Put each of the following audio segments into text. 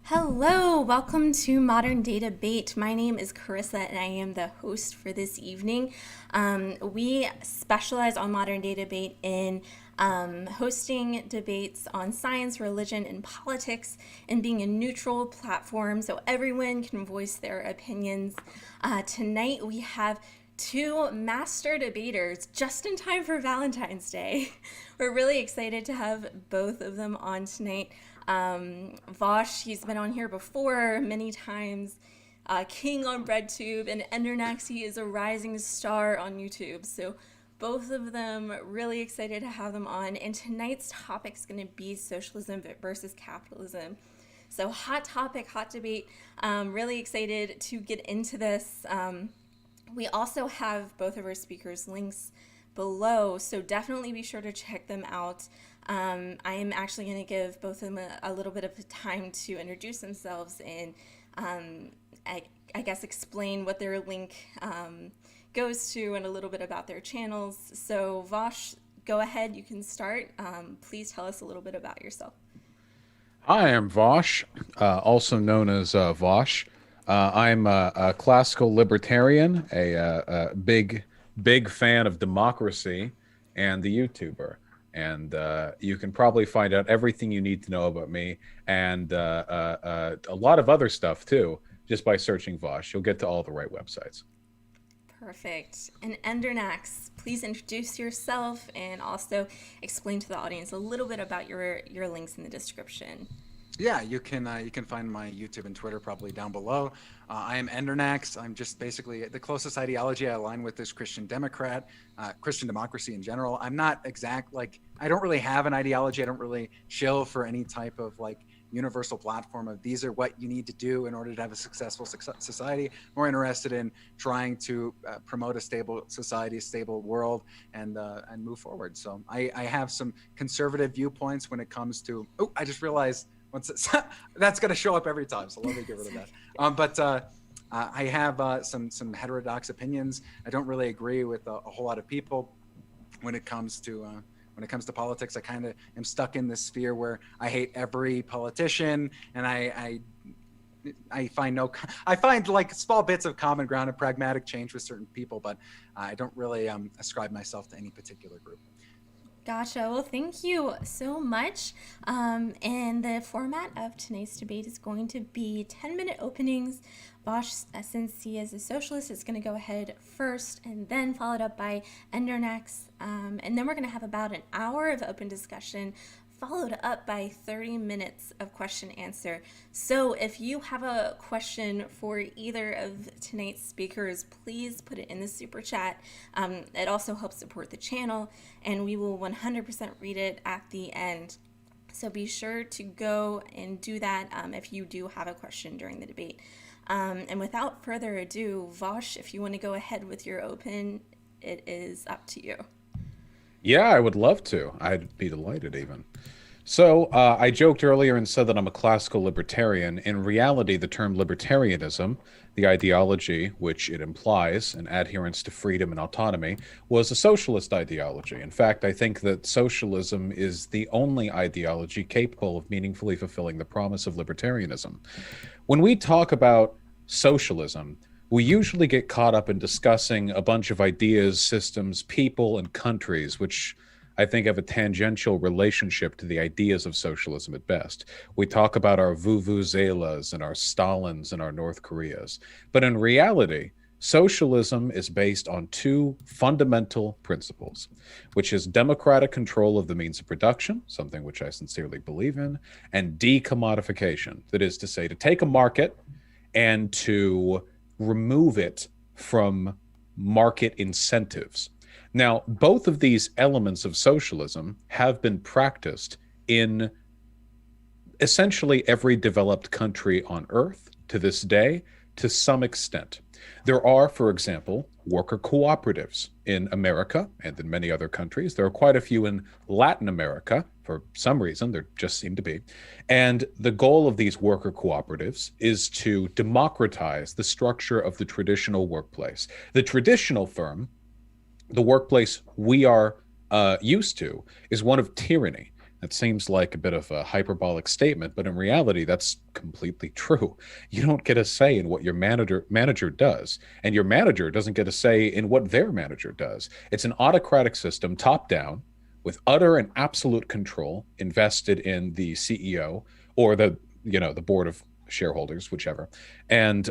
Hello, welcome to Modern Day Debate. My name is Carissa and I am the host for this evening. We specialize on Modern Day Debate in hosting debates on science, religion, and politics, and being a neutral platform so everyone can voice their opinions. Tonight we have two master debaters just in time for Valentine's Day. We're really excited to have both of them on tonight. Vosh, he's been on here before many times, king on BreadTube, and Endernax, he is a rising star on YouTube. So both of them, really excited to have them on. And tonight's topic is going to be socialism versus capitalism. So hot topic, hot debate. Really excited to get into this. We also have both of our speakers' links below, so definitely be sure to check them out. I am actually going to give both of them a little bit of time to introduce themselves and I guess explain what their link goes to and a little bit about their channels. So Vosh, go ahead, you can start. Please tell us a little bit about yourself. I am Vosh, also known as Vosh. I'm a classical libertarian, a big fan of democracy, and the YouTuber. And you can probably find out everything you need to know about me and a lot of other stuff too, just by searching Vosh. You'll get to all the right websites. Perfect. And Endernax, please introduce yourself and also explain to the audience a little bit about your links in the description. Yeah, you can find my YouTube and Twitter probably down below. I am Endernax. I'm just basically the closest ideology I align with is Christian Democrat, Christian democracy in general. I'm not I don't really have an ideology. I don't really chill for any type of universal platform of these are what you need to do in order to have a successful society. More interested in trying to promote a stable society, a stable world, and move forward. So I have some conservative viewpoints when it comes to. Oh, I just realized. That's going to show up every time, so let me get rid of that. I have some heterodox opinions. I don't really agree with a whole lot of people when it comes to politics. I kind of am stuck in this sphere where I hate every politician, and I find small bits of common ground and pragmatic change with certain people, but I don't really ascribe myself to any particular group. Gotcha. Well, thank you so much. And the format of tonight's debate is going to be 10-minute openings. Vosh, since he is a socialist, is going to go ahead first and then followed up by Endernax. And then we're going to have about an hour of open discussion followed up by 30 minutes of question answer. So if you have a question for either of tonight's speakers, please put it in the super chat. It also helps support the channel, and we will 100% read it at the end. So be sure to go and do that if you do have a question during the debate. And without further ado, Vosh, if you want to go ahead with your open, it is up to you. Yeah, I would love to. I'd be delighted even. So I joked earlier and said that I'm a classical libertarian. In reality, the term libertarianism, the ideology which it implies, an adherence to freedom and autonomy, was a socialist ideology. In fact, I think that socialism is the only ideology capable of meaningfully fulfilling the promise of libertarianism. When we talk about socialism, we usually get caught up in discussing a bunch of ideas, systems, people, and countries, which I think have a tangential relationship to the ideas of socialism at best. We talk about our vuvuzelas and our Stalins and our North Koreas. But in reality, socialism is based on two fundamental principles, which is democratic control of the means of production, something which I sincerely believe in, and decommodification. That is to say, to take a market and to remove it from market incentives. Now, both of these elements of socialism have been practiced in essentially every developed country on Earth to this day, to some extent. There are, for example, worker cooperatives in America and in many other countries. There are quite a few in Latin America. For some reason, there just seem to be. And the goal of these worker cooperatives is to democratize the structure of the traditional workplace. The traditional firm, the workplace we are used to, is one of tyranny. That seems like a bit of a hyperbolic statement, but in reality, that's completely true. You don't get a say in what your manager does, and your manager doesn't get a say in what their manager does. It's an autocratic system, top down, with utter and absolute control invested in the CEO or the board of shareholders, whichever, and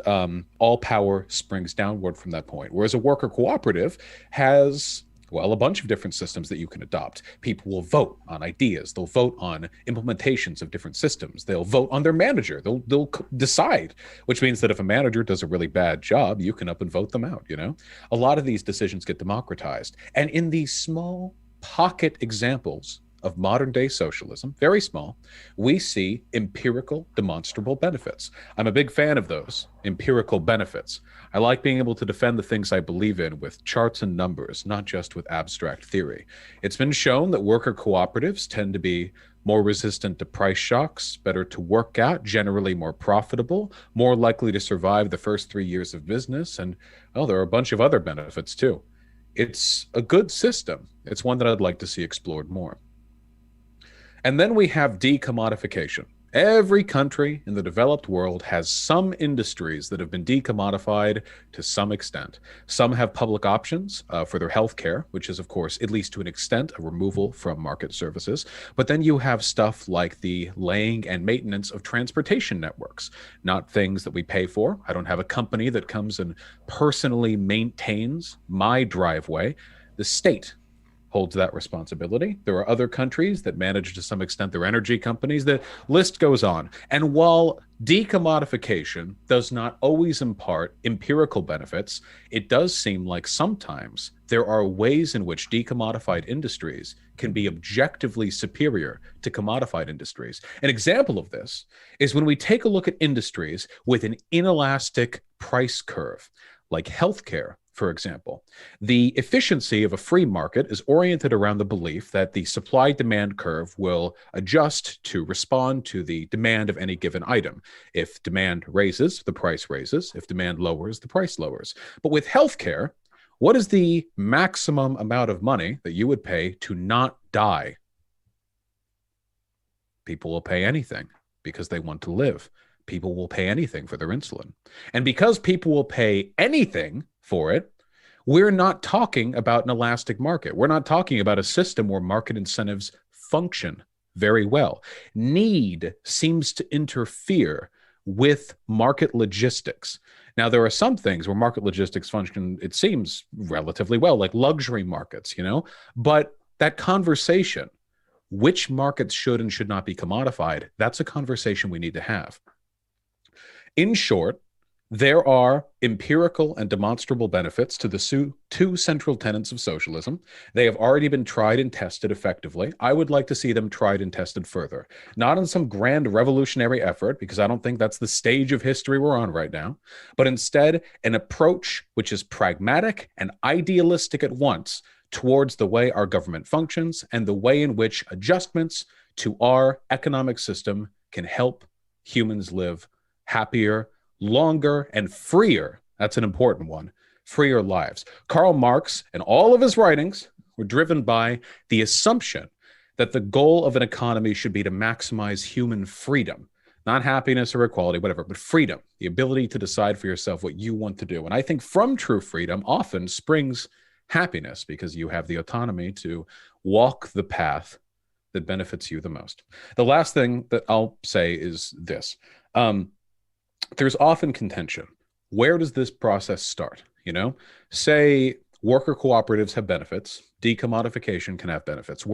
all power springs downward from that point. Whereas a worker cooperative has, well, a bunch of different systems that you can adopt. People will vote on ideas. They'll vote on implementations of different systems. They'll vote on their manager. They'll decide, which means that if a manager does a really bad job, you can up and vote them out, A lot of these decisions get democratized. And in these small pocket examples of modern day socialism, very small, we see empirical, demonstrable benefits. I'm a big fan of those empirical benefits. I like being able to defend the things I believe in with charts and numbers, not just with abstract theory. It's been shown that worker cooperatives tend to be more resistant to price shocks, better to work at, generally more profitable, more likely to survive the first 3 years of business, and, well, there are a bunch of other benefits too. It's a good system. It's one that I'd like to see explored more. And then we have decommodification. Every country in the developed world has some industries that have been decommodified to some extent. Some have public options for their healthcare, which is, of course, at least to an extent, a removal from market services. But then you have stuff like the laying and maintenance of transportation networks, not things that we pay for. I don't have a company that comes and personally maintains my driveway. The state holds that responsibility. There are other countries that manage to some extent their energy companies. The list goes on. And while decommodification does not always impart empirical benefits, it does seem like sometimes there are ways in which decommodified industries can be objectively superior to commodified industries. An example of this is when we take a look at industries with an inelastic price curve, like healthcare, for example. The efficiency of a free market is oriented around the belief that the supply-demand curve will adjust to respond to the demand of any given item. If demand raises, the price raises. If demand lowers, the price lowers. But with healthcare, what is the maximum amount of money that you would pay to not die? People will pay anything because they want to live. People will pay anything for their insulin. And because people will pay anything for it, we're not talking about an elastic market. We're not talking about a system where market incentives function very well. Need seems to interfere with market logistics. Now, there are some things where market logistics function, it seems, relatively well, like luxury markets, but that conversation, which markets should and should not be commodified, that's a conversation we need to have. In short, there are empirical and demonstrable benefits to the two central tenets of socialism. They have already been tried and tested effectively. I would like to see them tried and tested further, not in some grand revolutionary effort, because I don't think that's the stage of history we're on right now, but instead an approach which is pragmatic and idealistic at once towards the way our government functions and the way in which adjustments to our economic system can help humans live happier, longer, and freer. That's an important one. Freer lives. Karl Marx and all of his writings were driven by the assumption that the goal of an economy should be to maximize human freedom, not happiness or equality, whatever, but freedom, the ability to decide for yourself what you want to do. And I think from true freedom often springs happiness, because you have the autonomy to walk the path that benefits you the most. The last thing that I'll say is this. There's often contention. Where does this process start? Say worker cooperatives have benefits, decommodification can have benefits.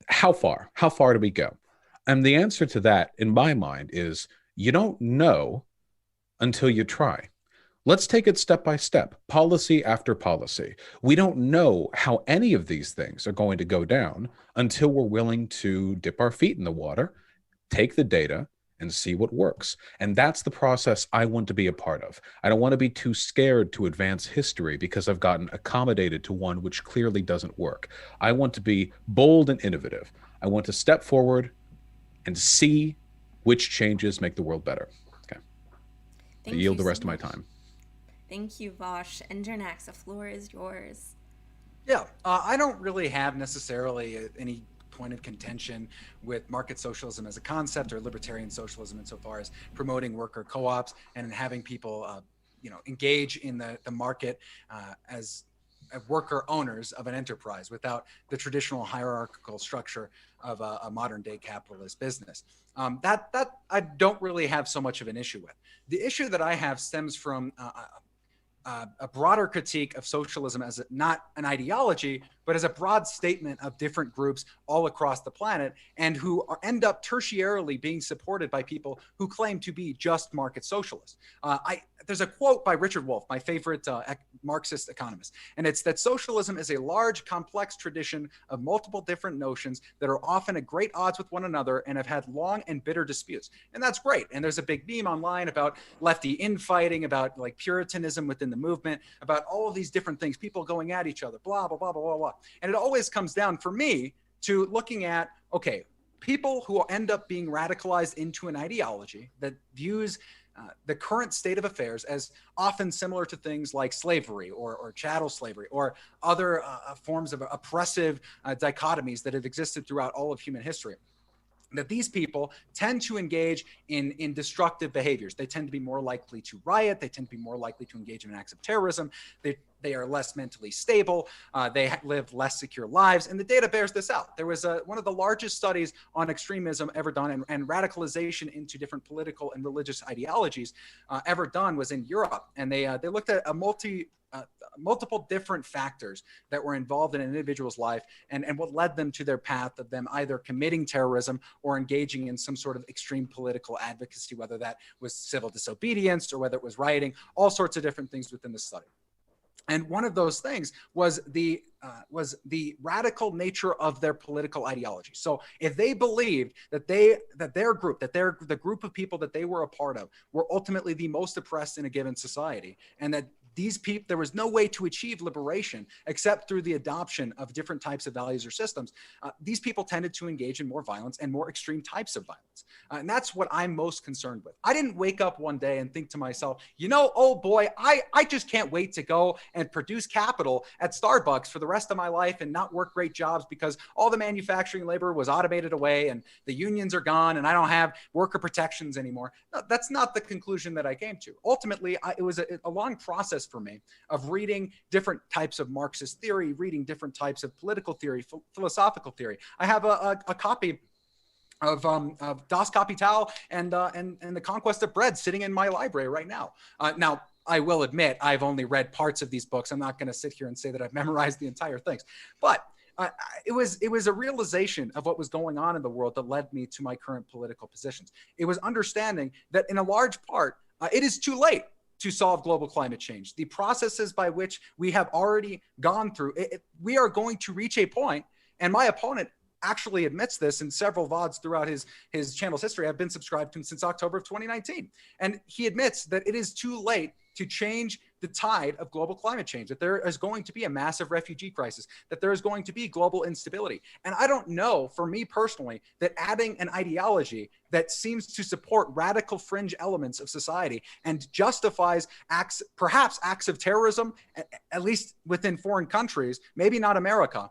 How far do we go? And the answer to that, in my mind, is you don't know until you try. Let's take it step by step, policy after policy. We don't know how any of these things are going to go down until we're willing to dip our feet in the water, take the data, and see what works. And that's the process I want to be a part of. I don't want to be too scared to advance history because I've gotten accommodated to one which clearly doesn't work. I want to be bold and innovative. I want to step forward and see which changes make the world better. Okay. I yield the rest of my time. Thank you, Vosh. Endernax, the floor is yours. Yeah, I don't really have necessarily any point of contention with market socialism as a concept or libertarian socialism insofar as promoting worker co-ops and having people engage in the market as worker owners of an enterprise without the traditional hierarchical structure of a modern day capitalist business. That I don't really have so much of an issue with. The issue that I have stems from a broader critique of socialism as not an ideology, but as a broad statement of different groups all across the planet, and who end up tertiarily being supported by people who claim to be just market socialists. There's a quote by Richard Wolff, my favorite Marxist economist, and it's that socialism is a large, complex tradition of multiple different notions that are often at great odds with one another and have had long and bitter disputes. And that's great. And there's a big meme online about lefty infighting, about like Puritanism within the movement, about all of these different things, people going at each other, blah, blah, blah, blah, blah, blah. And it always comes down for me to looking at, okay, people who will end up being radicalized into an ideology that views the current state of affairs as often similar to things like slavery or chattel slavery or other forms of oppressive dichotomies that have existed throughout all of human history. That these people tend to engage in destructive behaviors. They tend to be more likely to riot. They tend to be more likely to engage in acts of terrorism. They are less mentally stable. They live less secure lives. And the data bears this out. There was one of the largest studies on extremism ever done and radicalization into different political and religious ideologies ever done was in Europe. And they looked at multiple different factors that were involved in an individual's life and what led them to their path of them either committing terrorism or engaging in some sort of extreme political advocacy, whether that was civil disobedience or whether it was rioting, all sorts of different things within the study. And one of those things was the radical nature of their political ideology. So if they believed that the group of people that they were a part of were ultimately the most oppressed in a given society, and that these people, there was no way to achieve liberation except through the adoption of different types of values or systems, these people tended to engage in more violence and more extreme types of violence. And that's what I'm most concerned with. I didn't wake up one day and think to myself, oh boy, I just can't wait to go and produce capital at Starbucks for the rest of my life and not work great jobs because all the manufacturing labor was automated away and the unions are gone and I don't have worker protections anymore. No, that's not the conclusion that I came to. Ultimately, it was a long process for me of reading different types of Marxist theory, reading different types of political theory, philosophical theory. I have a copy of Das Kapital and the Conquest of Bread sitting in my library right now. Now, I will admit I've only read parts of these books. I'm not going to sit here and say that I've memorized the entire things, but it was a realization of what was going on in the world that led me to my current political positions. It was understanding that in a large part, it is too late to solve global climate change. The processes by which we have already gone through, we are going to reach a point, and my opponent actually admits this in several VODs throughout his channel's history. I've been subscribed to him since October of 2019. And he admits that it is too late to change the tide of global climate change, that there is going to be a massive refugee crisis, that there is going to be global instability. And I don't know, for me personally, that adding an ideology that seems to support radical fringe elements of society and justifies perhaps acts of terrorism, at least within foreign countries, maybe not America,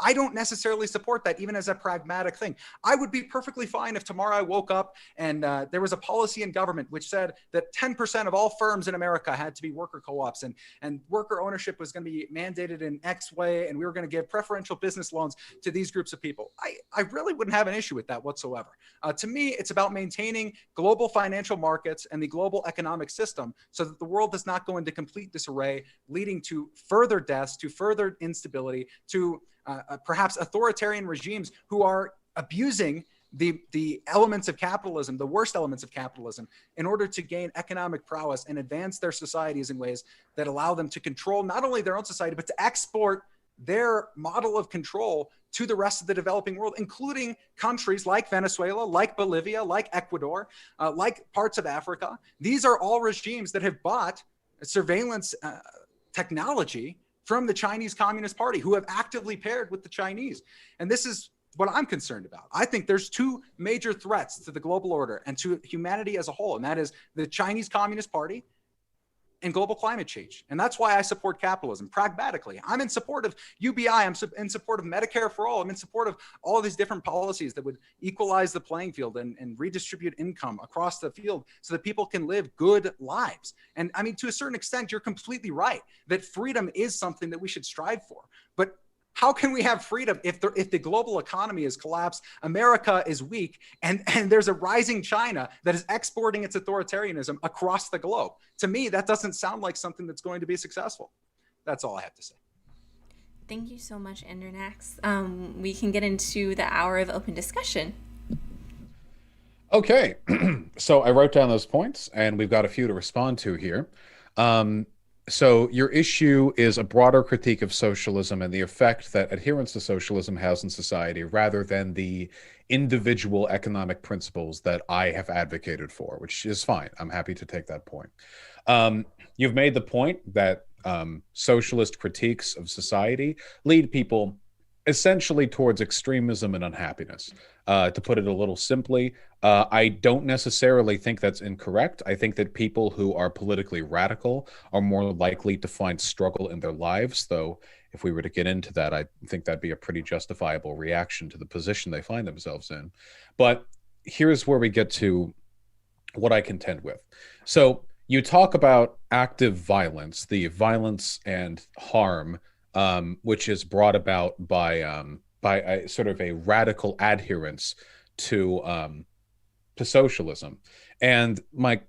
I don't necessarily support that even as a pragmatic thing. I would be perfectly fine if tomorrow I woke up and there was a policy in government which said that 10% of all firms in America had to be worker co-ops and worker ownership was going to be mandated in X way and we were going to give preferential business loans to these groups of people. I really wouldn't have an issue with that whatsoever. To me, it's about maintaining global financial markets and the global economic system so that the world does not go into complete disarray, leading to further deaths, to further instability, to perhaps authoritarian regimes who are abusing the elements of capitalism, the worst elements of capitalism, in order to gain economic prowess and advance their societies in ways that allow them to control not only their own society, but to export their model of control to the rest of the developing world, including countries like Venezuela, like Bolivia, like Ecuador, like parts of Africa. These are all regimes that have bought surveillance technology from the Chinese Communist Party, who have actively paired with the Chinese. And this is what I'm concerned about. I think there's two major threats to the global order and to humanity as a whole, and that is the Chinese Communist Party and global climate change. And that's why I support capitalism pragmatically. I'm in support of UBI. I'm in support of Medicare for all. I'm in support of all of these different policies that would equalize the playing field and redistribute income across the field so that people can live good lives. And I mean, to a certain extent, you're completely right that freedom is something that we should strive for. But how can we have freedom if the global economy is collapsed, America is weak, and there's a rising China that is exporting its authoritarianism across the globe? To me, that doesn't sound like something that's going to be successful. That's all I have to say. Thank you so much, Endernax. We can get into the hour of open discussion. Okay, so I wrote down those points, and we've got a few to respond to here. So your issue is a broader critique of socialism and the effect that adherence to socialism has in society rather than the individual economic principles that I have advocated for, which is fine. I'm happy to take that point. You've made the point that socialist critiques of society lead people essentially towards extremism and unhappiness. To put it a little simply, I don't necessarily think that's incorrect. I think that people who are politically radical are more likely to find struggle in their lives, though if we were to get into that, I think that'd be a pretty justifiable reaction to the position they find themselves in. But here's where we get to what I contend with. So you talk about active violence, the violence and harm which is brought about by a sort of a radical adherence to socialism. And my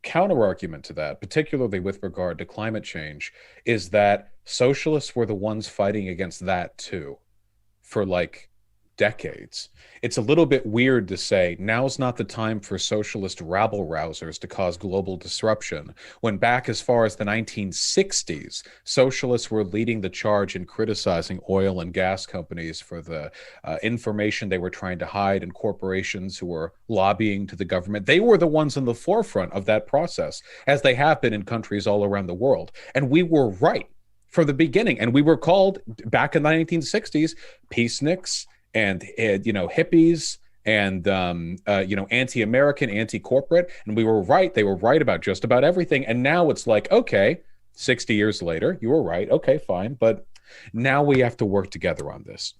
counter argument to that, particularly with regard to climate change, is that socialists were the ones fighting against that too, for like decades. It's a little bit weird to say now's not the time for socialist rabble-rousers to cause global disruption, when back as far as the 1960s, socialists were leading the charge in criticizing oil and gas companies for the information they were trying to hide, and corporations who were lobbying to the government. They were the ones in the forefront of that process, as they have been in countries all around the world. And we were right from the beginning. And we were called, back in the 1960s, peaceniks, and hippies, and anti-American, anti-corporate, and we were right. They were right about just about everything. And now it's like, okay, 60 years later, you were right. Okay, fine, but now we have to work together on this.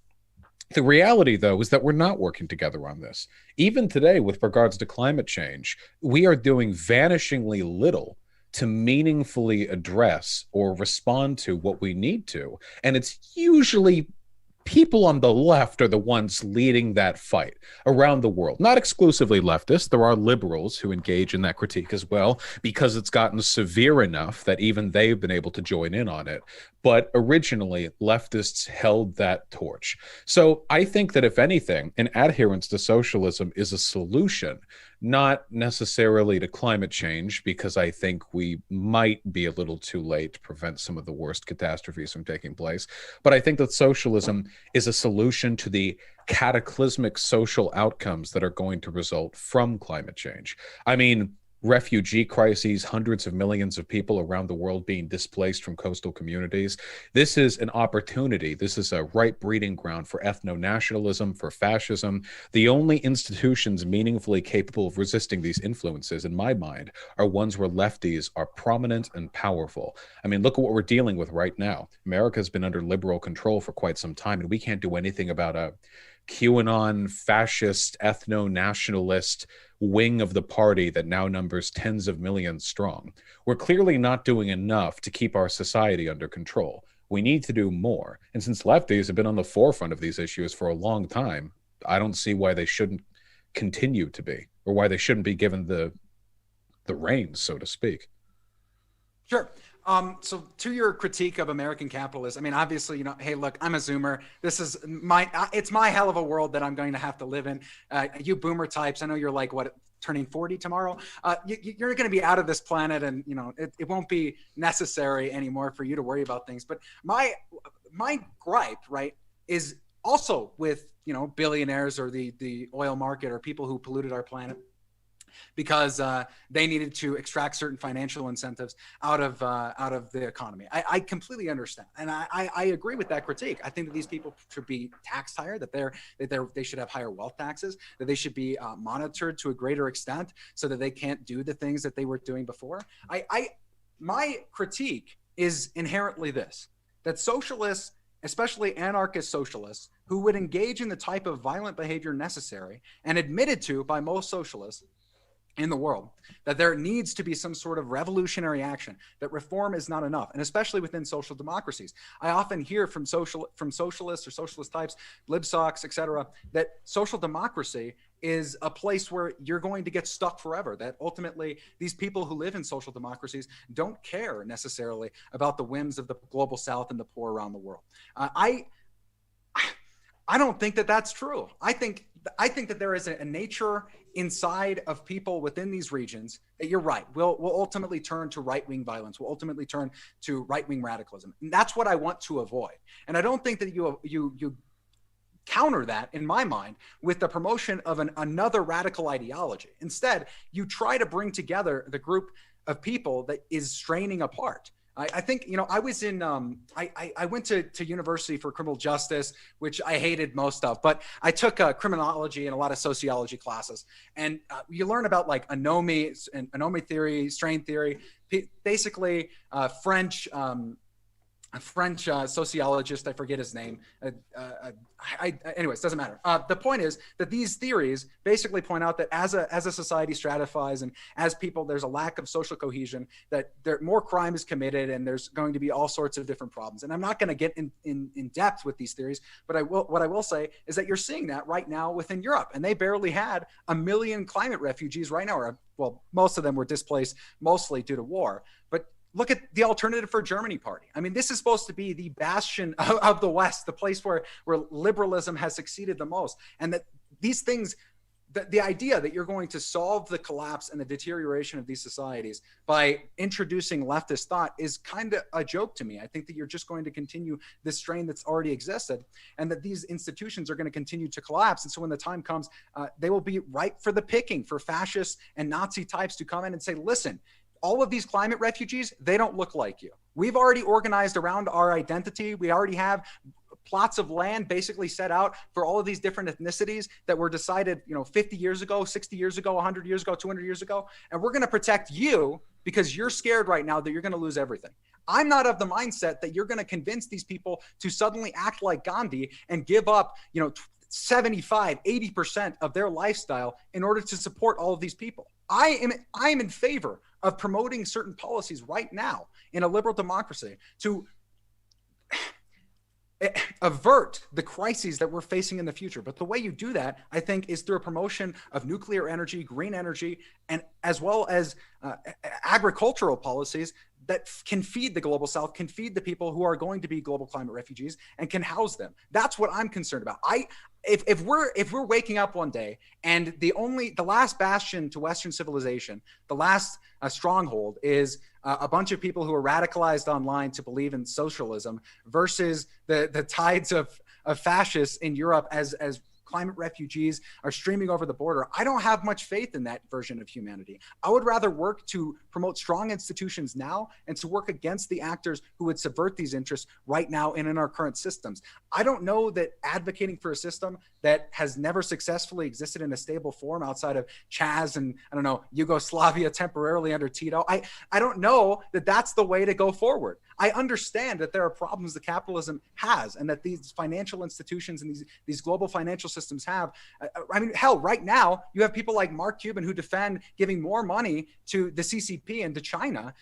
The reality, though, is that we're not working together on this. Even today, with regards to climate change, we are doing vanishingly little to meaningfully address or respond to what we need to, and it's usually people on the left are the ones leading that fight around the world. Not exclusively leftists. There are liberals who engage in that critique as well, because it's gotten severe enough that even they've been able to join in on it. But originally, leftists held that torch. So I think that, if anything, an adherence to socialism is a solution, not necessarily to climate change, because I think we might be a little too late to prevent some of the worst catastrophes from taking place. But I think that socialism is a solution to the cataclysmic social outcomes that are going to result from climate change. I mean, refugee crises, hundreds of millions of people around the world being displaced from coastal communities. This is an opportunity. This is a ripe breeding ground for ethno-nationalism, for fascism. The only institutions meaningfully capable of resisting these influences, in my mind, are ones where lefties are prominent and powerful. I mean, look at what we're dealing with right now. America's been under liberal control for quite some time, and we can't do anything about a QAnon, fascist, ethno-nationalist wing of the party that now numbers tens of millions strong. We're clearly not doing enough to keep our society under control. We need to do more. And since lefties have been on the forefront of these issues for a long time, I don't see why they shouldn't continue to be, or why they shouldn't be given the reins, so to speak. Sure. So to your critique of American capitalism, I mean, obviously, hey, look, I'm a Zoomer. This is it's my hell of a world that I'm going to have to live in. You Boomer types, I know you're like, turning 40 tomorrow. You're going to be out of this planet, and it won't be necessary anymore for you to worry about things. But my gripe, right, is also with billionaires or the oil market or people who polluted our planet, because they needed to extract certain financial incentives out of the economy. I completely understand, and I agree with that critique. I think that these people should be taxed higher, that they should have higher wealth taxes, that they should be monitored to a greater extent, so that they can't do the things that they were doing before. my critique is inherently this, that socialists, especially anarchist socialists, who would engage in the type of violent behavior necessary and admitted to by most socialists in the world, that there needs to be some sort of revolutionary action, that reform is not enough, and especially within social democracies. I often hear from socialists or socialist types, libsocs, etc., that social democracy is a place where you're going to get stuck forever, that ultimately these people who live in social democracies don't care necessarily about the whims of the global south and the poor around the world. I don't think that that's true. I think that there is a nature inside of people within these regions that, you're right, will ultimately turn to right-wing violence, will ultimately turn to right-wing radicalism. And that's what I want to avoid. And I don't think that you counter that, in my mind, with the promotion of another radical ideology. Instead, you try to bring together the group of people that is straining apart. I think, I was in, I went to university for criminal justice, which I hated most of, but I took criminology and a lot of sociology classes. And you learn about like anomie theory, strain theory, basically French sociologist, I forget his name. Anyways, doesn't matter. The point is that these theories basically point out that as a society stratifies and as people, there's a lack of social cohesion, that more crime is committed and there's going to be all sorts of different problems. And I'm not going to get in depth with these theories, but what I will say is that you're seeing that right now within Europe, and they barely had 1 million climate refugees right now. Well, most of them were displaced mostly due to war, but look at the Alternative for Germany party. I mean, this is supposed to be the bastion of the West, the place where liberalism has succeeded the most. And that these things, the idea that you're going to solve the collapse and the deterioration of these societies by introducing leftist thought is kind of a joke to me. I think that you're just going to continue this strain that's already existed, and that these institutions are going to continue to collapse. And so when the time comes, they will be ripe for the picking for fascists and Nazi types to come in and say, listen, all of these climate refugees, they don't look like you. We've already organized around our identity. We already have plots of land basically set out for all of these different ethnicities that were decided, 50 years ago, 60 years ago, 100 years ago, 200 years ago. And we're going to protect you because you're scared right now that you're going to lose everything. I'm not of the mindset that you're going to convince these people to suddenly act like Gandhi and give up, 75, 80% of their lifestyle in order to support all of these people. I am in favor of promoting certain policies right now in a liberal democracy to avert the crises that we're facing in the future. But the way you do that, I think, is through a promotion of nuclear energy, green energy, and as well as agricultural policies that can feed the global south, can feed the people who are going to be global climate refugees, and can house them. That's what I'm concerned about. If we're waking up one day and the last bastion to Western civilization, the last stronghold is a bunch of people who are radicalized online to believe in socialism versus the tides of fascists in Europe as climate refugees are streaming over the border, I don't have much faith in that version of humanity. I would rather work to promote strong institutions now and to work against the actors who would subvert these interests right now and in our current systems. I don't know that advocating for a system that has never successfully existed in a stable form outside of Chaz and, Yugoslavia temporarily under Tito, I don't know that that's the way to go forward. I understand that there are problems that capitalism has and that these financial institutions and these global financial systems have. Hell, right now, you have people like Mark Cuban who defend giving more money to the CCP and to China,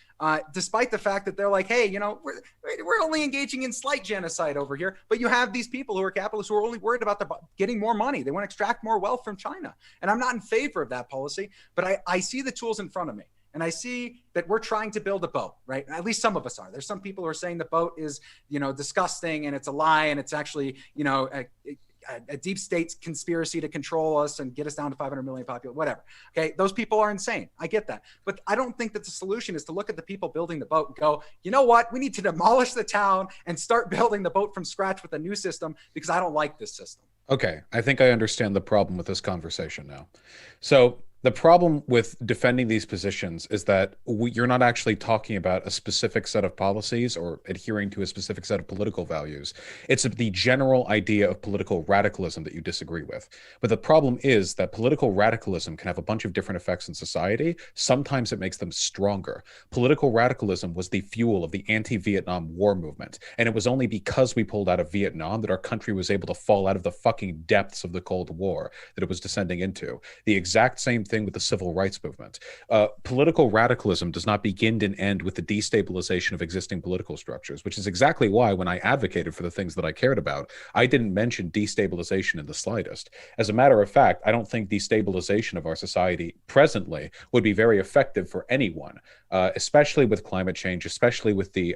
despite the fact that they're like, hey, we're only engaging in slight genocide over here. But you have these people who are capitalists who are only worried about getting more money. They want to extract more wealth from China. And I'm not in favor of that policy, but I see the tools in front of me. And I see that we're trying to build a boat, right? At least some of us are. There's some people who are saying the boat is, disgusting and it's a lie and it's actually, a deep state conspiracy to control us and get us down to 500 million population, whatever. Okay, those people are insane. I get that. But I don't think that the solution is to look at the people building the boat and go, you know what? We need to demolish the town and start building the boat from scratch with a new system because I don't like this system. Okay, I think I understand the problem with this conversation now. So The problem with defending these positions is that you're not actually talking about a specific set of policies or adhering to a specific set of political values. It's the general idea of political radicalism that you disagree with. But the problem is that political radicalism can have a bunch of different effects in society. Sometimes it makes them stronger. Political radicalism was the fuel of the anti-Vietnam War movement. And it was only because we pulled out of Vietnam that our country was able to fall out of the fucking depths of the Cold War that it was descending into. The exact same thing with the civil rights movement. Political radicalism does not begin and end with the destabilization of existing political structures, which is exactly why when I advocated for the things that I cared about, I didn't mention destabilization in the slightest. As a matter of fact, I don't think destabilization of our society presently would be very effective for anyone, especially with climate change, especially with the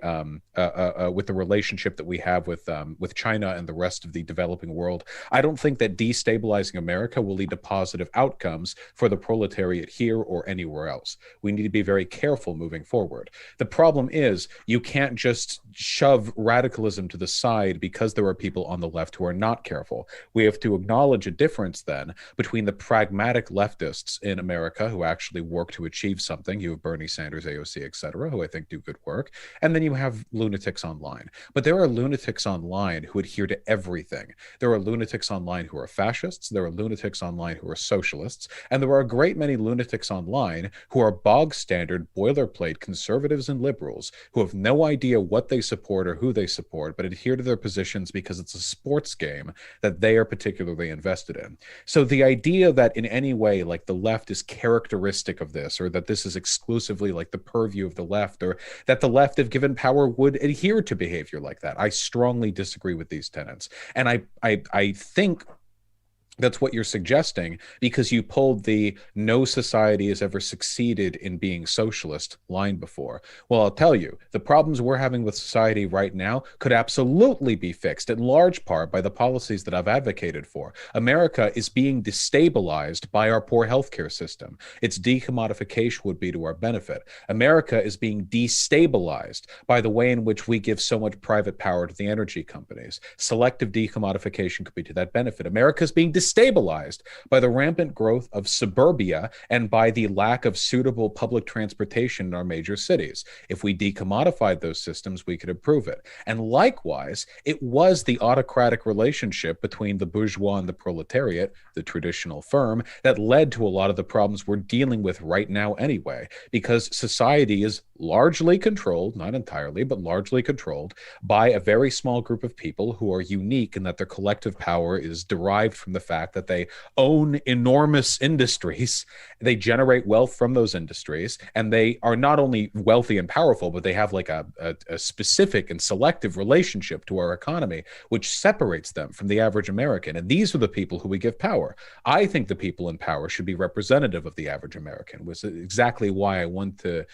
relationship that we have with China and the rest of the developing world. I don't think that destabilizing America will lead to positive outcomes for the proletariat here or anywhere else. We need to be very careful moving forward. The problem is you can't just shove radicalism to the side because there are people on the left who are not careful. We have to acknowledge a difference then between the pragmatic leftists in America who actually work to achieve something. You have Bernie Sanders, AOC, etc., who I think do good work. And then you have lunatics online. But there are lunatics online who adhere to everything. There are lunatics online who are fascists. There are lunatics online who are socialists. And there are a great many lunatics online who are bog standard, boilerplate conservatives and liberals who have no idea what they support or who they support, but adhere to their positions because it's a sports game that they are particularly invested in. So the idea that in any way, like the left is characteristic of this, or that this is exclusively like the purview of the left, or that the left, if given power, would adhere to behavior like that, I strongly disagree with these tenets. And I think that's what you're suggesting because you pulled the no society has ever succeeded in being socialist line before. Well, I'll tell you, the problems we're having with society right now could absolutely be fixed in large part by the policies that I've advocated for. America is being destabilized by our poor healthcare system. Its decommodification would be to our benefit. America is being destabilized by the way in which we give so much private power to the energy companies. Selective decommodification could be to that benefit. America is being destabilized by the rampant growth of suburbia and by the lack of suitable public transportation in our major cities. If we decommodified those systems, we could improve it. And likewise, it was the autocratic relationship between the bourgeois and the proletariat, the traditional firm, that led to a lot of the problems we're dealing with right now anyway, because society is largely controlled, not entirely, but largely controlled by a very small group of people who are unique in that their collective power is derived from the fact that they own enormous industries, they generate wealth from those industries, and they are not only wealthy and powerful, but they have like a specific and selective relationship to our economy, which separates them from the average American. And these are the people who we give power. I think the people in power should be representative of the average American, which is exactly why I want to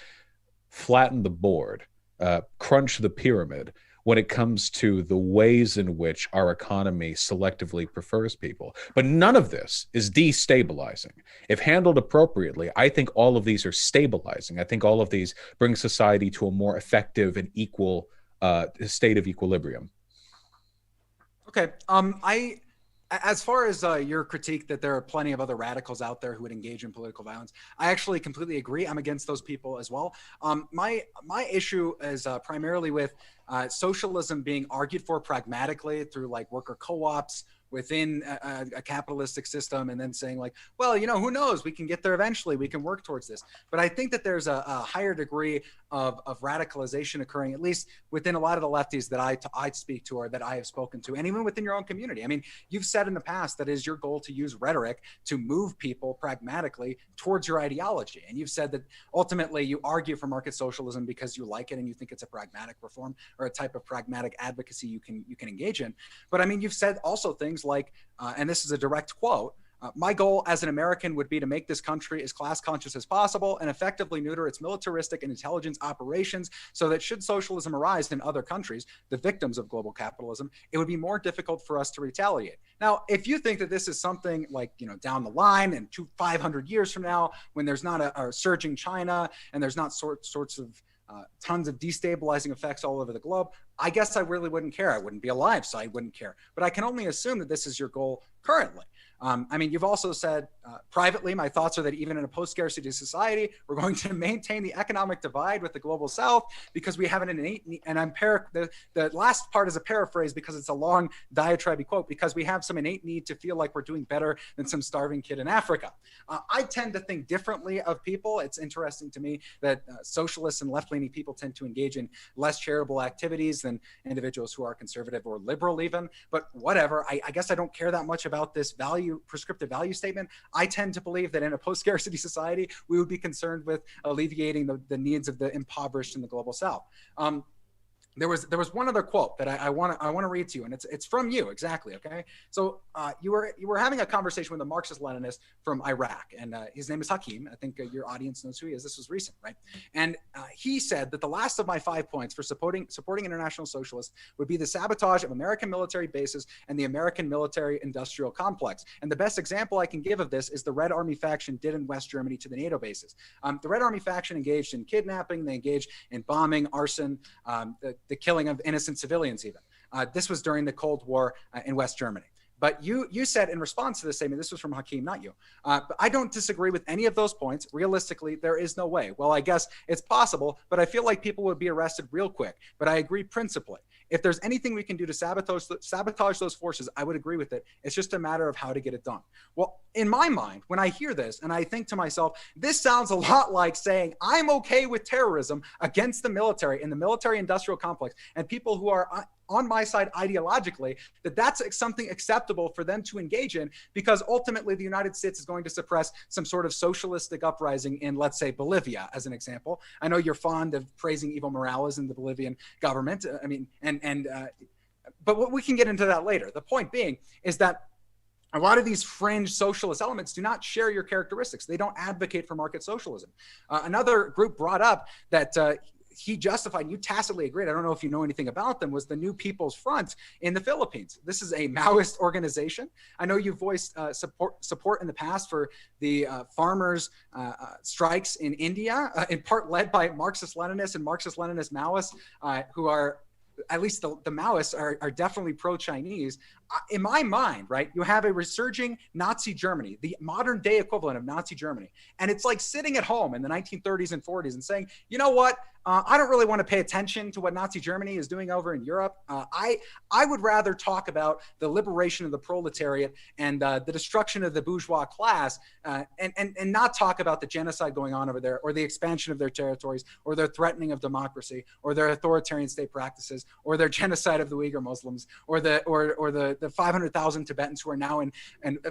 flatten the board, crunch the pyramid, when it comes to the ways in which our economy selectively prefers people. But none of this is destabilizing. If handled appropriately, I think all of these are stabilizing. I think all of these bring society to a more effective and equal state of equilibrium. Okay. As far as your critique that there are plenty of other radicals out there who would engage in political violence, I actually completely agree. I'm against those people as well. My issue is primarily with socialism being argued for pragmatically through like worker co-ops within a capitalistic system, and then saying like, well, you know, who knows, we can get there eventually, we can work towards this. But I think that there's a higher degree of radicalization occurring, at least within a lot of the lefties that I speak to or that I have spoken to, and even within your own community. I mean, you've said in the past that it is your goal to use rhetoric to move people pragmatically towards your ideology. And you've said that ultimately you argue for market socialism because you like it and you think it's a pragmatic reform or a type of pragmatic advocacy you can engage in. But I mean, you've said also things like, and this is a direct quote, my goal as an American would be to make this country as class conscious as possible and effectively neuter its militaristic and intelligence operations so that should socialism arise in other countries, the victims of global capitalism, it would be more difficult for us to retaliate. Now, if you think that this is something like, you know, down the line and 500 years from now, when there's not a surging China and there's not sorts of tons of destabilizing effects all over the globe, I guess I really wouldn't care. I wouldn't be alive, so I wouldn't care. But I can only assume that this is your goal currently. I mean, you've also said Privately, my thoughts are that even in a post-scarcity society, we're going to maintain the economic divide with the global south because we have an innate need, and the last part is a paraphrase because it's a long diatribe quote, because we have some innate need to feel like we're doing better than some starving kid in Africa. I tend to think differently of people. It's interesting to me that socialists and left-leaning people tend to engage in less charitable activities than individuals who are conservative or liberal even, but whatever. I guess I don't care that much about this prescriptive value statement. I tend to believe that in a post-scarcity society, we would be concerned with alleviating the needs of the impoverished in the global south. There was one other quote that I want to read to you, and it's from you exactly. Okay, so you were having a conversation with a Marxist-Leninist from Iraq, and his name is Hakim. I think your audience knows who he is. This was recent, right? And he said that the last of my 5 points for supporting international socialists would be the sabotage of American military bases and the American military-industrial complex. And the best example I can give of this is the Red Army faction did in West Germany to the NATO bases. The Red Army faction engaged in kidnapping, they engaged in bombing, arson, the killing of innocent civilians even. This was during the Cold War in West Germany. But you said in response to this statement, this was from Hakim, not you, but I don't disagree with any of those points. Realistically, there is no way. Well, I guess it's possible, but I feel like people would be arrested real quick. But I agree principally. If there's anything we can do to sabotage those forces, I would agree with it. It's just a matter of how to get it done. Well, in my mind, when I hear this and I think to myself, this sounds a lot like saying I'm okay with terrorism against the military and the military industrial complex and people who are on my side ideologically, that's something acceptable for them to engage in because ultimately the United States is going to suppress some sort of socialistic uprising in, let's say, Bolivia, as an example. I know you're fond of praising Evo Morales and the Bolivian government. But we can get into that later. The point being is that a lot of these fringe socialist elements do not share your characteristics. They don't advocate for market socialism. Another group brought up that he justified, and you tacitly agreed, I don't know if you know anything about them, was the New People's Front in the Philippines. This is a Maoist organization. I know you voiced support in the past for the farmers' strikes in India, in part led by Marxist-Leninists and Marxist-Leninist Maoists who are, at least the Maoists are definitely pro-Chinese. In my mind, right, you have a resurging Nazi Germany, the modern day equivalent of Nazi Germany. And it's like sitting at home in the 1930s and 40s and saying, you know what, I don't really want to pay attention to what Nazi Germany is doing over in Europe. I would rather talk about the liberation of the proletariat and the destruction of the bourgeois class and not talk about the genocide going on over there or the expansion of their territories or their threatening of democracy or their authoritarian state practices or their genocide of the Uyghur Muslims or the 500,000 Tibetans who are now in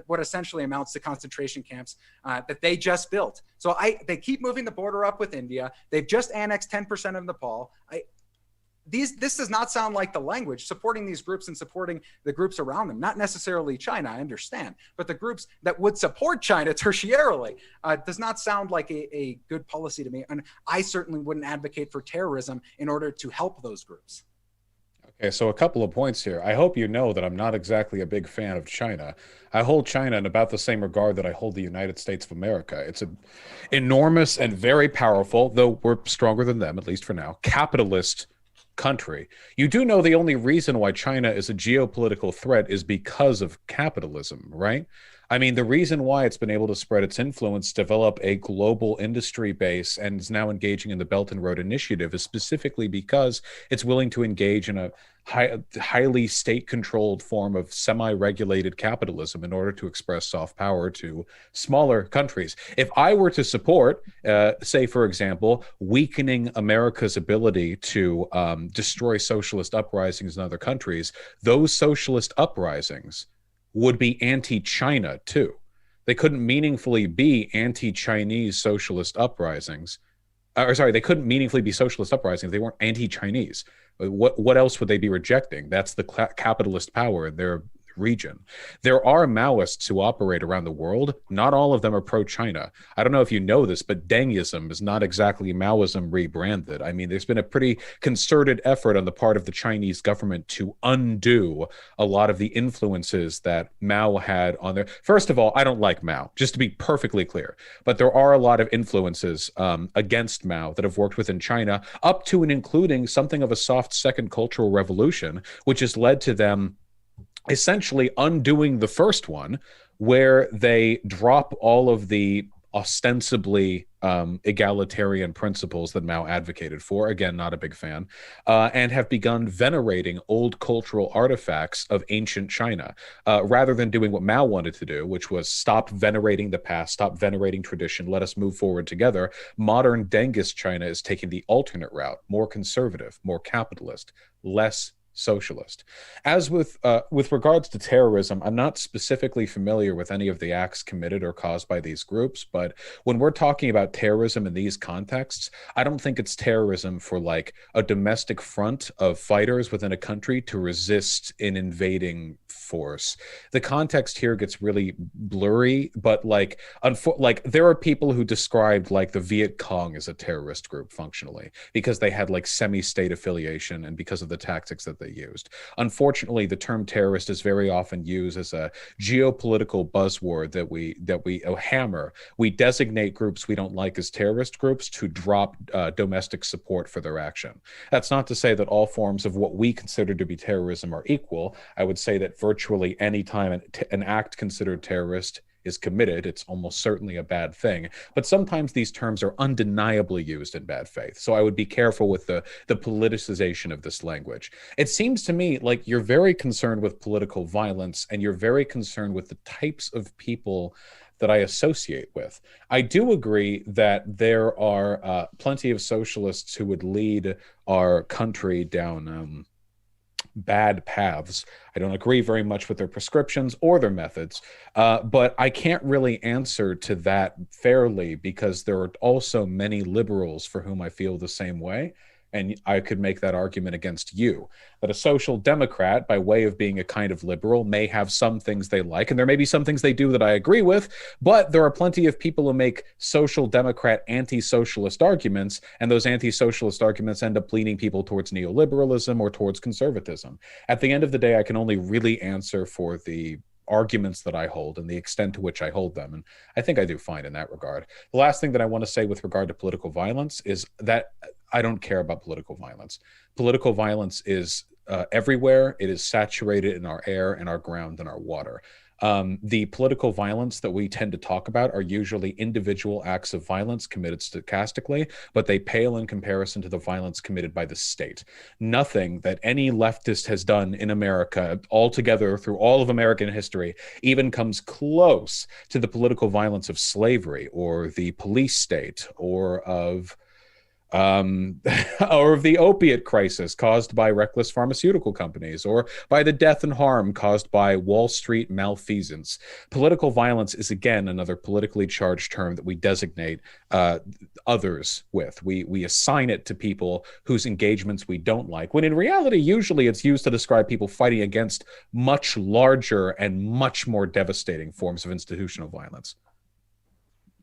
what essentially amounts to concentration camps that they just built. So they keep moving the border up with India. They've just annexed 10% of Nepal. This does not sound like the language supporting these groups and supporting the groups around them. Not necessarily China, I understand, but the groups that would support China tertiarily does not sound like a good policy to me. And I certainly wouldn't advocate for terrorism in order to help those groups. Okay, so a couple of points here. I hope you know that I'm not exactly a big fan of China. I hold China in about the same regard that I hold the United States of America. It's an enormous and very powerful, though we're stronger than them, at least for now, capitalist country. You do know the only reason why China is a geopolitical threat is because of capitalism, right? I mean, the reason why it's been able to spread its influence, develop a global industry base, and is now engaging in the Belt and Road Initiative is specifically because it's willing to engage in a highly state-controlled form of semi-regulated capitalism in order to express soft power to smaller countries. If I were to support, say, for example, weakening America's ability to destroy socialist uprisings in other countries, those socialist uprisings would be anti-China too. They couldn't meaningfully be anti-Chinese socialist uprisings. They couldn't meaningfully be socialist uprisings. They weren't anti-Chinese. What else would they be rejecting? That's the capitalist power in their region. There are Maoists who operate around the world. Not all of them are pro-China. I don't know if you know this, but Dengism is not exactly Maoism rebranded. I mean, there's been a pretty concerted effort on the part of the Chinese government to undo a lot of the influences that Mao had on there. First of all, I don't like Mao, just to be perfectly clear, but there are a lot of influences against Mao that have worked within China, up to and including something of a soft second cultural revolution, which has led to them essentially undoing the first one where they drop all of the ostensibly egalitarian principles that Mao advocated for, again, not a big fan, and have begun venerating old cultural artifacts of ancient China, rather than doing what Mao wanted to do, which was stop venerating the past, stop venerating tradition, let us move forward together. Modern Dengist China is taking the alternate route, more conservative, more capitalist, less socialist. As with regards to terrorism, I'm not specifically familiar with any of the acts committed or caused by these groups, but when we're talking about terrorism in these contexts, I don't think it's terrorism for like a domestic front of fighters within a country to resist an invading force. The context here gets really blurry, but like there are people who described like the Viet Cong as a terrorist group functionally because they had like semi-state affiliation and because of the tactics that they used. Unfortunately, the term terrorist is very often used as a geopolitical buzzword that we hammer. We designate groups we don't like as terrorist groups to drop domestic support for their action. That's not to say that all forms of what we consider to be terrorism are equal. I would say that virtually any time an act considered terrorist is committed, it's almost certainly a bad thing. But sometimes these terms are undeniably used in bad faith. So I would be careful with the politicization of this language. It seems to me like you're very concerned with political violence and you're very concerned with the types of people that I associate with. I do agree that there are plenty of socialists who would lead our country down bad paths. I don't agree very much with their prescriptions or their methods, but I can't really answer to that fairly because there are also many liberals for whom I feel the same way. And I could make that argument against you, that a social democrat, by way of being a kind of liberal, may have some things they like, and there may be some things they do that I agree with, but there are plenty of people who make social democrat anti-socialist arguments, and those anti-socialist arguments end up leaning people towards neoliberalism or towards conservatism. At the end of the day, I can only really answer for the arguments that I hold and the extent to which I hold them. And I think I do fine in that regard. The last thing that I want to say with regard to political violence is that I don't care about political violence. Political violence is everywhere. It is saturated in our air and our ground and our water. The political violence that we tend to talk about are usually individual acts of violence committed stochastically, but they pale in comparison to the violence committed by the state. Nothing that any leftist has done in America altogether through all of American history even comes close to the political violence of slavery or the police state or of the opiate crisis caused by reckless pharmaceutical companies, or by the death and harm caused by Wall Street malfeasance. Political violence is, again, another politically charged term that we designate others with. We assign it to people whose engagements we don't like, when in reality, usually it's used to describe people fighting against much larger and much more devastating forms of institutional violence.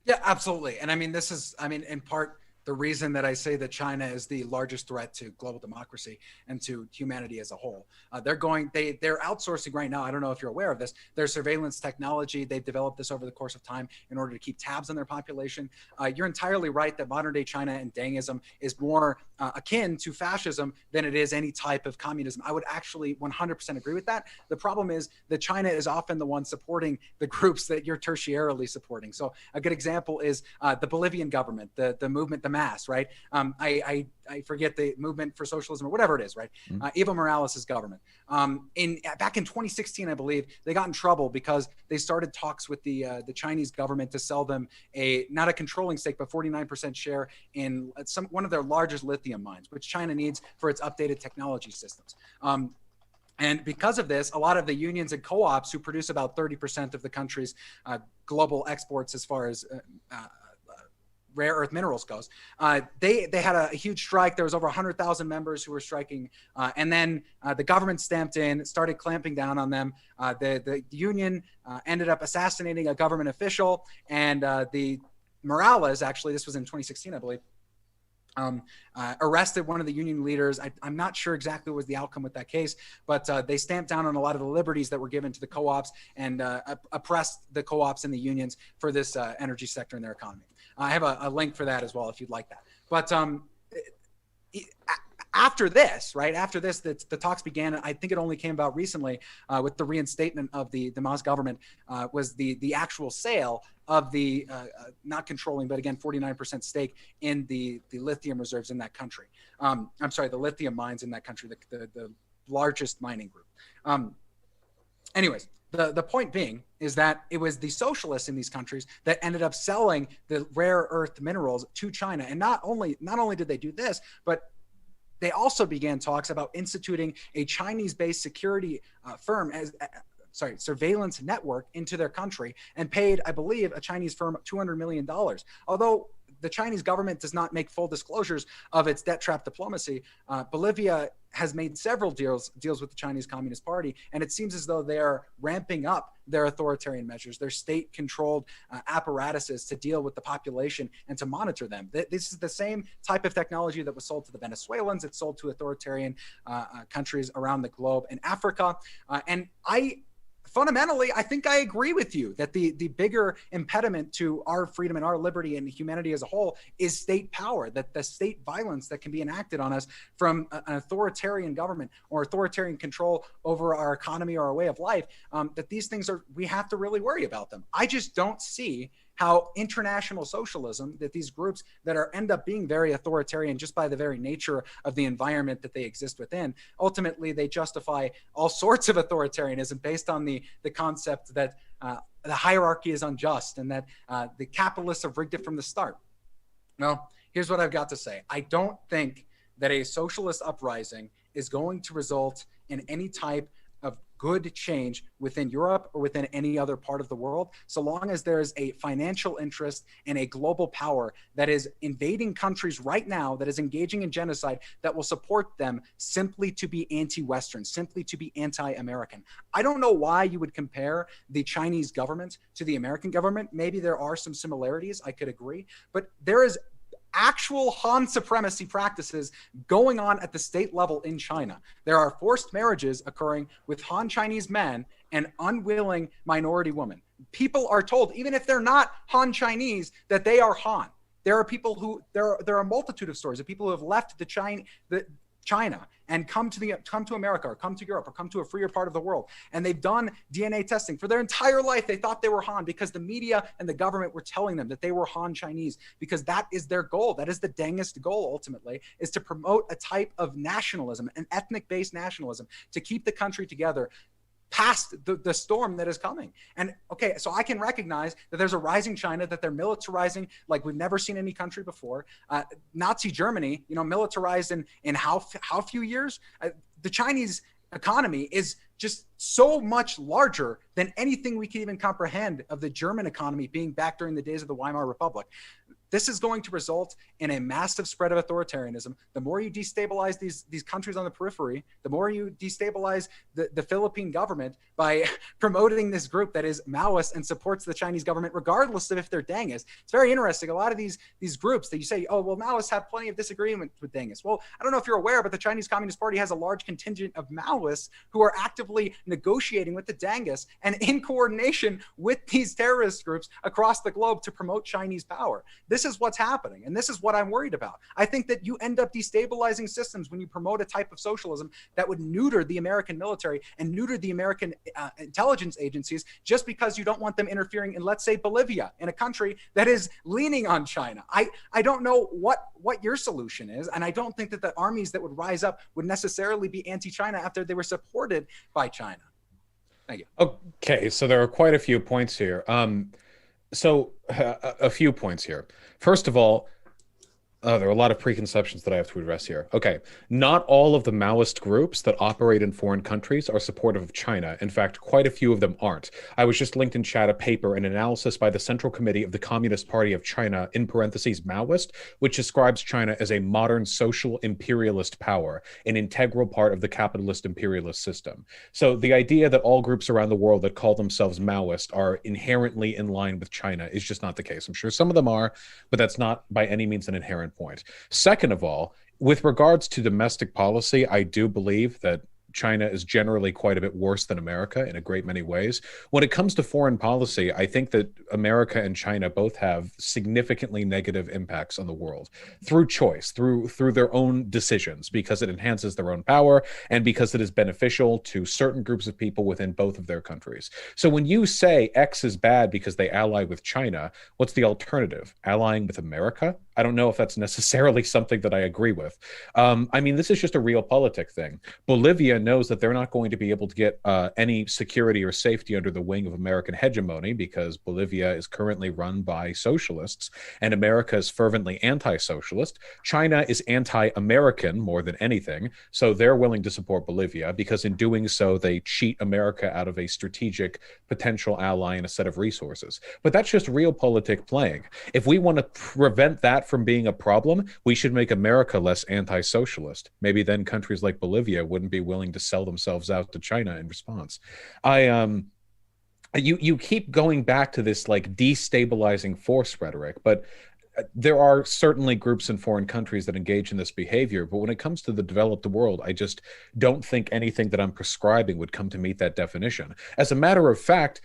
Yeah, absolutely. And I mean, this is, in part, the reason that I say that China is the largest threat to global democracy and to humanity as a whole. They're outsourcing right now. I don't know if you're aware of this. Their surveillance technology, they've developed this over the course of time in order to keep tabs on their population. You're entirely right that modern day China and Dengism is more akin to fascism than it is any type of communism. I would actually 100% agree with that. The problem is that China is often the one supporting the groups that you're tertiarily supporting. So a good example is the Bolivian government, the movement, the MAS, right? I forget the movement for socialism or whatever it is, right? Evo Morales' government. Back in 2016, I believe, they got in trouble because they started talks with the Chinese government to sell them not a controlling stake, but 49% share in one of their largest lithium mines, which China needs for its updated technology systems. And because of this, a lot of the unions and co-ops who produce about 30% of the country's global exports as far as rare earth minerals goes, they had a huge strike. There was over 100,000 members who were striking, and then the government stamped in, started clamping down on them. The union ended up assassinating a government official, and the Morales, actually, this was in 2016, I believe, arrested one of the union leaders. I'm not sure exactly what was the outcome with that case, but they stamped down on a lot of the liberties that were given to the co-ops and oppressed the co-ops and the unions for this energy sector in their economy. I have a link for that as well if you'd like that. But after this, right? After this, the talks began. I think it only came about recently with the reinstatement of the Mao's government, was the actual sale of the not controlling, but again, 49% stake in the lithium reserves in that country. I'm sorry, the lithium mines in that country, the largest mining group. Anyways, the point being is that it was the socialists in these countries that ended up selling the rare earth minerals to China. And not only did they do this, but they also began talks about instituting a Chinese-based security firm surveillance network into their country, and paid, I believe, a Chinese firm $200 million. Although the Chinese government does not make full disclosures of its debt trap diplomacy, Bolivia has made several deals with the Chinese Communist Party, and it seems as though they are ramping up their authoritarian measures, their state-controlled apparatuses to deal with the population and to monitor them. This is the same type of technology that was sold to the Venezuelans. It's sold to authoritarian countries around the globe in Africa. Fundamentally, I think I agree with you that the bigger impediment to our freedom and our liberty and humanity as a whole is state power, that the state violence that can be enacted on us from an authoritarian government or authoritarian control over our economy or our way of life, that these things we have to really worry about them. I just don't see how international socialism, that these groups that end up being very authoritarian just by the very nature of the environment that they exist within, ultimately they justify all sorts of authoritarianism based on the concept that the hierarchy is unjust and that the capitalists have rigged it from the start. Well, here's what I've got to say. I don't think that a socialist uprising is going to result in any type of good change within Europe or within any other part of the world, so long as there is a financial interest and a global power that is invading countries right now, that is engaging in genocide, that will support them simply to be anti-Western, simply to be anti-American. I don't know why you would compare the Chinese government to the American government. Maybe there are some similarities, I could agree, but there is actual Han supremacy practices going on at the state level in China. There are forced marriages occurring with Han Chinese men and unwilling minority women. People are told, even if they're not Han Chinese, that they are Han. There are people who, there are a multitude of stories of people who have left China and come to America or come to Europe or come to a freer part of the world. And they've done DNA testing for their entire life. They thought they were Han because the media and the government were telling them that they were Han Chinese, because that is their goal. That is the dangest goal, ultimately, is to promote a type of nationalism, an ethnic-based nationalism, to keep the country together past the storm that is coming. And okay, so I can recognize that there's a rising China, that they're militarizing like we've never seen any country before. Nazi Germany, militarized in how few years? The Chinese economy is just so much larger than anything we can even comprehend of the German economy being back during the days of the Weimar Republic. This is going to result in a massive spread of authoritarianism. The more you destabilize these countries on the periphery, the more you destabilize the Philippine government by promoting this group that is Maoist and supports the Chinese government, regardless of if they're Dengist. It's very interesting. A lot of these groups that you say, oh, well, Maoists have plenty of disagreement with Dengists. Well, I don't know if you're aware, but the Chinese Communist Party has a large contingent of Maoists who are actively negotiating with the Dengists and in coordination with these terrorist groups across the globe to promote Chinese power. This is what's happening, and this is what I'm worried about. I think that you end up destabilizing systems when you promote a type of socialism that would neuter the American military and neuter the American intelligence agencies just because you don't want them interfering in, let's say, Bolivia, in a country that is leaning on China. I don't know what your solution is, and I don't think that the armies that would rise up would necessarily be anti-China after they were supported by China. Thank you. Okay, so there are quite a few points here. A few points here. First of all, there are a lot of preconceptions that I have to address here. Okay, not all of the Maoist groups that operate in foreign countries are supportive of China. In fact, quite a few of them aren't. I was just linked in chat a paper, an analysis by the Central Committee of the Communist Party of China, in parentheses Maoist, which describes China as a modern social imperialist power, an integral part of the capitalist imperialist system. So the idea that all groups around the world that call themselves Maoist are inherently in line with China is just not the case. I'm sure some of them are, but that's not by any means an inherent point. Second of all, with regards to domestic policy, I do believe that China is generally quite a bit worse than America in a great many ways. When it comes to foreign policy, I think that America and China both have significantly negative impacts on the world through choice, through their own decisions, because it enhances their own power and because it is beneficial to certain groups of people within both of their countries. So when you say X is bad because they ally with China, what's the alternative? Allying with America? I don't know if that's necessarily something that I agree with. I mean, this is just a realpolitik thing. Bolivia knows that they're not going to be able to get any security or safety under the wing of American hegemony because Bolivia is currently run by socialists and America is fervently anti-socialist. China is anti-American more than anything, so they're willing to support Bolivia because in doing so, they cheat America out of a strategic potential ally and a set of resources. But that's just realpolitik playing. If we want to prevent that from being a problem, we should make America less anti-socialist. Maybe then countries like Bolivia wouldn't be willing to sell themselves out to China in response. You keep going back to this like destabilizing force rhetoric, but there are certainly groups in foreign countries that engage in this behavior, but when it comes to the developed world, I just don't think anything that I'm prescribing would come to meet that definition. As a matter of fact,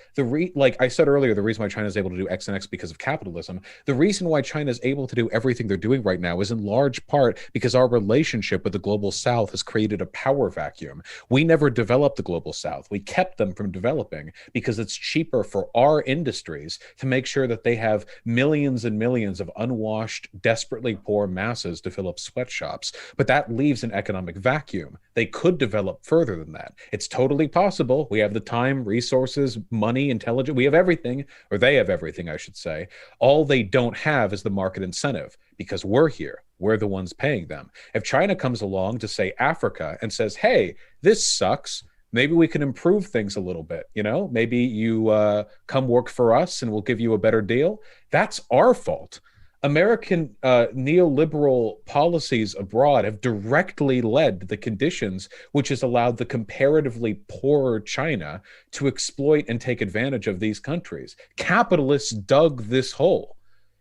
like I said earlier, the reason why China is able to do X and X because of capitalism, the reason why China is able to do everything they're doing right now is in large part because our relationship with the global South has created a power vacuum. We never developed the global South. We kept them from developing because it's cheaper for our industries to make sure that they have millions and millions of unwashed, desperately poor masses to fill up sweatshops. But that leaves an economic vacuum. They could develop further than that. It's totally possible. We have the time, resources, money, intelligence. We have everything, or they have everything, I should say. All they don't have is the market incentive because we're here. We're the ones paying them. If China comes along to, say, Africa and says, hey, this sucks, maybe we can improve things a little bit. You know, maybe you come work for us and we'll give you a better deal. That's our fault. American neoliberal policies abroad have directly led to the conditions which has allowed the comparatively poorer China to exploit and take advantage of these countries. Capitalists dug this hole.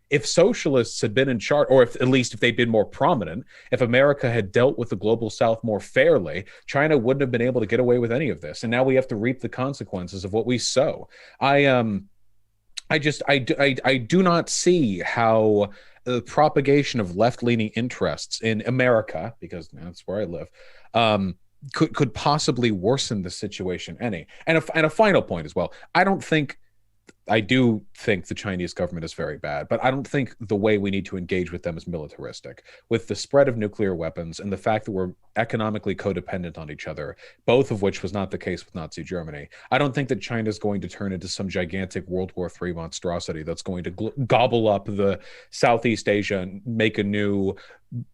If socialists had been in charge, or if at least if they'd been more prominent, if America had dealt with the global South more fairly, China wouldn't have been able to get away with any of this. And now we have to reap the consequences of what we sow. I do not see how the propagation of left-leaning interests in America, because that's where I live, could possibly worsen the situation any. And a final point as well. I do think the Chinese government is very bad, but I don't think the way we need to engage with them is militaristic. With the spread of nuclear weapons and the fact that we're economically codependent on each other, both of which was not the case with Nazi Germany, I don't think that China is going to turn into some gigantic World War III monstrosity that's going to gobble up the Southeast Asia and make a new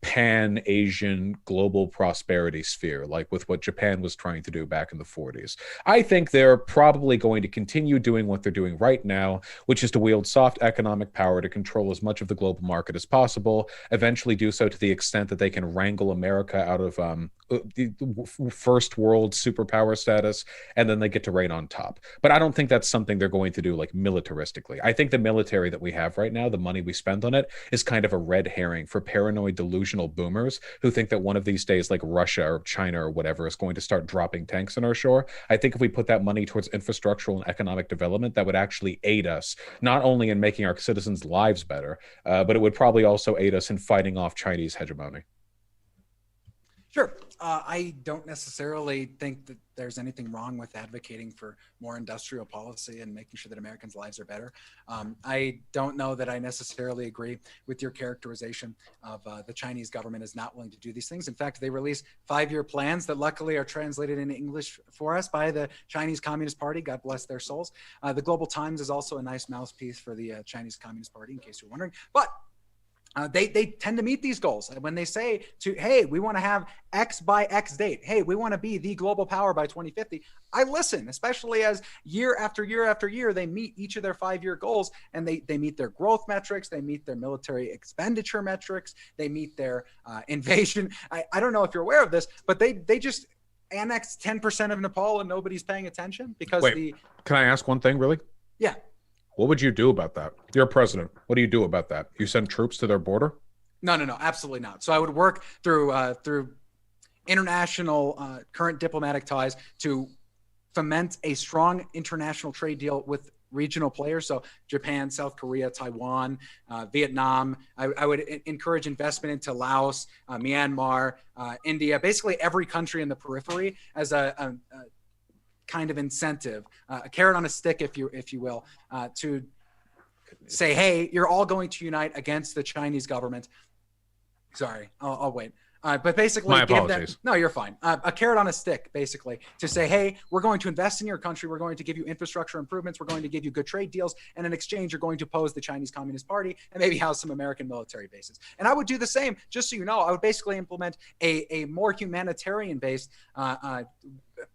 pan-Asian global prosperity sphere, like with what Japan was trying to do back in the 40s. I think they're probably going to continue doing what they're doing right now, which is to wield soft economic power to control as much of the global market as possible, eventually do so to the extent that they can wrangle America out of first world superpower status, and then they get to reign on top. But I don't think that's something they're going to do like militaristically. I think the military that we have right now, the money we spend on it, is kind of a red herring for paranoid, delusional boomers who think that one of these days, like Russia or China or whatever, is going to start dropping tanks on our shore. I think if we put that money towards infrastructural and economic development, that would actually aid us, not only in making our citizens' lives better, but it would probably also aid us in fighting off Chinese hegemony. Sure. I don't necessarily think that there's anything wrong with advocating for more industrial policy and making sure that Americans' lives are better. I don't know that I necessarily agree with your characterization of the Chinese government is not willing to do these things. In fact, they release 5-year plans that luckily are translated into English for us by the Chinese Communist Party. God bless their souls. The Global Times is also a nice mouthpiece for the Chinese Communist Party, in case you're wondering. But they tend to meet these goals. And when they say hey, we want to have X by X date. Hey, we want to be the global power by 2050. I listen, especially as year after year after year, they meet each of their 5-year goals, and they meet their growth metrics. They meet their military expenditure metrics. They meet their invasion. I don't know if you're aware of this, but they just annexed 10% of Nepal and nobody's paying attention because can I ask one thing really? Yeah. What would you do about that? You're president. What do you do about that? You send troops to their border? No, absolutely not. So I would work through international current diplomatic ties to foment a strong international trade deal with regional players. So Japan, South Korea, Taiwan, Vietnam. I would encourage investment into Laos, Myanmar, India, basically every country in the periphery as a kind of incentive, a carrot on a stick, if you will, to say, hey, you're all going to unite against the Chinese government. Sorry, I'll wait. But basically, My apologies. No, you're fine. A carrot on a stick, basically, to say, hey, we're going to invest in your country. We're going to give you infrastructure improvements. We're going to give you good trade deals. And in exchange, you're going to oppose the Chinese Communist Party and maybe house some American military bases. And I would do the same, just so you know. I would basically implement a more humanitarian-based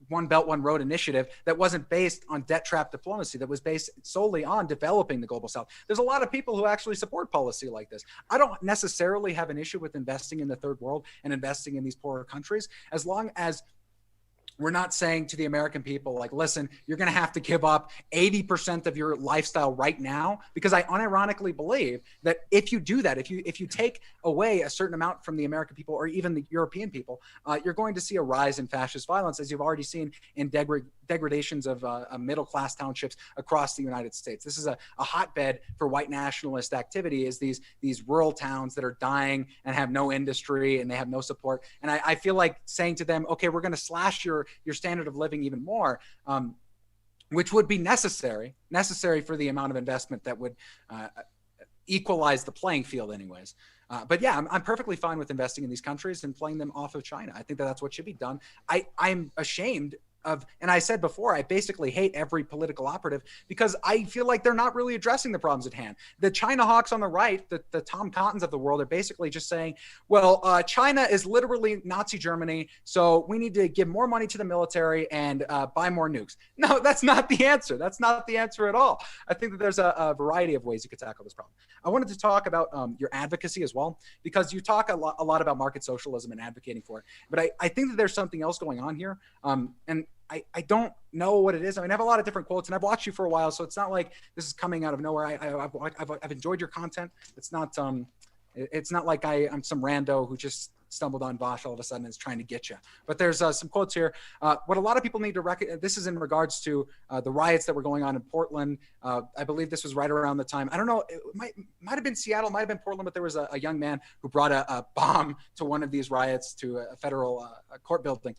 One Belt, One Road initiative that wasn't based on debt trap diplomacy, that was based solely on developing the global south. There's a lot of people who actually support policy like this. I don't necessarily have an issue with investing in the third world and investing in these poorer countries, as long as we're not saying to the American people, like, listen, you're going to have to give up 80% of your lifestyle right now, because I unironically believe that if you do that, if you take away a certain amount from the American people or even the European people, you're going to see a rise in fascist violence, as you've already seen in degradations of middle-class townships across the United States. This is a hotbed for white nationalist activity, is these rural towns that are dying and have no industry and they have no support. And I feel like saying to them, okay, we're going to slash your standard of living even more, which would be necessary for the amount of investment that would equalize the playing field anyways. But yeah, I'm perfectly fine with investing in these countries and playing them off of China. I think that that's what should be done. I'm ashamed of, and I said before, I basically hate every political operative because I feel like they're not really addressing the problems at hand. The China hawks on the right, the Tom Cottons of the world, are basically just saying, well, China is literally Nazi Germany, so we need to give more money to the military and buy more nukes. No, that's not the answer. That's not the answer at all. I think that there's a variety of ways you could tackle this problem. I wanted to talk about your advocacy as well, because you talk a lot about market socialism and advocating for it. But I think that there's something else going on here. And I don't know what it is. I mean, I have a lot of different quotes, and I've watched you for a while, so it's not like this is coming out of nowhere. I've enjoyed your content. It's not like I'm some rando who just stumbled on Vosh all of a sudden and is trying to get you. But there's some quotes here. What a lot of people need to recognize, this is in regards to the riots that were going on in Portland. I believe this was right around the time. I don't know, it might have been Seattle, might have been Portland, but there was a young man who brought a bomb to one of these riots, to a federal court building.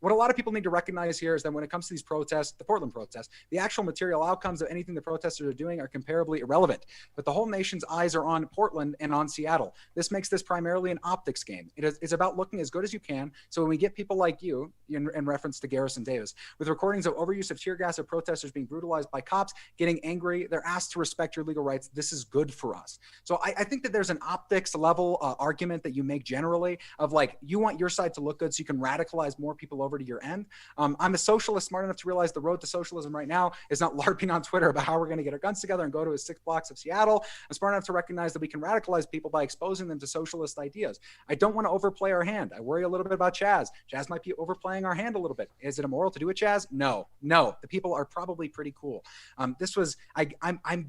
What a lot of people need to recognize here is that when it comes to these protests, the Portland protests, the actual material outcomes of anything the protesters are doing are comparably irrelevant. But the whole nation's eyes are on Portland and on Seattle. This makes this primarily an optics game. It's about looking as good as you can. So when we get people like you, in reference to Garrison Davis, with recordings of overuse of tear gas, of protesters being brutalized by cops, getting angry, they're asked to respect your legal rights. This is good for us. So I think that there's an optics level argument that you make generally of, like, you want your side to look good so you can radicalize more people over to your end. I'm a socialist smart enough to realize the road to socialism right now is not LARPing on Twitter about how we're going to get our guns together and go to his 6 blocks of Seattle. I'm smart enough to recognize that we can radicalize people by exposing them to socialist ideas. I don't want to overplay our hand. I worry a little bit about Chaz. Chaz might be overplaying our hand a little bit. Is it immoral to do it, Chaz? No. The people are probably pretty cool. I'm going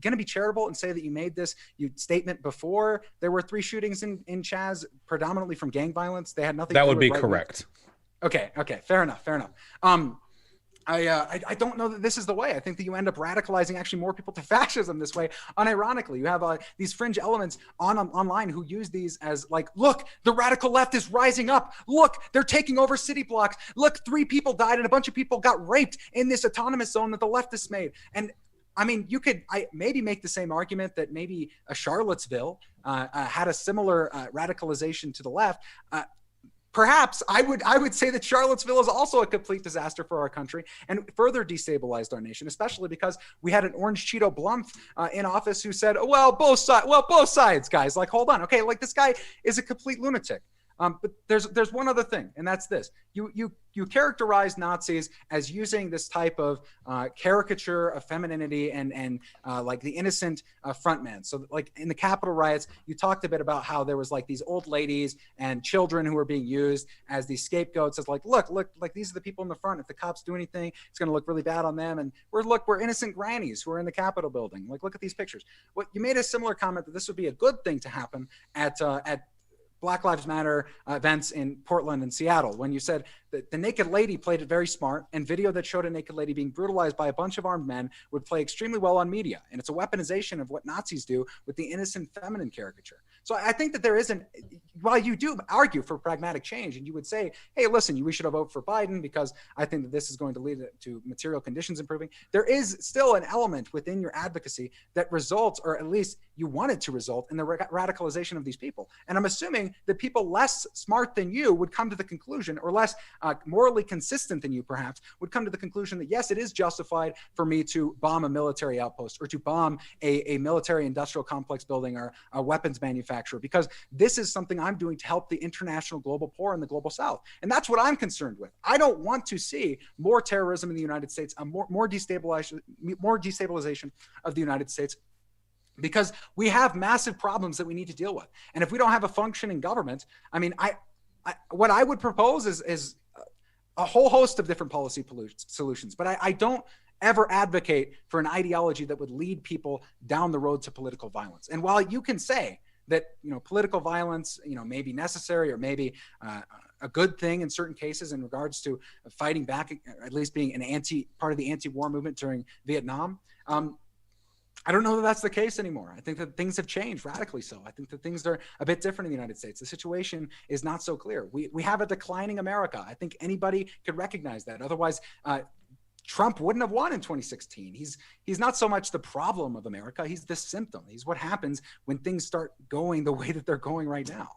to be charitable and say that you made this statement before there were 3 shootings in Chaz, predominantly from gang violence. They had nothing to do with That would be correct. Okay. Fair enough. I don't know that this is the way. I think that you end up radicalizing actually more people to fascism this way. Unironically, you have these fringe elements online who use these as, like, look, the radical left is rising up. Look, they're taking over city blocks. Look, 3 people died and a bunch of people got raped in this autonomous zone that the leftists made. And I mean, you could maybe make the same argument that maybe a Charlottesville had a similar radicalization to the left. Perhaps I would say that Charlottesville is also a complete disaster for our country and further destabilized our nation, especially because we had an orange Cheeto Blumph in office who said, well, both sides, guys. Like, hold on. Okay, like, this guy is a complete lunatic. But there's one other thing, and that's this. You characterize Nazis as using this type of caricature of femininity and like the innocent frontman. So, like, in the Capitol riots, you talked a bit about how there was, like, these old ladies and children who were being used as these scapegoats, as, like, look, like, these are the people in the front. If the cops do anything, it's going to look really bad on them. And we're innocent grannies who are in the Capitol building. Like, look at these pictures. You made a similar comment that this would be a good thing to happen at Black Lives Matter events in Portland and Seattle, when you said that the naked lady played it very smart, and video that showed a naked lady being brutalized by a bunch of armed men would play extremely well on media. And it's a weaponization of what Nazis do with the innocent feminine caricature. So I think that there isn't, while you do argue for pragmatic change, and you would say, hey, listen, we should have voted for Biden because I think that this is going to lead to material conditions improving, there is still an element within your advocacy that results, or at least you want it to result, in the radicalization of these people. And I'm assuming that people less smart than you would come to the conclusion, or less morally consistent than you perhaps, would come to the conclusion that yes, it is justified for me to bomb a military outpost, or to bomb a military industrial complex building, or a weapons manufacturer, because this is something I'm doing to help the international global poor in the global south. And that's what I'm concerned with. I don't want to see more terrorism in the United States, more destabilization of the United States, because we have massive problems that we need to deal with. And if we don't have a functioning government, I mean, what I would propose is a whole host of different policy solutions, but I don't ever advocate for an ideology that would lead people down the road to political violence. And while you can say that, political violence, may be necessary, or maybe a good thing in certain cases in regards to fighting back, at least being part of the anti-war movement during Vietnam, I don't know that that's the case anymore. I think that things have changed radically. So I think that things are a bit different in the United States. The situation is not so clear. We have a declining America. I think anybody could recognize that. Otherwise, Trump wouldn't have won in 2016. He's not so much the problem of America. He's the symptom. He's what happens when things start going the way that they're going right now.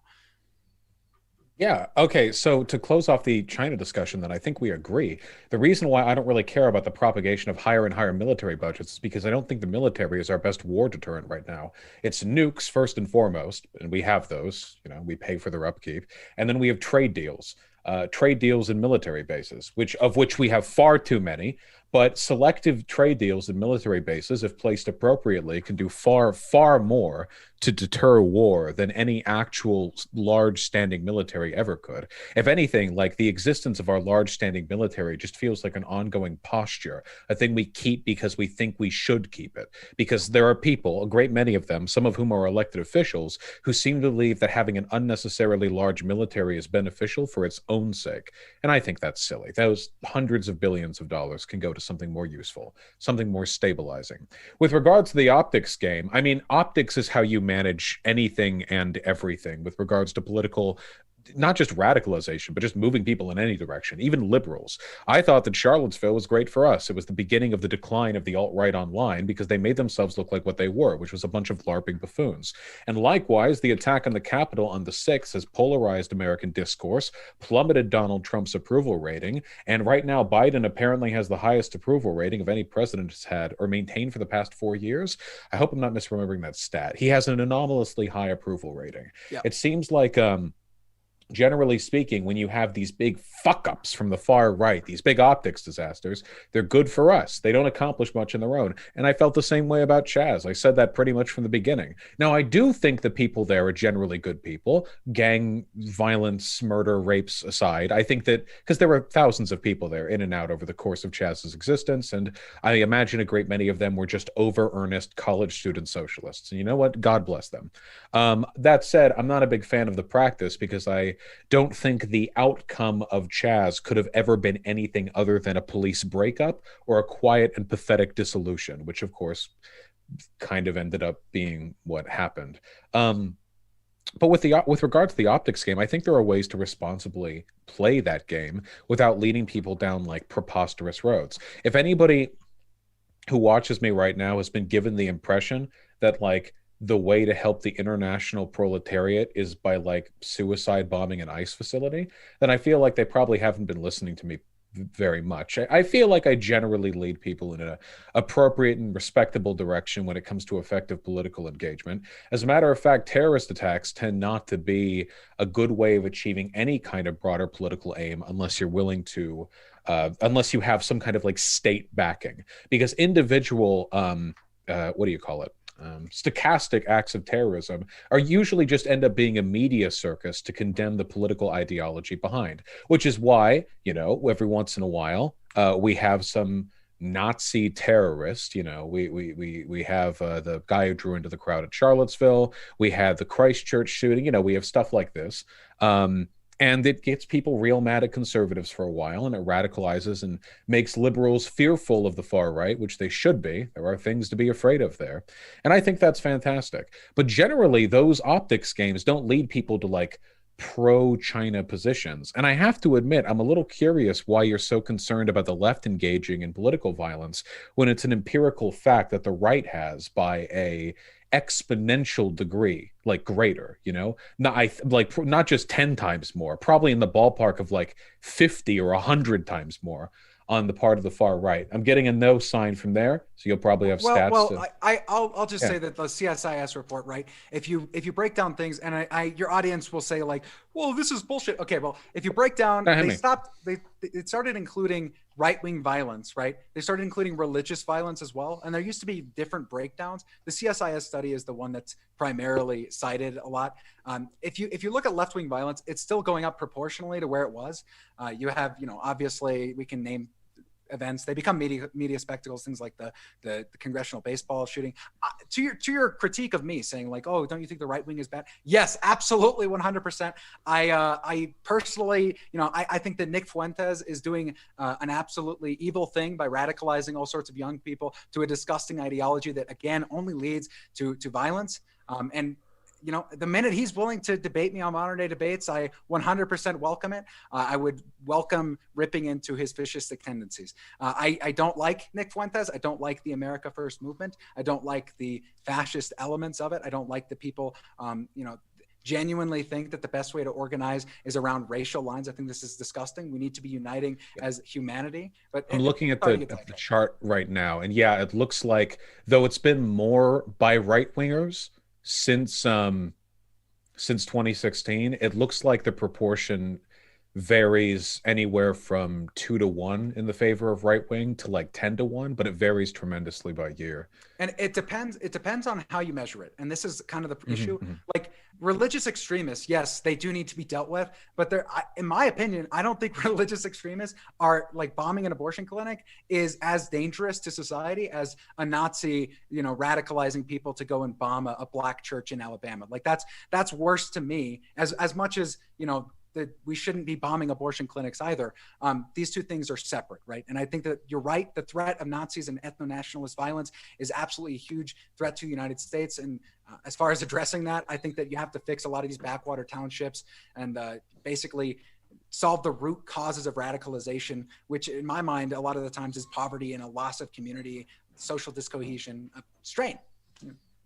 Yeah. Okay. So to close off the China discussion, then I think we agree. The reason why I don't really care about the propagation of higher and higher military budgets is because I don't think the military is our best war deterrent right now. It's nukes first and foremost, and we have those. We pay for their upkeep, and then we have trade deals and military bases, of which we have far too many. But selective trade deals and military bases, if placed appropriately, can do far, far more to deter war than any actual large standing military ever could. If anything, like, the existence of our large standing military just feels like an ongoing posture, a thing we keep because we think we should keep it. Because there are people, a great many of them, some of whom are elected officials, who seem to believe that having an unnecessarily large military is beneficial for its own sake. And I think that's silly. Those hundreds of billions of dollars can go to something more useful, something more stabilizing. With regards to the optics game, I mean, optics is how you manage anything and everything with regards to political, not just radicalization, but just moving people in any direction, even liberals. I thought that Charlottesville was great for us. It was the beginning of the decline of the alt-right online because they made themselves look like what they were, which was a bunch of LARPing buffoons. And likewise, the attack on the Capitol on the 6th has polarized American discourse, plummeted Donald Trump's approval rating, and right now Biden apparently has the highest approval rating of any president has had or maintained for the past 4 years. I hope I'm not misremembering that stat. He has an anomalously high approval rating. Yeah. It seems like generally speaking, when you have these big fuck-ups from the far right, these big optics disasters, they're good for us. They don't accomplish much on their own. And I felt the same way about Chaz. I said that pretty much from the beginning. Now, I do think the people there are generally good people, gang violence, murder, rapes aside. I think that, because there were thousands of people there in and out over the course of Chaz's existence, and I imagine a great many of them were just over-earnest college student socialists. And you know what? God bless them. That said, I'm not a big fan of the practice because I don't think the outcome of Chaz could have ever been anything other than a police breakup or a quiet and pathetic dissolution, which of course kind of ended up being what happened. But with regard to the optics game, I think there are ways to responsibly play that game without leading people down like preposterous roads. If anybody who watches me right now has been given the impression that like the way to help the international proletariat is by like suicide bombing an ICE facility, then I feel like they probably haven't been listening to me very much. I feel like I generally lead people in an appropriate and respectable direction when it comes to effective political engagement. As a matter of fact, terrorist attacks tend not to be a good way of achieving any kind of broader political aim unless you're willing to, unless you have some kind of like state backing. Because individual, what do you call it? Stochastic acts of terrorism are usually just end up being a media circus to condemn the political ideology behind, which is why, you know, every once in a while we have some Nazi terrorist. You know, we have the guy who drew into the crowd at Charlottesville. We had the Christchurch shooting. You know, we have stuff like this. And it gets people real mad at conservatives for a while, and it radicalizes and makes liberals fearful of the far right, which they should be. There are things to be afraid of there. And I think that's fantastic. But generally, those optics games don't lead people to like pro-China positions. And I have to admit, I'm a little curious why you're so concerned about the left engaging in political violence when it's an empirical fact that the right has by a exponential degree, like greater, you know, not just 10 times more, probably in the ballpark of like 50 or 100 times more on the part of the far right. I'm getting a no sign from there, so you'll probably have stats. Well, I'll just say that the CSIS report, right? If you break down things, and your audience will say like, well, this is bullshit. Okay, well, if you break down, it started including right-wing violence, right? They started including religious violence as well, and there used to be different breakdowns. The CSIS study is the one that's primarily cited a lot. If you look at left-wing violence, it's still going up proportionally to where it was. You have, you know, obviously we can name events. They become media spectacles, things like the congressional baseball shooting. To your critique of me saying like, oh, don't you think the right wing is bad? Yes, absolutely, 100%. I personally, you know, I think that Nick Fuentes is doing an absolutely evil thing by radicalizing all sorts of young people to a disgusting ideology that again only leads to violence. And you know, the minute he's willing to debate me on modern day debates, I 100% welcome it. I would welcome ripping into his fascistic tendencies. I don't like Nick Fuentes. I don't like the America First movement. I don't like the fascist elements of it. I don't like the people, you know, genuinely think that the best way to organize is around racial lines. I think this is disgusting. We need to be uniting as humanity. But I'm looking at the chart right now, and yeah, it looks like though it's been more by right wingers since 2016, it looks like the proportion varies anywhere from 2 to 1 in the favor of right wing to like 10 to 1, but it varies tremendously by year. And it depends on how you measure it. And this is kind of the issue. Like religious extremists, yes, they do need to be dealt with, but in my opinion, I don't think religious extremists are like bombing an abortion clinic is as dangerous to society as a Nazi, you know, radicalizing people to go and bomb a black church in Alabama. Like that's worse to me as much as, you know, that we shouldn't be bombing abortion clinics either. These two things are separate, right? And I think that you're right. The threat of Nazis and ethno-nationalist violence is absolutely a huge threat to the United States. And as far as addressing that, I think that you have to fix a lot of these backwater townships and basically solve the root causes of radicalization, which in my mind, a lot of the times is poverty and a loss of community, social discohesion, strain.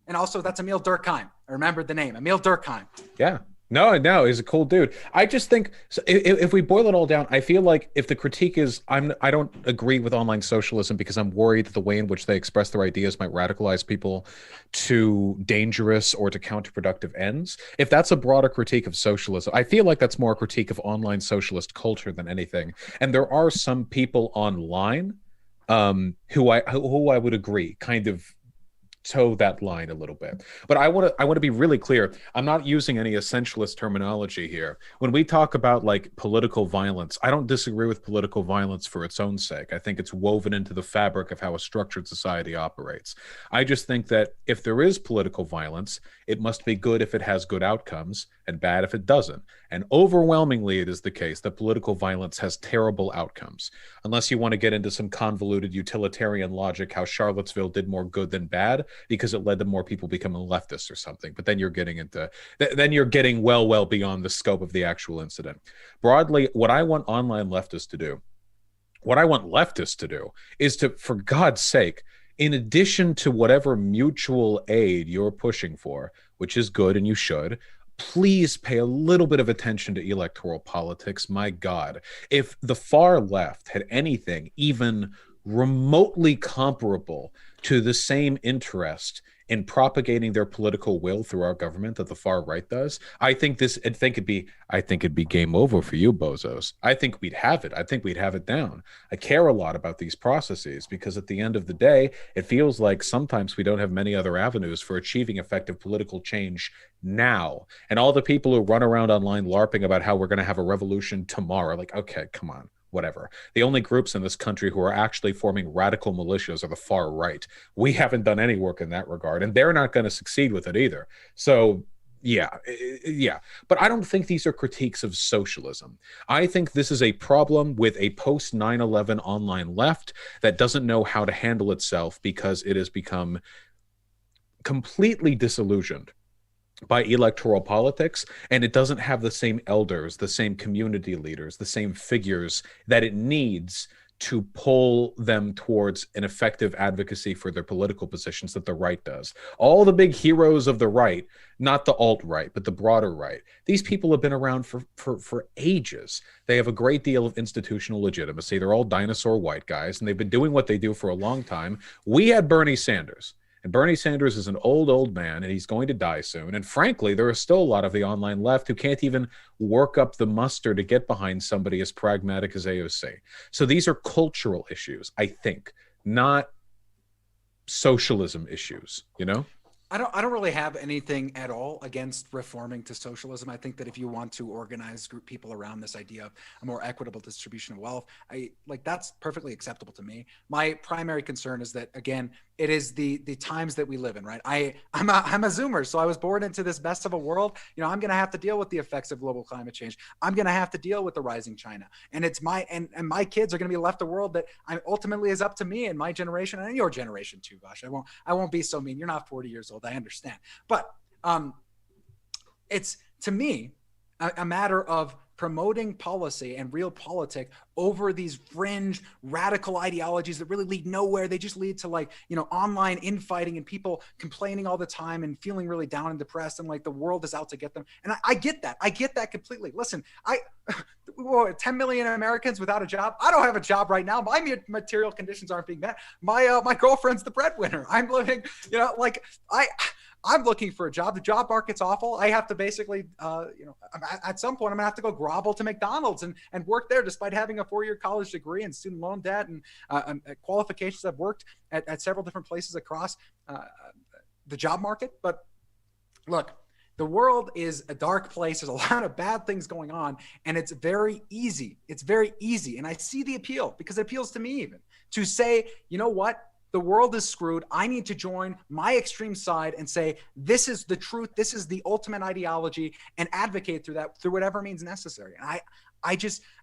And also that's Emil Durkheim. I remembered the name, Emil Durkheim. Yeah. No, he's a cool dude. I just think so if we boil it all down, I feel like if the critique is I don't agree with online socialism because I'm worried that the way in which they express their ideas might radicalize people to dangerous or to counterproductive ends. If that's a broader critique of socialism, I feel like that's more a critique of online socialist culture than anything. And there are some people online who I would agree kind of toe that line a little bit. But I want to be really clear. I'm not using any essentialist terminology here. When we talk about like political violence, I don't disagree with political violence for its own sake. I think it's woven into the fabric of how a structured society operates. I just think that if there is political violence, it must be good if it has good outcomes and bad if it doesn't. And overwhelmingly, it is the case that political violence has terrible outcomes. Unless you want to get into some convoluted utilitarian logic, how Charlottesville did more good than bad because it led to more people becoming leftists or something. But then you're getting well beyond the scope of the actual incident. Broadly, what I want online leftists to do, is to, for God's sake, in addition to whatever mutual aid you're pushing for, which is good and you should, please pay a little bit of attention to electoral politics. My God, if the far left had anything even remotely comparable to the same interest in propagating their political will through our government that the far right does, I think it'd be game over for you bozos. I think we'd have it. I think we'd have it down. I care a lot about these processes because at the end of the day, it feels like sometimes we don't have many other avenues for achieving effective political change now. And all the people who run around online LARPing about how we're going to have a revolution tomorrow, like, okay, come on. whatever. The only groups in this country who are actually forming radical militias are the far right. We haven't done any work in that regard, and they're not going to succeed with it either. So yeah. But I don't think these are critiques of socialism. I think this is a problem with a post 9/11 online left that doesn't know how to handle itself because it has become completely disillusioned by electoral politics, and it doesn't have the same elders, the same community leaders, the same figures that it needs to pull them towards an effective advocacy for their political positions that the right does. All the big heroes of the right, not the alt-right, but the broader right, these people have been around for ages. They have a great deal of institutional legitimacy. They're all dinosaur white guys, and they've been doing what they do for a long time. We had Bernie Sanders. And Bernie Sanders is an old man, and he's going to die soon. And frankly, there are still a lot of the online left who can't even work up the muster to get behind somebody as pragmatic as AOC. So these are cultural issues, I think, not socialism issues, you know? I don't really have anything at all against reforming to socialism. I think that if you want to organize group people around this idea of a more equitable distribution of wealth, that's perfectly acceptable to me. My primary concern is that, again, it is the times that we live in, right? I'm a Zoomer, so I was born into this mess of a world. I'm going to have to deal with the effects of global climate change. I'm going to have to deal with the rising China, and it's my kids are going to be left a world that ultimately is up to me and my generation and your generation too, Vosh. I won't be so mean. You're not 40 years old. I understand, but it's, to me, a matter of promoting policy and real politic over these fringe radical ideologies that really lead nowhere. They just lead to online infighting and people complaining all the time and feeling really down and depressed and like the world is out to get them. And I get that. I get that completely. Listen, 10 million Americans without a job. I don't have a job right now. My material conditions aren't being met. My girlfriend's the breadwinner. I'm living, I'm looking for a job. The job market's awful. I have to basically, at some point, I'm gonna have to go grovel to McDonald's and work there, despite having a 4-year college degree and student loan debt and qualifications. I've worked at several different places across the job market. But look, the world is a dark place. There's a lot of bad things going on, and it's very easy. It's very easy, and I see the appeal because it appeals to me even to say, you know what? The world is screwed. I need to join my extreme side and say, this is the truth. This is the ultimate ideology, and advocate through that, through whatever means necessary. And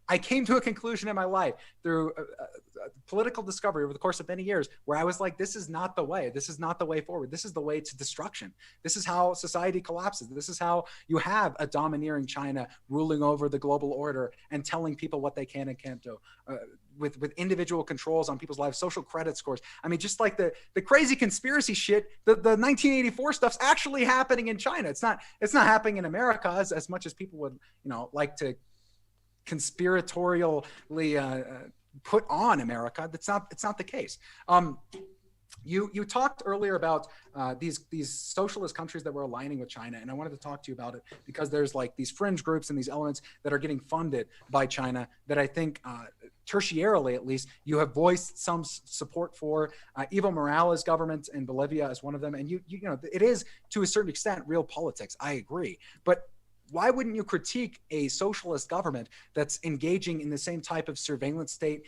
I came to a conclusion in my life through political discovery over the course of many years where I was like, this is not the way. This is not the way forward. This is the way to destruction. This is how society collapses. This is how you have a domineering China ruling over the global order and telling people what they can and can't do. With individual controls on people's lives, social credit scores. I mean, just like the crazy conspiracy shit, the 1984 stuff's actually happening in China. It's not happening in America as much as people would, like to conspiratorially put on America. It's not the case. You talked earlier about these socialist countries that were aligning with China, and I wanted to talk to you about it because there's like these fringe groups and these elements that are getting funded by China that I think tertiarily, at least, you have voiced some support for. Evo Morales' government in Bolivia is one of them, and you know it is to a certain extent real politics. I agree, but why wouldn't you critique a socialist government that's engaging in the same type of surveillance state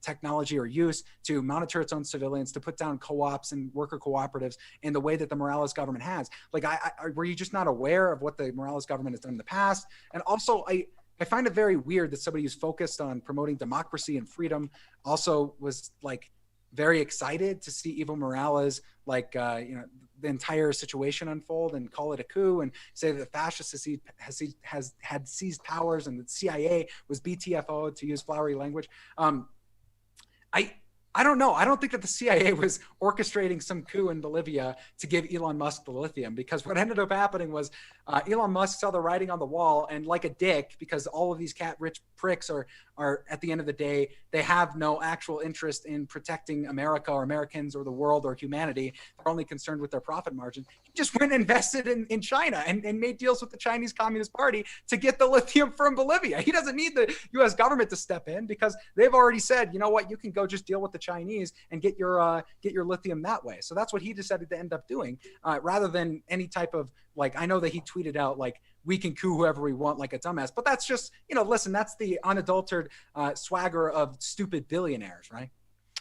technology or use to monitor its own civilians, to put down co-ops and worker cooperatives in the way that the Morales government has? Like, were you just not aware of what the Morales government has done in the past? And also, I find it very weird that somebody who's focused on promoting democracy and freedom also was like very excited to see Evo Morales, like, the entire situation unfold and call it a coup and say that the fascists had seized powers and the CIA was BTFO, to use flowery language. I don't know. I don't think that the CIA was orchestrating some coup in Bolivia to give Elon Musk the lithium, because what ended up happening was Elon Musk saw the writing on the wall, and like a dick, because all of these cat-rich pricks are at the end of the day, they have no actual interest in protecting America or Americans or the world or humanity. They're only concerned with their profit margin. He just went and invested in China and made deals with the Chinese Communist Party to get the lithium from Bolivia. He doesn't need the U.S. government to step in because they've already said, you know what, you can go just deal with the Chinese and get your lithium that way. So that's what he decided to end up doing, rather than any type of Like, I know that he tweeted out like, we can coup whoever we want like a dumbass, but that's just, listen, that's the unadulterated swagger of stupid billionaires, right?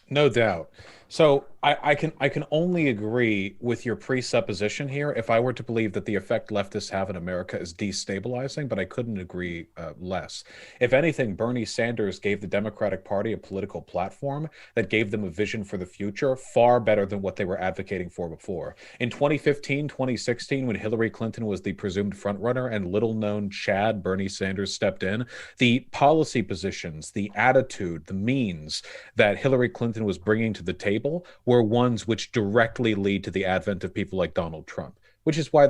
No doubt. So I can only agree with your presupposition here if I were to believe that the effect leftists have in America is destabilizing, but I couldn't agree less. If anything, Bernie Sanders gave the Democratic Party a political platform that gave them a vision for the future far better than what they were advocating for before. In 2015, 2016, when Hillary Clinton was the presumed frontrunner and little known Chad Bernie Sanders stepped in, the policy positions, the attitude, the means that Hillary Clinton was bringing to the table were ones which directly lead to the advent of people like Donald Trump, which is why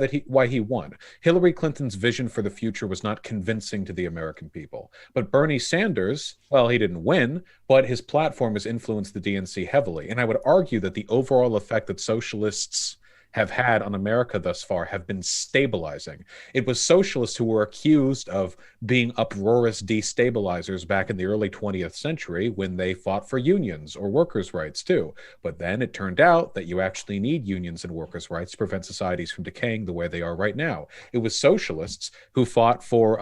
he won. Hillary Clinton's vision for the future was not convincing to the American people. But Bernie Sanders, well, he didn't win, but his platform has influenced the DNC heavily. And I would argue that the overall effect that socialists have had on America thus far have been stabilizing. It was socialists who were accused of being uproarious destabilizers back in the early 20th century when they fought for unions or workers' rights too. But then it turned out that you actually need unions and workers' rights to prevent societies from decaying the way they are right now. It was socialists who fought for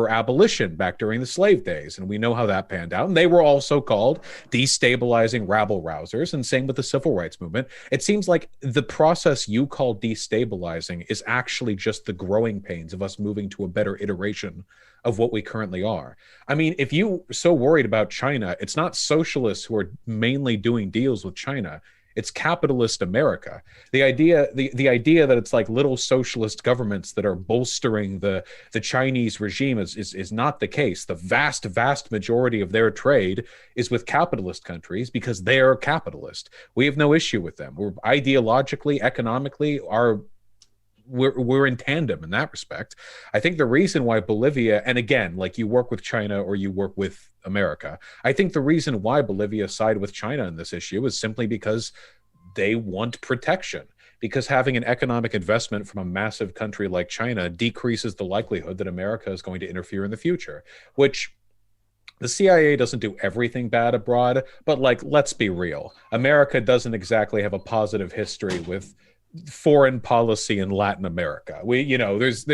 abolition back during the slave days, and we know how that panned out. And they were also called destabilizing rabble rousers, and same with the civil rights movement. It seems like the process you call destabilizing is actually just the growing pains of us moving to a better iteration of what we currently are. I mean, if you're so worried about China, it's not socialists who are mainly doing deals with China. It's capitalist America. The idea that it's like little socialist governments that are bolstering the Chinese regime is not the case. The vast majority of their trade is with capitalist countries because they are capitalist. We have no issue with them. We're ideologically, economically, we're in tandem in that respect. I think the reason why Bolivia, and again, like you work with China or you work with America, I think the reason why Bolivia side with China in this issue is simply because they want protection. Because having an economic investment from a massive country like China decreases the likelihood that America is going to interfere in the future, which the CIA doesn't do everything bad abroad, but like, let's be real. America doesn't exactly have a positive history with foreign policy in Latin America. There's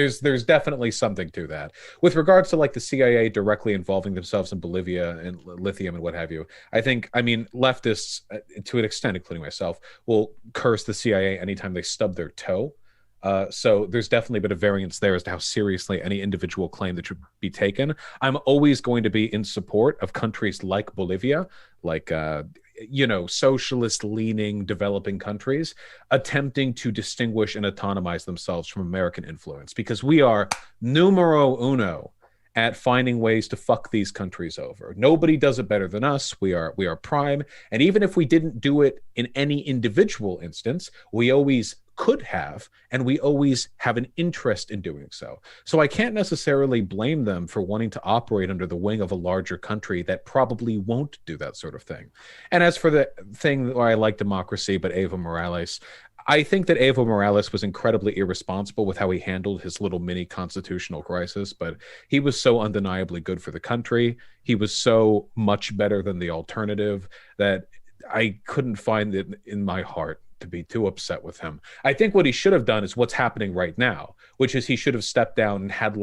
definitely something to that. With regards to like the CIA directly involving themselves in Bolivia and lithium and what have you, I mean, leftists, to an extent, including myself, will curse the CIA anytime they stub their toe. So there's definitely a bit of variance there as to how seriously any individual claim that should be taken. I'm always going to be in support of countries like Bolivia, like socialist-leaning developing countries attempting to distinguish and autonomize themselves from American influence, because we are numero uno at finding ways to fuck these countries over. Nobody does it better than us. We are prime, and even if we didn't do it in any individual instance, we always could have, and we always have an interest in doing so. So I can't necessarily blame them for wanting to operate under the wing of a larger country that probably won't do that sort of thing. And as for the thing where I like democracy, but Evo Morales, I think that Evo Morales was incredibly irresponsible with how he handled his little mini constitutional crisis, but he was so undeniably good for the country. He was so much better than the alternative that I couldn't find it in my heart to be too upset with him. I think what he should have done is what's happening right now, which is he should have stepped down and had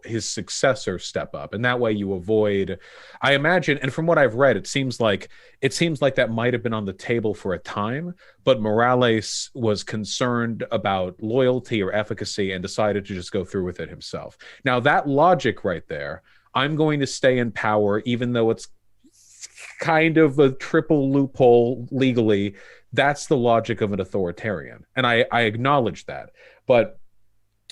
his successor step up. And that way you avoid, I imagine, and from what I've read, it seems like that might have been on the table for a time, but Morales was concerned about loyalty or efficacy and decided to just go through with it himself. Now that logic right there, I'm going to stay in power, even though it's kind of a triple loophole legally. That's the logic of an authoritarian, and I acknowledge that. But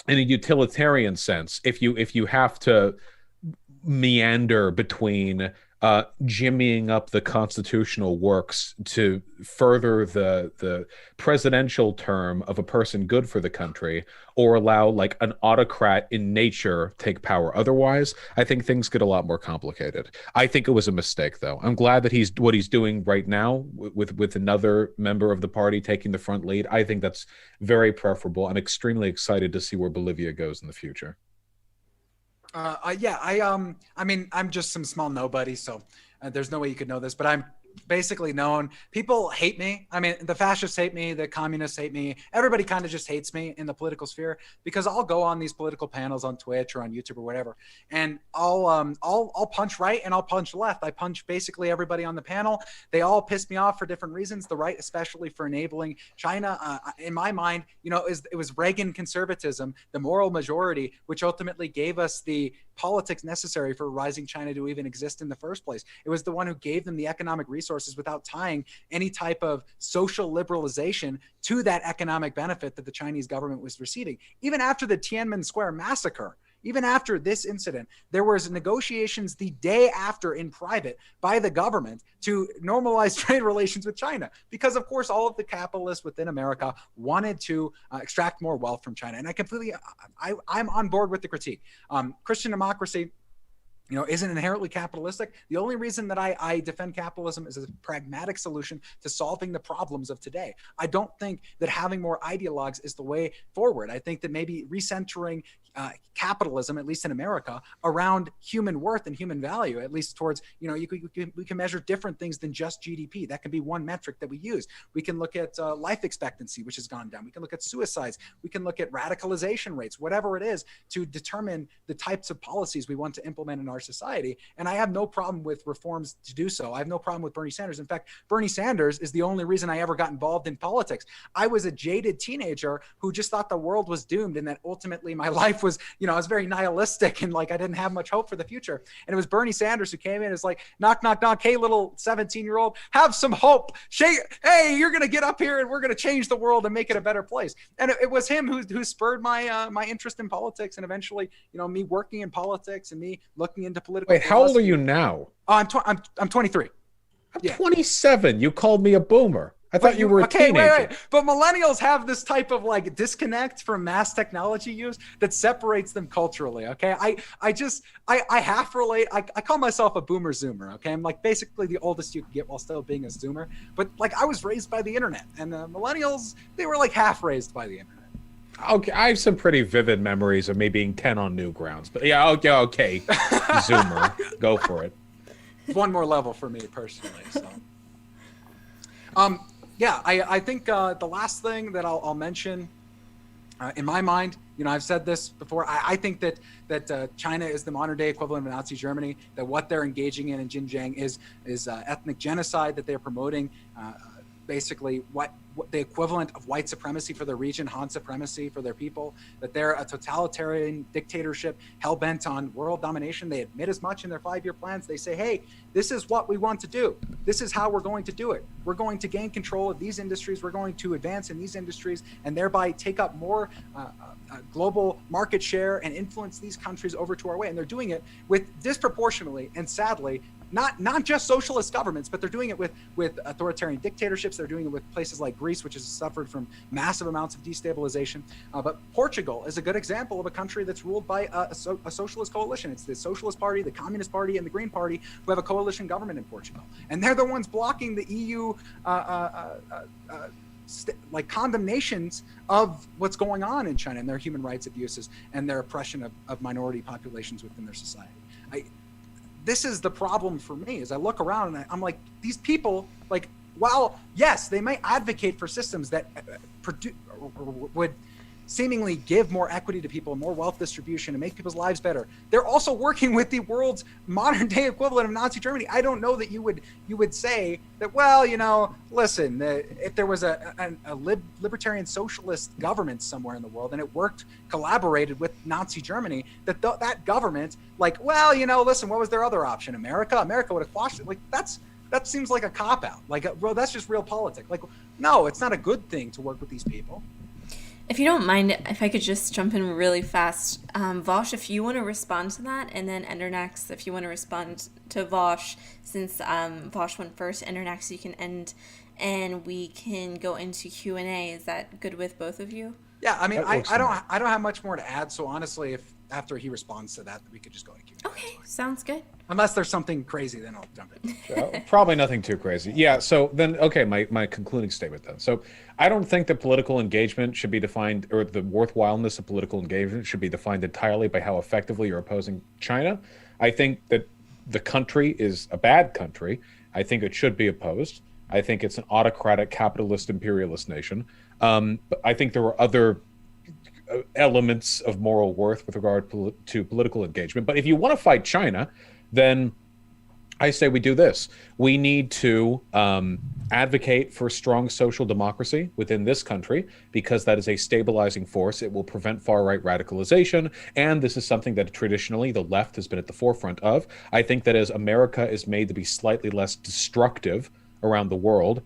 in a utilitarian sense, if you have to meander between jimmying up the constitutional works to further the presidential term of a person good for the country, or allow like an autocrat in nature take power otherwise, I think things get a lot more complicated. I think it was a mistake, though. I'm glad that he's doing right now with another member of the party taking the front lead. I think that's very preferable. I'm extremely excited to see where Bolivia goes in the future. I mean, I'm just some small nobody, so there's no way you could know this, but I'm basically known. People hate me. I mean, the fascists hate me, the communists hate me. Everybody kind of just hates me in the political sphere because I'll go on these political panels on Twitch or on YouTube or whatever, and I'll punch right and I'll punch left. I punch basically everybody on the panel. They all piss me off for different reasons. The right, especially for enabling China. In my mind, it was Reagan conservatism, the moral majority, which ultimately gave us the politics necessary for rising China to even exist in the first place. It was the one who gave them the economic resources without tying any type of social liberalization to that economic benefit that the Chinese government was receiving. Even after the Tiananmen Square massacre, even after this incident, there was negotiations the day after in private by the government to normalize trade relations with China, because of course all of the capitalists within America wanted to extract more wealth from China. And I'm on board with the critique. Christian democracy isn't inherently capitalistic. The only reason that I defend capitalism is a pragmatic solution to solving the problems of today. I don't think that having more ideologues is the way forward. I think that maybe recentering capitalism, at least in America, around human worth and human value, at least towards, we can measure different things than just GDP. That can be one metric that we use. We can look at life expectancy, which has gone down. We can look at suicides. We can look at radicalization rates, whatever it is, to determine the types of policies we want to implement in our society. And I have no problem with reforms to do so. I have no problem with Bernie Sanders. In fact, Bernie Sanders is the only reason I ever got involved in politics. I was a jaded teenager who just thought the world was doomed and that ultimately my life was, I was very nihilistic and I didn't have much hope for the future. And it was Bernie Sanders who came in and was like, knock, knock, knock. Hey, little 17-year-old, have some hope. Hey, you're going to get up here and we're going to change the world and make it a better place. And it was him who spurred my interest in politics, and eventually, me working in politics and me looking into political. Wait, how old are you now? Oh, I'm 23. I'm 27. You called me a boomer. I thought you were a teenager. Wait. But millennials have this type of disconnect from mass technology use that separates them culturally. Okay. I half relate. I call myself a boomer zoomer. Okay. I'm basically the oldest you can get while still being a zoomer. But I was raised by the internet, and millennials, they were half raised by the internet. Okay, I have some pretty vivid memories of me being 10 on Newgrounds, but yeah, okay. Zoomer, go for it. One more level for me personally. So, I think the last thing that I'll mention, in my mind, I've said this before. I think that China is the modern day equivalent of Nazi Germany. That what they're engaging in Xinjiang is ethnic genocide. That they're promoting. Basically what the equivalent of white supremacy for their region, Han supremacy for their people, that they're a totalitarian dictatorship hell-bent on world domination. They admit as much in their 5-year plans. They say, hey, this is what we want to do. This is how we're going to do it. We're going to gain control of these industries. We're going to advance in these industries and thereby take up more global market share and influence these countries over to our way. And they're doing it with disproportionately and sadly not just socialist governments, but they're doing it with authoritarian dictatorships. They're doing it with places like Greece, which has suffered from massive amounts of destabilization. But Portugal is a good example of a country that's ruled by a socialist coalition. It's the Socialist Party, the Communist Party, and the Green Party who have a coalition government in Portugal. And they're the ones blocking the EU condemnations of what's going on in China and their human rights abuses and their oppression of minority populations within their society. This is the problem for me as I look around and I'm like, these people, while yes, they may advocate for systems that would seemingly give more equity to people, more wealth distribution, and make people's lives better, they're also working with the world's modern day equivalent of Nazi Germany. I don't know that you would say that, well, listen, if there was a libertarian socialist government somewhere in the world and it collaborated with Nazi Germany, that government, listen, what was their other option? America would have quashed it. That seems like a cop-out. Well, that's just real politics. No, it's not a good thing to work with these people. If you don't mind, if I could just jump in really fast, Vosh, if you want to respond to that, and then Endernax, if you want to respond to Vosh, since Vosh went first, Endernax, you can end, and we can go into Q&A. Is that good with both of you? Yeah, I mean, I don't have much more to add. So honestly, if after he responds to that, we could just go to Q&A. Okay, sounds good. Unless there's something crazy, then I'll jump in. Probably nothing too crazy. Yeah, so then, okay, my concluding statement then. So I don't think that political engagement should be defined, or the worthwhileness of political engagement should be defined entirely by how effectively you're opposing China. I think that the country is a bad country, I think it should be opposed. I think it's an autocratic, capitalist, imperialist nation. But I think there are other elements of moral worth with regard to political engagement. But if you want to fight China, then I say we do this. We need to advocate for strong social democracy within this country, because that is a stabilizing force. It will prevent far-right radicalization, and this is something that traditionally the left has been at the forefront of. I think that as America is made to be slightly less destructive around the world,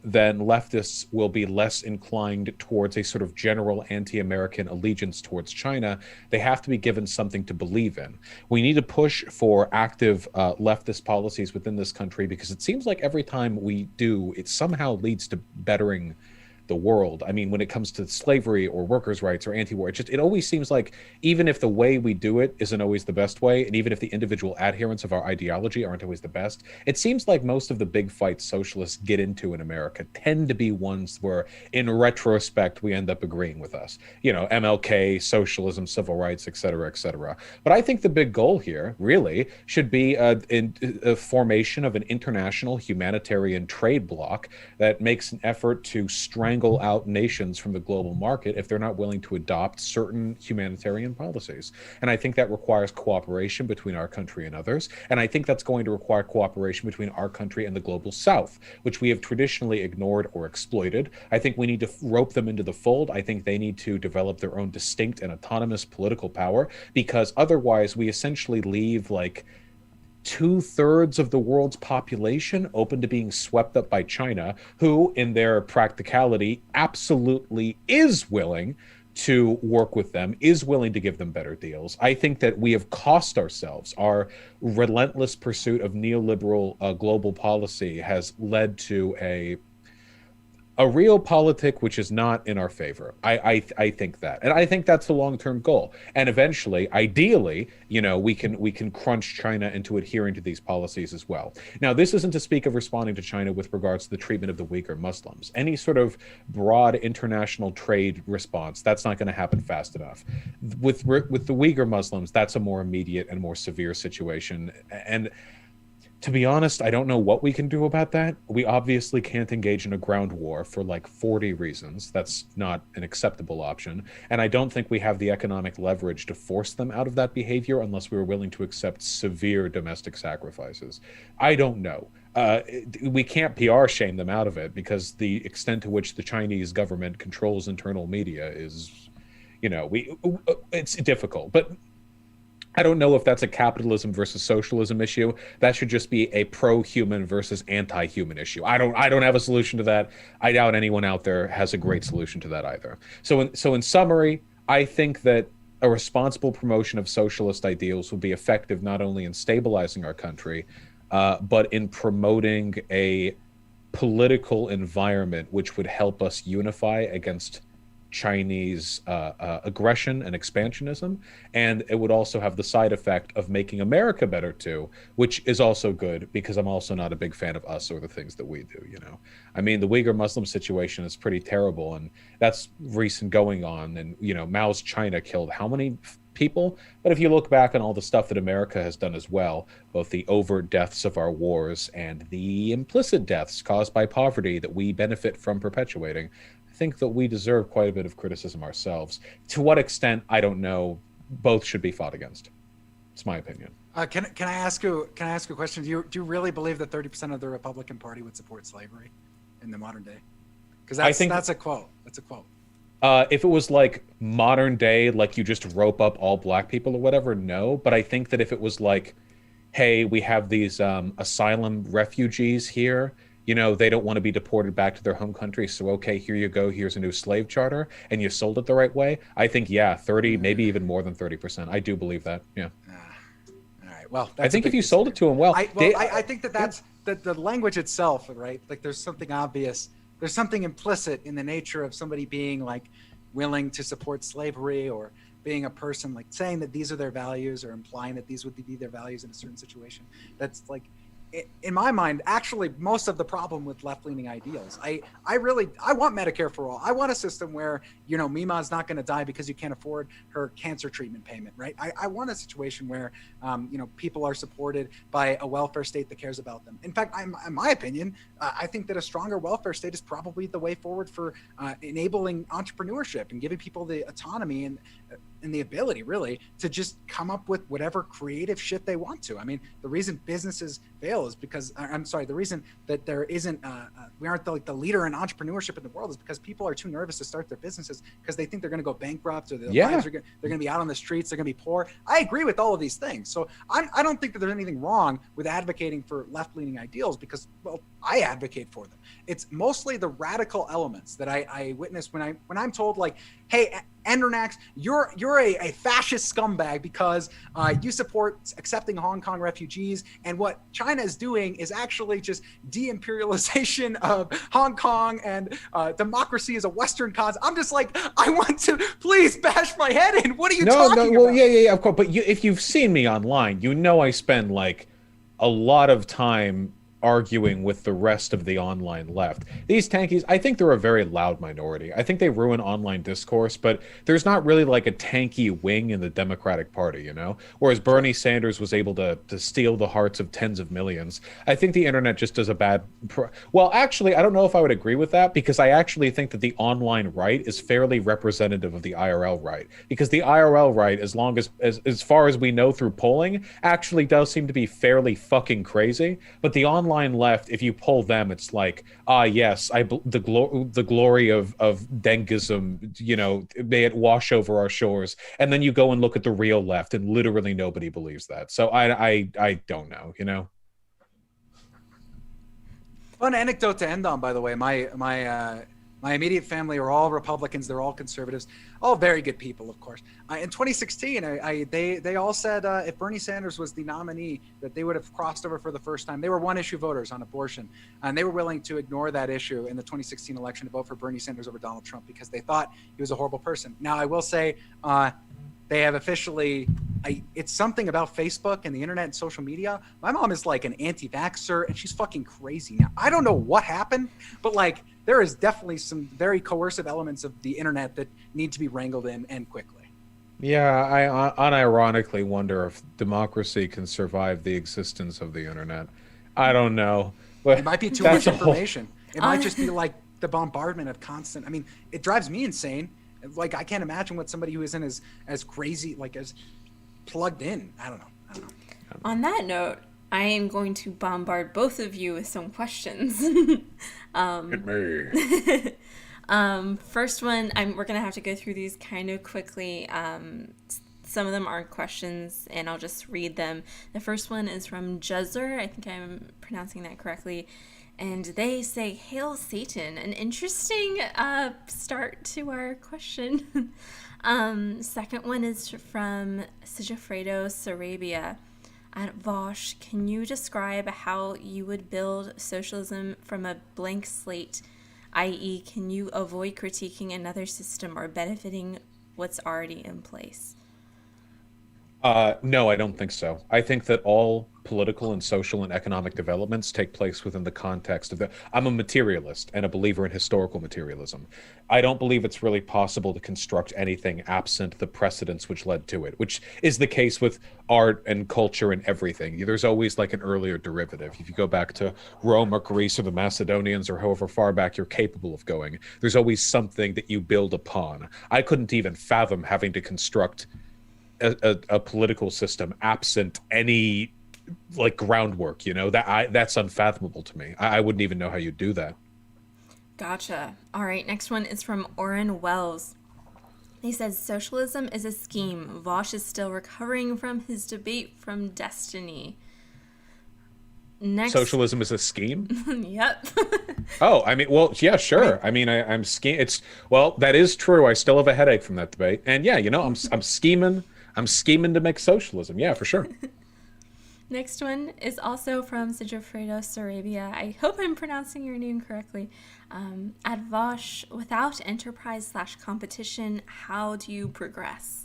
then leftists will be less inclined towards a sort of general anti-American allegiance towards China. They have to be given something to believe in. We need to push for active leftist policies within this country, because it seems like every time we do, it somehow leads to bettering the world. I mean, when it comes to slavery or workers' rights or anti-war, it always seems like, even if the way we do it isn't always the best way, and even if the individual adherents of our ideology aren't always the best, it seems like most of the big fights socialists get into in America tend to be ones where, in retrospect, we end up agreeing with us. You know, MLK, socialism, civil rights, et cetera, et cetera. But I think the big goal here really should be a formation of an international humanitarian trade bloc that makes an effort to strangle out nations from the global market if they're not willing to adopt certain humanitarian policies. And I think that requires cooperation between our country and others. And I think that's going to require cooperation between our country and the global south, which we have traditionally ignored or exploited. I think we need to rope them into the fold. I think they need to develop their own distinct and autonomous political power, because otherwise we essentially leave like 2/3 of the world's population open to being swept up by China, who, in their practicality, absolutely is willing to work with them, is willing to give them better deals. I think that we have cost ourselves. Our relentless pursuit of neoliberal global policy has led to a realpolitik which is not in our favor. I think that, and I think that's the long-term goal. And eventually, ideally, you know, we can crunch China into adhering to these policies as well. Now, this isn't to speak of responding to China with regards to the treatment of the Uyghur Muslims. Any sort of broad international trade response, that's not going to happen fast enough. With the Uyghur Muslims, that's a more immediate and more severe situation. And to be honest, I don't know what we can do about that. We obviously can't engage in a ground war for like 40 reasons. That's not an acceptable option. And I don't think we have the economic leverage to force them out of that behavior unless we were willing to accept severe domestic sacrifices. I don't know. We can't PR shame them out of it, because the extent to which the Chinese government controls internal media is, you know, it's difficult. But I don't know if that's a capitalism versus socialism issue. That should just be a pro-human versus anti-human issue. I don't have a solution to that. I doubt anyone out there has a great solution to that either. So in summary, I think that a responsible promotion of socialist ideals will be effective not only in stabilizing our country, but in promoting a political environment which would help us unify against Chinese aggression and expansionism. And it would also have the side effect of making America better too, which is also good, because I'm also not a big fan of us or the things that we do, you know. I mean, the Uyghur Muslim situation is pretty terrible, and that's recent going on. And, you know, Mao's China killed how many people? But if you look back on all the stuff that America has done as well, both the overt deaths of our wars and the implicit deaths caused by poverty that we benefit from perpetuating, I think that we deserve quite a bit of criticism ourselves. To what extent, I don't know. Both should be fought against. It's my opinion. Can I ask you a question? Do you really believe that 30% of the Republican Party would support slavery in the modern day? Because that's a quote. That's a quote. If it was like modern day, like you just rope up all black people or whatever, no. But I think that if it was like, hey, we have these asylum refugees here, you know, they don't want to be deported back to their home country, so okay, here you go, here's a new slave charter, and you sold it the right way, I think, yeah, 30, maybe even more than 30%. I do believe that, yeah. All right, well, I think if you sold it to them well. I think that's the language itself, right? Like, there's something obvious. There's something implicit in the nature of somebody being, like, willing to support slavery, or being a person, like, saying that these are their values, or implying that these would be their values in a certain situation. That's, like, in my mind, actually most of the problem with left-leaning ideals. I want Medicare for all. I want a system where, Mima's not going to die because you can't afford her cancer treatment payment, right? I want a situation where, people are supported by a welfare state that cares about them. In fact, in my opinion, I think that a stronger welfare state is probably the way forward for enabling entrepreneurship and giving people the autonomy and the ability really to just come up with whatever creative shit they want to. I mean, the reason businesses fail is because, the reason that there isn't, we aren't the leader in entrepreneurship in the world is because people are too nervous to start their businesses because they think they're going to go bankrupt or their lives they're going to be out on the streets, they're going to be poor. I agree with all of these things. So I don't think that there's anything wrong with advocating for left-leaning ideals because, well, I advocate for them. It's mostly the radical elements that I witness when I'm told like, hey, Endernax, you're a fascist scumbag because you support accepting Hong Kong refugees, and what China is doing is actually just de-imperialization of Hong Kong, and democracy is a Western cause. I'm just like, I want to please bash my head in. What are you talking about? Yeah, of course. But if you've seen me online, I spend like a lot of time arguing with the rest of the online left. These tankies, I think they're a very loud minority. I think they ruin online discourse, but there's not really like a tanky wing in the Democratic Party, Whereas Bernie Sanders was able to steal the hearts of tens of millions. I think the internet just does a bad... Well, actually, I don't know if I would agree with that because I actually think that the online right is fairly representative of the IRL right. Because the IRL right, as far as we know through polling, actually does seem to be fairly fucking crazy. But the online left, if you poll them, it's like, yes, the glory of Dengism, may it wash over our shores. And then you go and look at the real left, and literally nobody believes that. So I don't know, Fun anecdote to end on, by the way. My immediate family are all Republicans. They're all conservatives, all very good people, of course. In 2016, they all said if Bernie Sanders was the nominee, that they would have crossed over for the first time. They were one-issue voters on abortion, and they were willing to ignore that issue in the 2016 election to vote for Bernie Sanders over Donald Trump because they thought he was a horrible person. Now, I will say they have officially... it's something about Facebook and the internet and social media. My mom is like an anti-vaxxer, and she's fucking crazy now. I don't know what happened, but like there is definitely some very coercive elements of the internet that need to be wrangled in and quickly. Yeah, I unironically wonder if democracy can survive the existence of the internet. I don't know. But it might be too much information. It might just be like the bombardment of constant... I mean, it drives me insane. Like, I can't imagine what somebody who isn't as crazy, like as plugged in. I don't know. On that note, I am going to bombard both of you with some questions. Hit me. First one, we're going to have to go through these kind of quickly. Some of them aren't questions, and I'll just read them. The first one is from Juzzer. I think I'm pronouncing that correctly. And they say, "Hail Satan," an interesting start to our question. Second one is from Sigifredo Sarabia at Vosh. Can you describe how you would build socialism from a blank slate, i.e., can you avoid critiquing another system or benefiting what's already in place? No, I don't think so. I think that all political and social and economic developments take place within the context of I'm a materialist and a believer in historical materialism. I don't believe it's really possible to construct anything absent the precedents which led to it, which is the case with art and culture and everything. There's always like an earlier derivative. If you go back to Rome or Greece or the Macedonians or however far back you're capable of going, there's always something that you build upon. I couldn't even fathom having to construct a political system absent any like groundwork, that's unfathomable to me. I wouldn't even know how you do that. Gotcha. All right, next one is from Orrin Wells. He says, "Socialism is a scheme. Vosh is still recovering from his debate from Destiny." Next. Socialism is a scheme? Yep. Oh, I mean, well, yeah, sure. I mean, I'm scheming. That is true. I still have a headache from that debate. And yeah, I'm scheming. I'm scheming to make socialism. Yeah, for sure. Next one is also from Sigifredo Sarabia. I hope I'm pronouncing your name correctly. At Vosh, without enterprise/competition, how do you progress?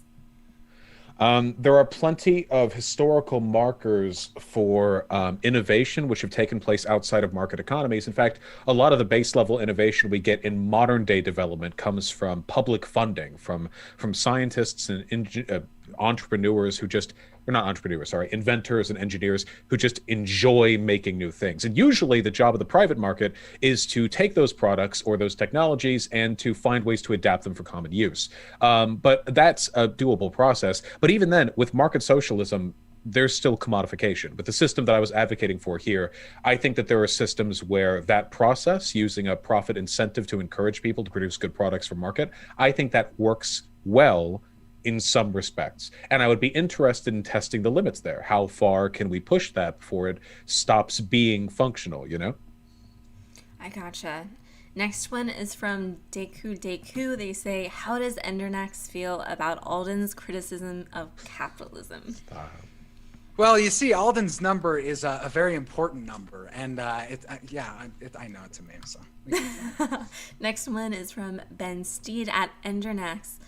There are plenty of historical markers for innovation which have taken place outside of market economies. In fact, a lot of the base level innovation we get in modern day development comes from public funding, from scientists and entrepreneurs who just, or not entrepreneurs, sorry, inventors and engineers who just enjoy making new things. And usually the job of the private market is to take those products or those technologies and to find ways to adapt them for common use. But that's a doable process. But even then, with market socialism, there's still commodification. With the system that I was advocating for here, I think that there are systems where that process, using a profit incentive to encourage people to produce good products for market, I think that works well in some respects. And I would be interested in testing the limits there. How far can we push that before it stops being functional, you know? I gotcha. Next one is from Deku Deku. They say, how does Endernax feel about Alden's criticism of capitalism? Well, you see, Alden's number is a very important number, and I know it's a meme. So. Next one is from Ben Steed at Endernax.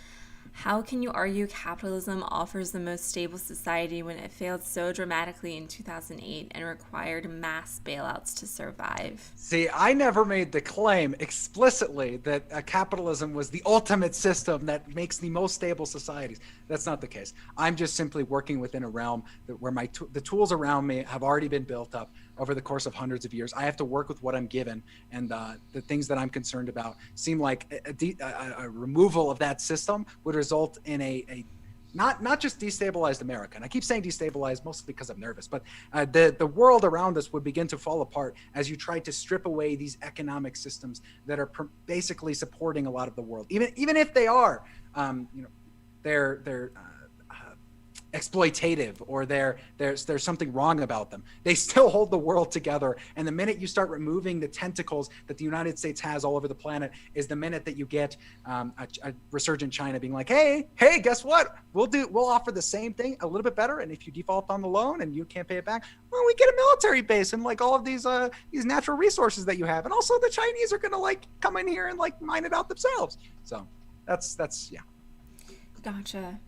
How can you argue capitalism offers the most stable society when it failed so dramatically in 2008 and required mass bailouts to survive? See, I never made the claim explicitly that capitalism was the ultimate system that makes the most stable societies. That's not the case. I'm just simply working within a realm where the tools around me have already been built up over the course of hundreds of years. I have to work with what I'm given, and the things that I'm concerned about seem like a removal of that system would result in a not just destabilized America. And I keep saying destabilized mostly because I'm nervous, but the world around us would begin to fall apart as you try to strip away these economic systems that are basically supporting a lot of the world, even if they are, they're exploitative, or there's something wrong about them. They still hold the world together. And the minute you start removing the tentacles that the United States has all over the planet is the minute that you get a resurgent China being like, hey, guess what? We'll offer the same thing a little bit better. And if you default on the loan and you can't pay it back, well, we get a military base and like all of these natural resources that you have. And also the Chinese are going to like come in here and like mine it out themselves. So that's yeah. Gotcha.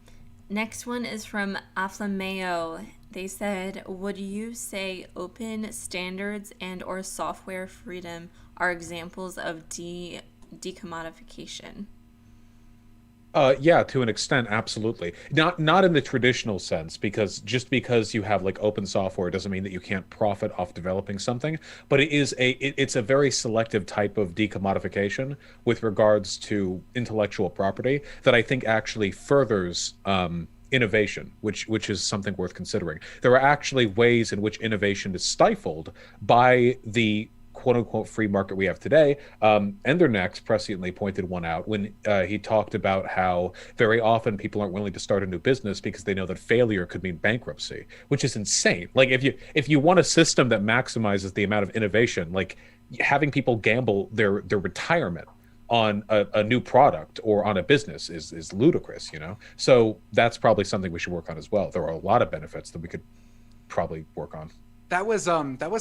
Next one is from Aflameo. They said, would you say open standards and or software freedom are examples of decommodification? Yeah, to an extent, absolutely. Not in the traditional sense, because just because you have like open software doesn't mean that you can't profit off developing something. But it's a very selective type of decommodification with regards to intellectual property that I think actually furthers innovation, which is something worth considering. There are actually ways in which innovation is stifled by the quote-unquote free market we have today. Endernax presciently pointed one out when he talked about how very often people aren't willing to start a new business because they know that failure could mean bankruptcy, which is insane. Like if you want a system that maximizes the amount of innovation, like having people gamble their retirement on a new product or on a business is ludicrous, you know? So that's probably something we should work on as well. There are a lot of benefits that we could probably work on. That was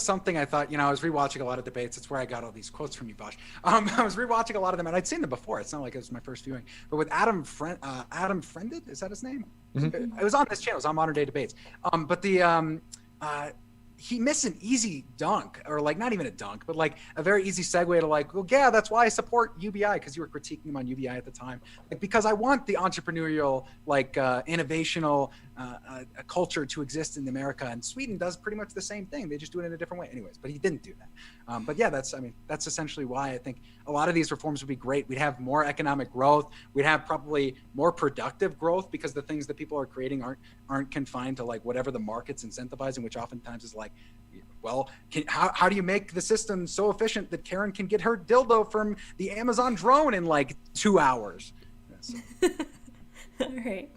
something I thought, I was rewatching a lot of debates. It's where I got all these quotes from you, Vaush. I was rewatching a lot of them, and I'd seen them before. It's not like it was my first viewing. But with Adam Friended, is that his name? Mm-hmm. It was on this channel. It was on Modern Day Debates. But he missed an easy dunk, or like not even a dunk, but like a very easy segue to like, well, yeah, that's why I support UBI, because you were critiquing him on UBI at the time. Like, because I want the entrepreneurial, like innovational culture to exist in America, and Sweden does pretty much the same thing. They just do it in a different way, anyways. But he didn't do that. But yeah, that's essentially why I think a lot of these reforms would be great. We'd have more economic growth. We'd have probably more productive growth, because the things that people are creating aren't confined to like whatever the market's incentivizing, which oftentimes is like, well, how do you make the system so efficient that Karen can get her dildo from the Amazon drone in like 2 hours? All right.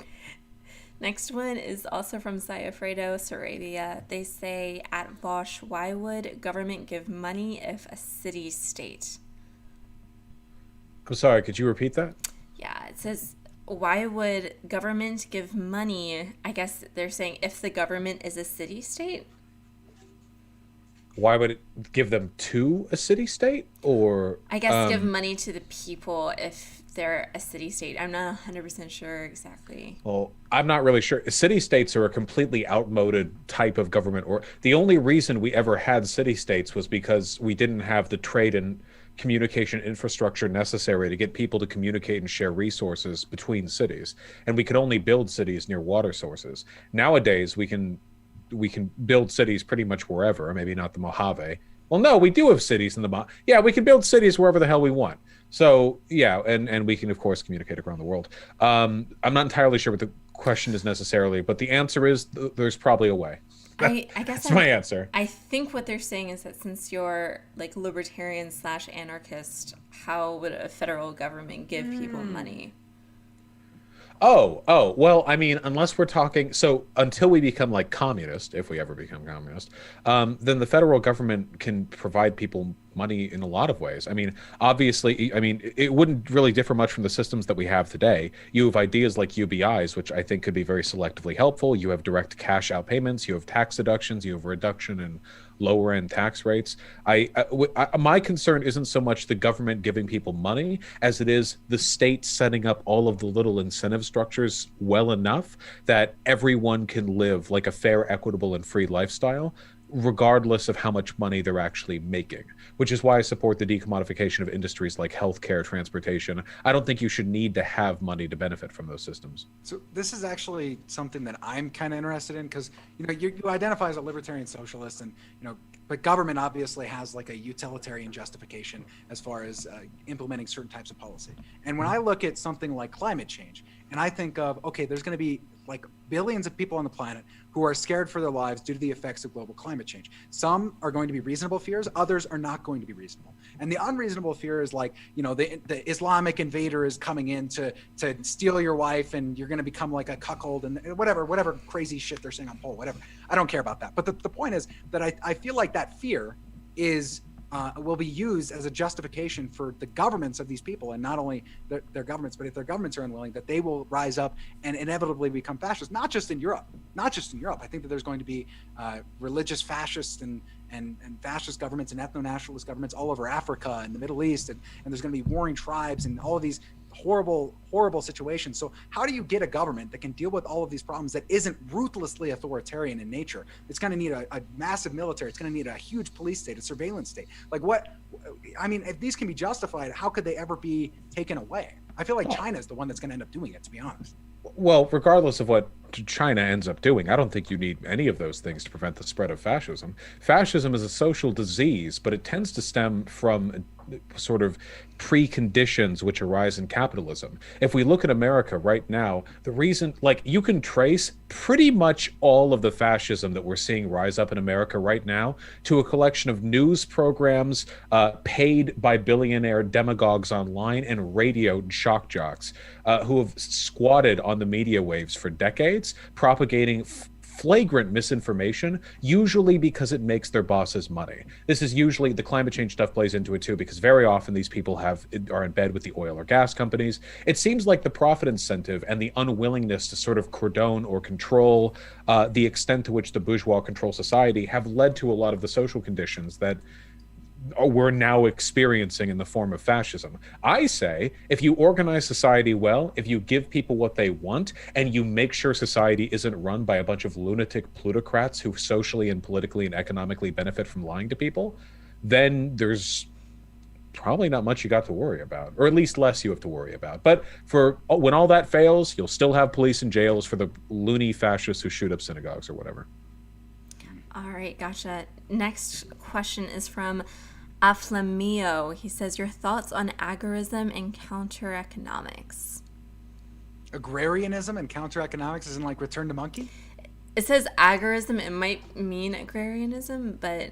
Next one is also from Sayafredo Saravia. They say, at Vosh, why would government give money if a city-state? I'm sorry, could you repeat that? Yeah, it says, why would government give money? I guess they're saying if the government is a city-state? Why would it give them to a city-state? Or I guess give money to the people if they're a city-state. I'm not 100% sure exactly. Well, I'm not really sure. City-states are a completely outmoded type of government. Or the only reason we ever had city-states was because we didn't have the trade and communication infrastructure necessary to get people to communicate and share resources between cities. And we could only build cities near water sources. Nowadays, we can build cities pretty much wherever, maybe not the Mojave. Well, no, we do have cities in the Mojave. Yeah, we can build cities wherever the hell we want. So yeah, and we can of course communicate around the world. I'm not entirely sure what the question is necessarily, but the answer is there's probably a way. I guess That's my answer. I think what they're saying is that since you're like libertarian / anarchist, how would a federal government give people money? Oh, well, I mean, unless we're talking, so until we become like communist, if we ever become communist, then the federal government can provide people money in a lot of ways. I mean, obviously, I mean, it wouldn't really differ much from the systems that we have today. You have ideas like UBIs, which I think could be very selectively helpful. You have direct cash out payments, you have tax deductions, you have a reduction in lower end tax rates. My concern isn't so much the government giving people money as it is the state setting up all of the little incentive structures well enough that everyone can live like a fair, equitable, and free lifestyle, regardless of how much money they're actually making, which is why I support the decommodification of industries like healthcare, transportation. I don't think you should need to have money to benefit from those systems. So this is actually something that I'm kind of interested in because, you know, you identify as a libertarian socialist and, you know, but government obviously has like a utilitarian justification as far as implementing certain types of policy. And when I look at something like climate change and I think of, okay, there's going to be like billions of people on the planet who are scared for their lives due to the effects of global climate change. Some are going to be reasonable fears, others are not going to be reasonable. And the unreasonable fear is like, you know, the Islamic invader is coming in to steal your wife and you're going to become like a cuckold and whatever crazy shit they're saying on poll, whatever. I don't care about that. But the point is that I feel like that fear is will be used as a justification for the governments of these people, and not only their governments, but if their governments are unwilling, that they will rise up and inevitably become fascist. Not just in Europe. I think that there's going to be religious fascists and fascist governments and ethno-nationalist governments all over Africa and the Middle East, and there's going to be warring tribes and all of these horrible situations. So how do you get a government that can deal with all of these problems that isn't ruthlessly authoritarian in nature? It's going to need a massive military. It's going to need a huge police state, a surveillance state. Like what? I mean, if these can be justified, how could they ever be taken away? I feel like China is the one that's going to end up doing it, to be honest. Well, regardless of what China ends up doing, I don't think you need any of those things to prevent the spread of fascism. Fascism is a social disease, but it tends to stem from sort of preconditions which arise in capitalism. If we look at America right now, the reason, like, you can trace pretty much all of the fascism that we're seeing rise up in America right now to a collection of news programs paid by billionaire demagogues online and radio shock jocks who have squatted on the media waves for decades, propagating flagrant misinformation, usually because it makes their bosses money. This is usually, the climate change stuff plays into it too, because very often these people are in bed with the oil or gas companies. It seems like the profit incentive and the unwillingness to sort of cordon or control the extent to which the bourgeois control society have led to a lot of the social conditions that we're now experiencing in the form of fascism. I say, if you organize society well, if you give people what they want, and you make sure society isn't run by a bunch of lunatic plutocrats who socially and politically and economically benefit from lying to people, then there's probably not much you got to worry about, or at least less you have to worry about. But for when all that fails, you'll still have police and jails for the loony fascists who shoot up synagogues or whatever. All right, gotcha. Next question is from Aflamio. He says, your thoughts on agorism and counter-economics? Agrarianism and counter-economics isn't like return to monkey? It says agorism. It might mean agrarianism, but...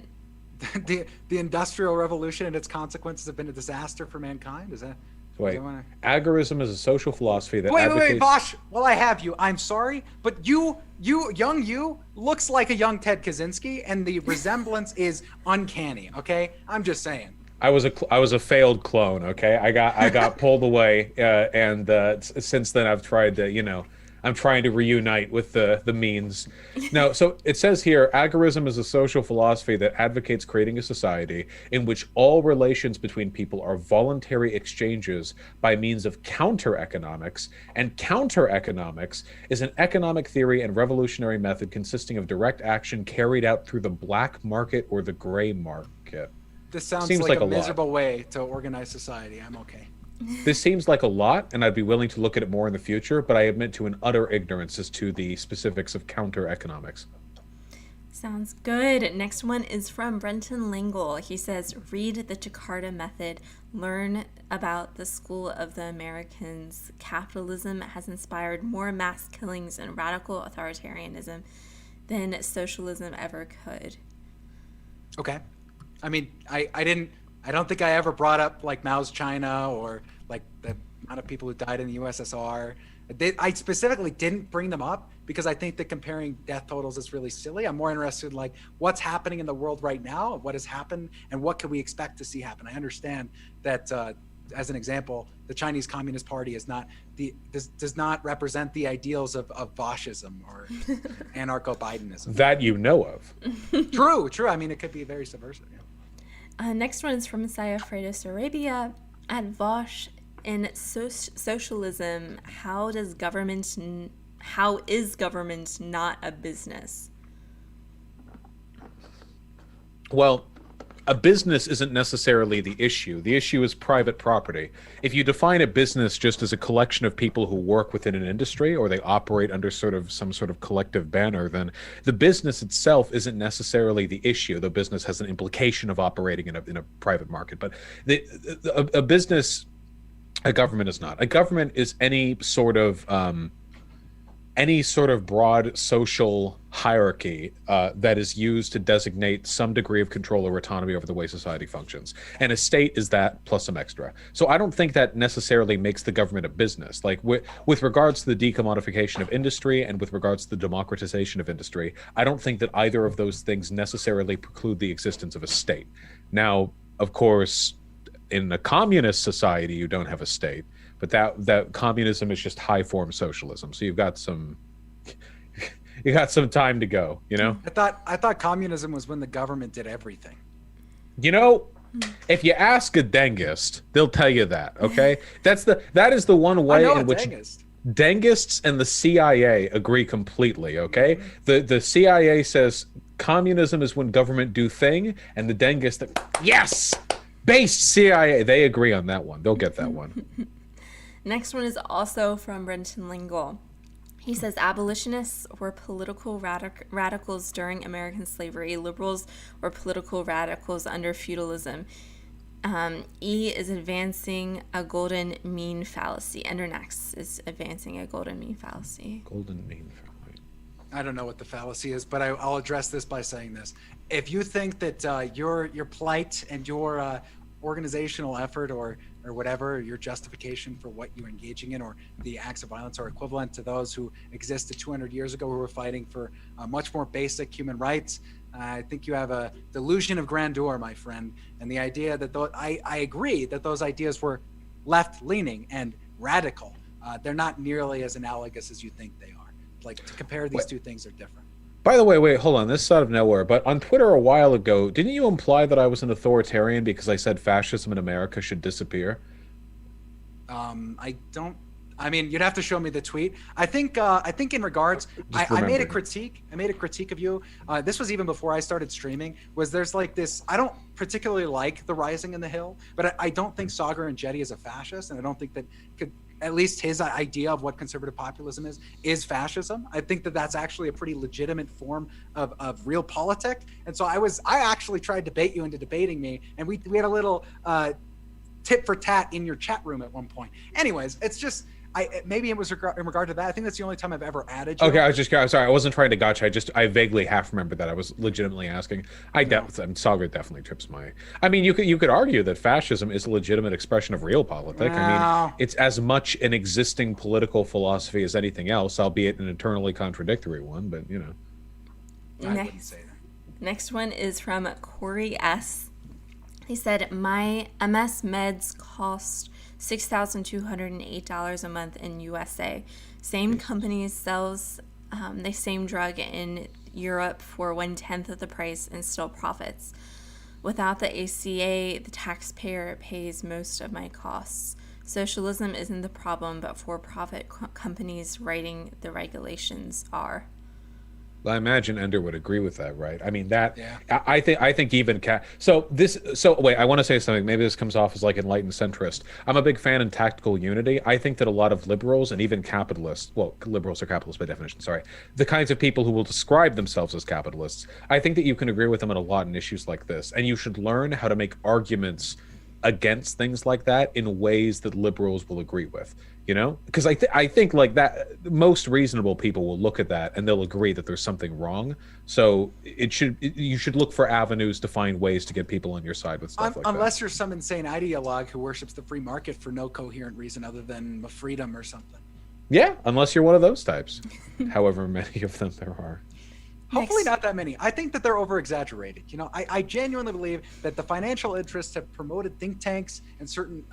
the Industrial Revolution and its consequences have been a disaster for mankind? Is that... Wait, agorism is a social philosophy that Wait, Vosh, well, I have you. I'm sorry, but young you looks like a young Ted Kaczynski, and the resemblance is uncanny, okay? I'm just saying. I was a failed clone, okay? I got pulled away, and since then I've tried to, I'm trying to reunite with the means. Now, so it says here, agorism is a social philosophy that advocates creating a society in which all relations between people are voluntary exchanges by means of counter-economics, and counter-economics is an economic theory and revolutionary method consisting of direct action carried out through the black market or the gray market. This sounds Seems like like a a lot. miserable way to organize society. I'm okay. This seems like a lot, and I'd be willing to look at it more in the future, but I admit to an utter ignorance as to the specifics of counter-economics. Sounds good. Next one is from Brenton Lingle. He says, read the Jakarta Method. Learn about the School of the Americans. Capitalism has inspired more mass killings and radical authoritarianism than socialism ever could. Okay. I mean, I don't think I ever brought up like Mao's China or like the amount of people who died in the USSR. I specifically didn't bring them up because I think that comparing death totals is really silly. I'm more interested in like what's happening in the world right now, what has happened, and what can we expect to see happen. I understand that, as an example, the Chinese Communist Party is not does not represent the ideals of Voshism or anarcho-Bidenism. That you know of. True. I mean, it could be very subversive. Yeah. Next one is from Messiah Freitas Arabia. At Vosh, in socialism, how is government not a business? Well, a business isn't necessarily the issue. The issue is private property. If you define a business just as a collection of people who work within an industry or they operate under some sort of collective banner, then the business itself isn't necessarily the issue. The business has an implication of operating in a private market. But a business, a government is not. A government is any sort of broad social hierarchy that is used to designate some degree of control or autonomy over the way society functions. And a state is that plus some extra. So I don't think that necessarily makes the government a business. Like with regards to the decommodification of industry and with regards to the democratization of industry, I don't think that either of those things necessarily preclude the existence of a state. Now, of course, in a communist society, you don't have a state. But that communism is just high form socialism. So you've got some time to go, you know? I thought communism was when the government did everything. You know, if you ask a Dengist, they'll tell you that, okay? That is the one way in which Dengists and the CIA agree completely, okay? The CIA says communism is when government do thing, and the Dengist, yes! Based CIA, they agree on that one. They'll get that one. Next one is also from Brenton Lingle. He says abolitionists were political radicals during American slavery. Liberals were political radicals under feudalism. E is advancing a golden mean fallacy. Endernax is advancing a golden mean fallacy. Golden mean fallacy. I don't know what the fallacy is, but I'll address this by saying this. If you think that your plight and your organizational effort or whatever, your justification for what you're engaging in or the acts of violence are equivalent to those who existed 200 years ago who were fighting for much more basic human rights, I think you have a delusion of grandeur, my friend. And the idea that I agree that those ideas were left-leaning and radical. They're not nearly as analogous as you think they are. Like, to compare these two things are different. By the way, wait, hold on. This is out of nowhere, but on Twitter a while ago, didn't you imply that I was an authoritarian because I said fascism in America should disappear? I mean, you'd have to show me the tweet. I think in regards, I made a critique. I made a critique of you. This was even before I started streaming. There's like this, I don't particularly like the Rising in the Hill, but I don't think Sagar and Jetty is a fascist, and I don't think that at least his idea of what conservative populism is fascism. I think that that's actually a pretty legitimate form of real politics. And so I actually tried to debate you into debating me, and we had a little tit for tat in your chat room at one point. Anyways, it's just, maybe it was in regard to that. I think that's the only time I've ever added you. Okay, I'm sorry. I wasn't trying to gotcha. I vaguely half remembered that. I was legitimately asking. Sagar definitely trips my. I mean, you could argue that fascism is a legitimate expression of real politics. No. I mean, it's as much an existing political philosophy as anything else, albeit an internally contradictory one. But you know, I wouldn't say that. Next one is from Corey S. He said, my MS meds cost $6,208 a month in USA. Same company sells the same drug in Europe for 1/10 of the price and still profits. Without the ACA, the taxpayer pays most of my costs. Socialism isn't the problem, but for-profit companies writing the regulations are. I imagine Ender would agree with that, right? I mean, that Yeah. I think even so wait, I want to say something. Maybe this comes off as like enlightened centrist. I'm a big fan in tactical unity. I think that a lot of liberals and even capitalists, well, liberals are capitalists by definition, sorry, the kinds of people who will describe themselves as capitalists, I think that you can agree with them on a lot in issues like this, and you should learn how to make arguments against things like that in ways that liberals will agree with. You know, because I think like that most reasonable people will look at that and they'll agree that there's something wrong. So you should look for avenues to find ways to get people on your side with stuff like that. Unless you're some insane ideologue who worships the free market for no coherent reason other than freedom or something. Yeah, unless you're one of those types. However many of them there are. Hopefully not that many. I think that they're over-exaggerated. You know, I genuinely believe that the financial interests have promoted think tanks and certain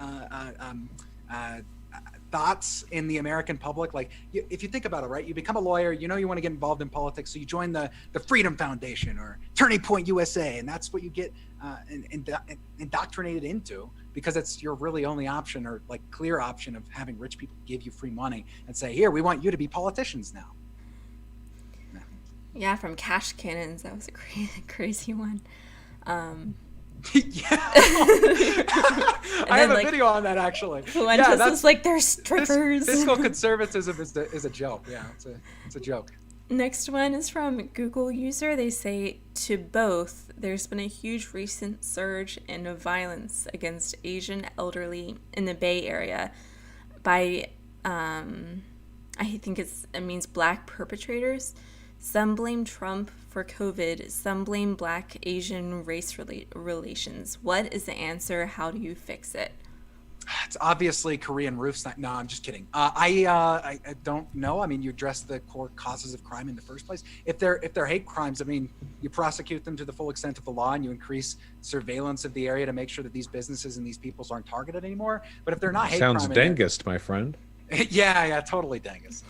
thoughts in the American public. Like, if you think about it, right, you become a lawyer, you know you want to get involved in politics, so you join the Freedom Foundation or Turning Point USA, and that's what you get indoctrinated into, because it's your really only option, or like clear option, of having rich people give you free money and say, here, we want you to be politicians now. Yeah, from cash cannons, that was a crazy one. Yeah. I have a video on that, actually. Fuentes is like, they're strippers. Fiscal conservatism is a joke. Yeah, it's a joke. Next one is from Google user. They say, to both, there's been a huge recent surge in violence against Asian elderly in the Bay Area by, I think it means black perpetrators. Some blame Trump for COVID. Some blame Black-Asian race relations. What is the answer? How do you fix it? It's obviously Korean roofs. No, I'm just kidding. I don't know. I mean, you address the core causes of crime in the first place. If they're hate crimes, I mean, you prosecute them to the full extent of the law, and you increase surveillance of the area to make sure that these businesses and these peoples aren't targeted anymore. But if they're not hate crime, sounds dangest, my friend. Yeah, totally dangest.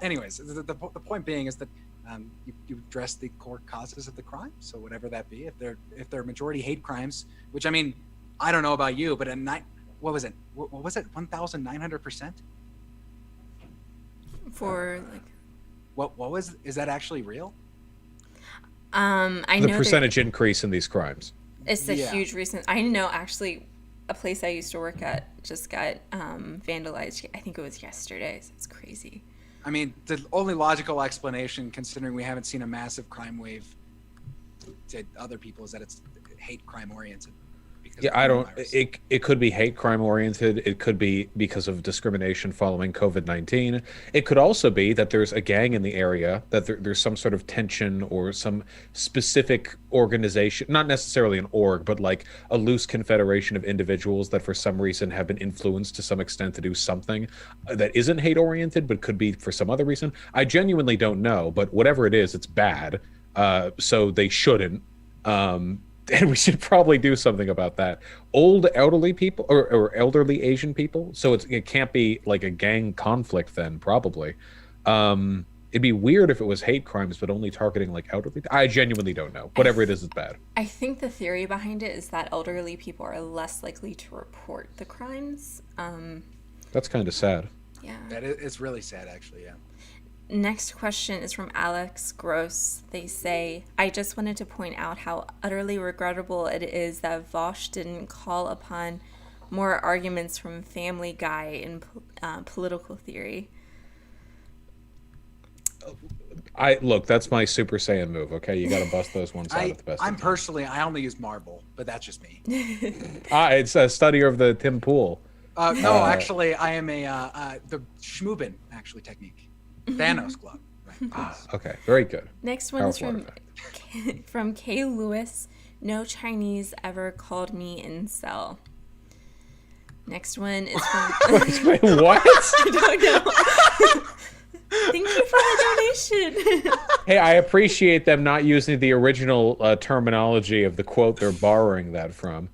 Anyways, the point being is that you address the core causes of the crime. So whatever that be, if they're majority hate crimes, which, I mean, I don't know about you, but what was it? 1,900%? For like, is that actually real? I know the percentage increase in these crimes. It's a huge recent. I know actually, a place I used to work at just got vandalized. I think it was yesterday. So it's crazy. I mean, the only logical explanation, considering we haven't seen a massive crime wave to other people, is that it's hate crime oriented. Yeah, I don't. It could be hate crime oriented. It could be because of discrimination following COVID-19. It could also be that there's a gang in the area, that there's some sort of tension or some specific organization, not necessarily an org, but like a loose confederation of individuals that for some reason have been influenced to some extent to do something that isn't hate oriented, but could be for some other reason. I genuinely don't know, but whatever it is, it's bad. So they shouldn't. And we should probably do something about that. Old elderly people or elderly Asian people. So it can't be like a gang conflict then, probably. It'd be weird if it was hate crimes, but only targeting like elderly. I genuinely don't know. Whatever it is bad. I think the theory behind it is that elderly people are less likely to report the crimes. That's kind of sad. Yeah. It's really sad, actually, yeah. Next question is from Alex Gross. They say, I just wanted to point out how utterly regrettable it is that Vosh didn't call upon more arguments from Family Guy in political theory. Look, that's my Super Saiyan move, okay? You got to bust those ones out at the best. I only use marble, but that's just me. It's a studier of the Tim Pool. No, actually, I am the Schmoobin, actually, technique. Thanos glove. Right. Okay, very good. Next one is from K. Lewis. No Chinese ever called me incel. Next one is from... Wait, what? I don't know. Thank you for the donation. Hey, I appreciate them not using the original terminology of the quote they're borrowing that from.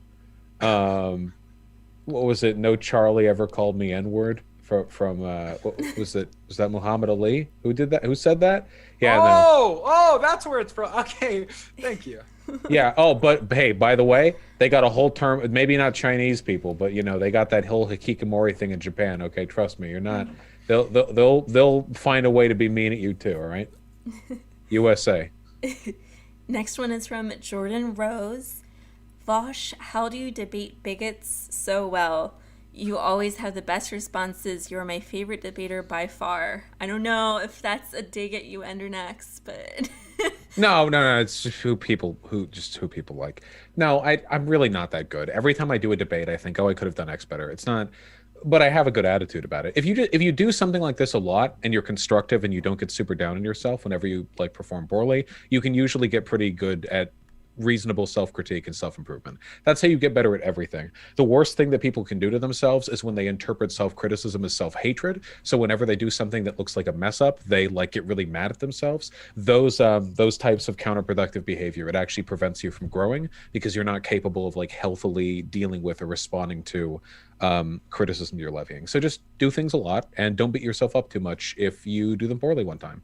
what was it? No Charlie ever called me N-word from what was it? Was that Muhammad Ali who did that? Who said that? Yeah, no. Oh, that's where it's from. Okay, thank you. Yeah. Oh, but hey, by the way, they got a whole term. Maybe not Chinese people, but they got that whole hikikomori thing in Japan. Okay, trust me, you're not. They'll find a way to be mean at you too. All right. USA. Next one is from Jordan Rose. Vosh, how do you debate bigots so well? You always have the best responses. You're my favorite debater by far. I don't know if that's a dig at you, Endernax, but No. It's just who people like. No, I'm really not that good. Every time I do a debate, I think, oh, I could have done X better. It's not, but I have a good attitude about it. If you do something like this a lot and you're constructive and you don't get super down on yourself whenever you like perform poorly, you can usually get pretty good at reasonable self-critique and self-improvement. That's how you get better at everything. The worst thing that people can do to themselves is when they interpret self-criticism as self-hatred. So whenever they do something that looks like a mess up, they like get really mad at themselves. Those types of counterproductive behavior, it actually prevents you from growing because you're not capable of like healthily dealing with or responding to criticism you're levying. So just do things a lot and don't beat yourself up too much if you do them poorly one time.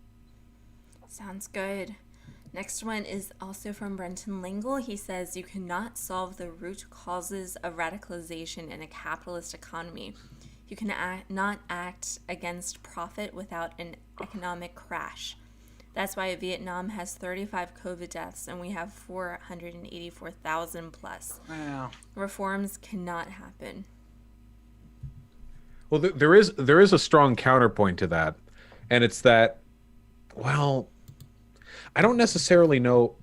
sounds good. Next one is also from Brenton Lingle. He says, you cannot solve the root causes of radicalization in a capitalist economy. You not act against profit without an economic crash. That's why Vietnam has 35 COVID deaths and we have 484,000 plus. Wow. Reforms cannot happen. Well, there is a strong counterpoint to that, and it's that, well, I don't necessarily know.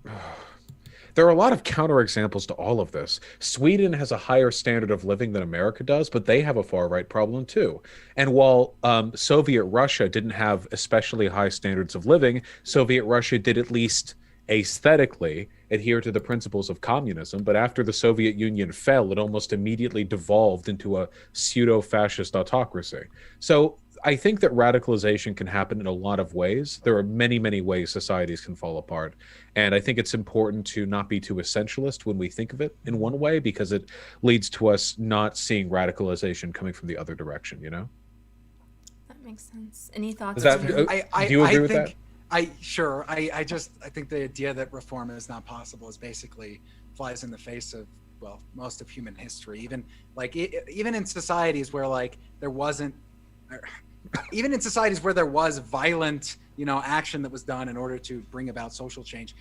There are a lot of counterexamples to all of this. Sweden has a higher standard of living than America does, but they have a far-right problem too. And while Soviet Russia didn't have especially high standards of living, Soviet Russia did at least aesthetically adhere to the principles of communism. But after the Soviet Union fell, it almost immediately devolved into a pseudo-fascist autocracy. So I think that radicalization can happen in a lot of ways. There are many, many ways societies can fall apart. And I think it's important to not be too essentialist when we think of it in one way, because it leads to us not seeing radicalization coming from the other direction, That makes sense. Any thoughts? Do you agree with that? I think the idea that reform is not possible is basically flies in the face of, well, most of human history. Even in societies where there wasn't, even in societies where there was violent, action that was done in order to bring about social change,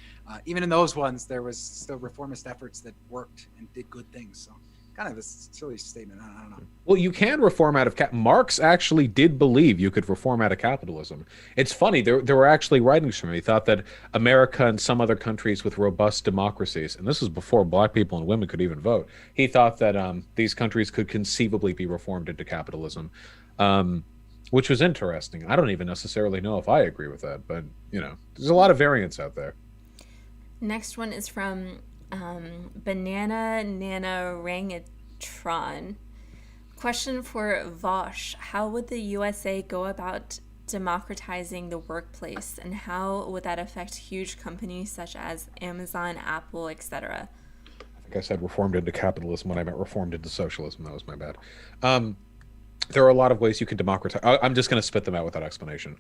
even in those ones, there was still reformist efforts that worked and did good things. So kind of a silly statement. I don't know. Well, you can reform out of Marx actually did believe you could reform out of capitalism. It's funny, there were actually writings from him. He thought that America and some other countries with robust democracies, and this was before black people and women could even vote, he thought that these countries could conceivably be reformed into capitalism. Which was interesting. I don't even necessarily know if I agree with that, but there's a lot of variance out there. Next one is from Banana Nana Rangatron. Question for Vosh: how would the USA go about democratizing the workplace, and how would that affect huge companies such as Amazon, Apple, etc.? I think I said reformed into capitalism when I meant reformed into socialism. That was my bad. There are a lot of ways you can democratize. I'm just going to spit them out without explanation.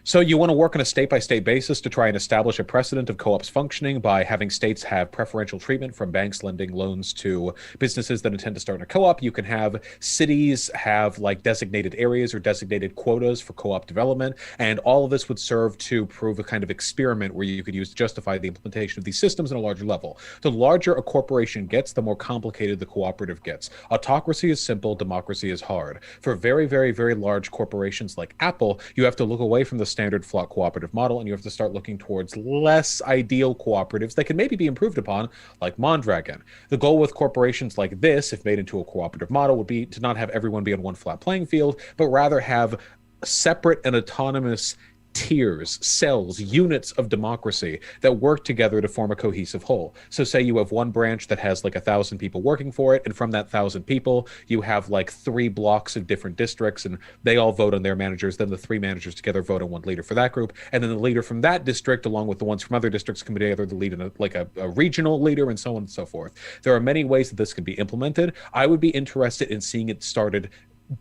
So you want to work on a state-by-state basis to try and establish a precedent of co-ops functioning by having states have preferential treatment from banks lending loans to businesses that intend to start in a co-op. You can have cities have designated areas or designated quotas for co-op development, and all of this would serve to prove a kind of experiment where you could use to justify the implementation of these systems on a larger level. The larger a corporation gets, the more complicated the cooperative gets. Autocracy is simple, democracy is hard. For very, very, very large corporations like Apple, you have to look away from the standard flock cooperative model, and you have to start looking towards less ideal cooperatives that can maybe be improved upon, like Mondragon. The goal with corporations like this, if made into a cooperative model, would be to not have everyone be on one flat playing field, but rather have separate and autonomous tiers, cells, units of democracy that work together to form a cohesive whole. So say you have one branch that has like 1,000 people working for it, and from that 1,000 people, you have like 3 blocks of different districts, and they all vote on their managers. Then the 3 managers together vote on one leader for that group, and then the leader from that district, along with the ones from other districts, come together to lead in a regional leader, and so on and so forth. There are many ways that this can be implemented. I would be interested in seeing it started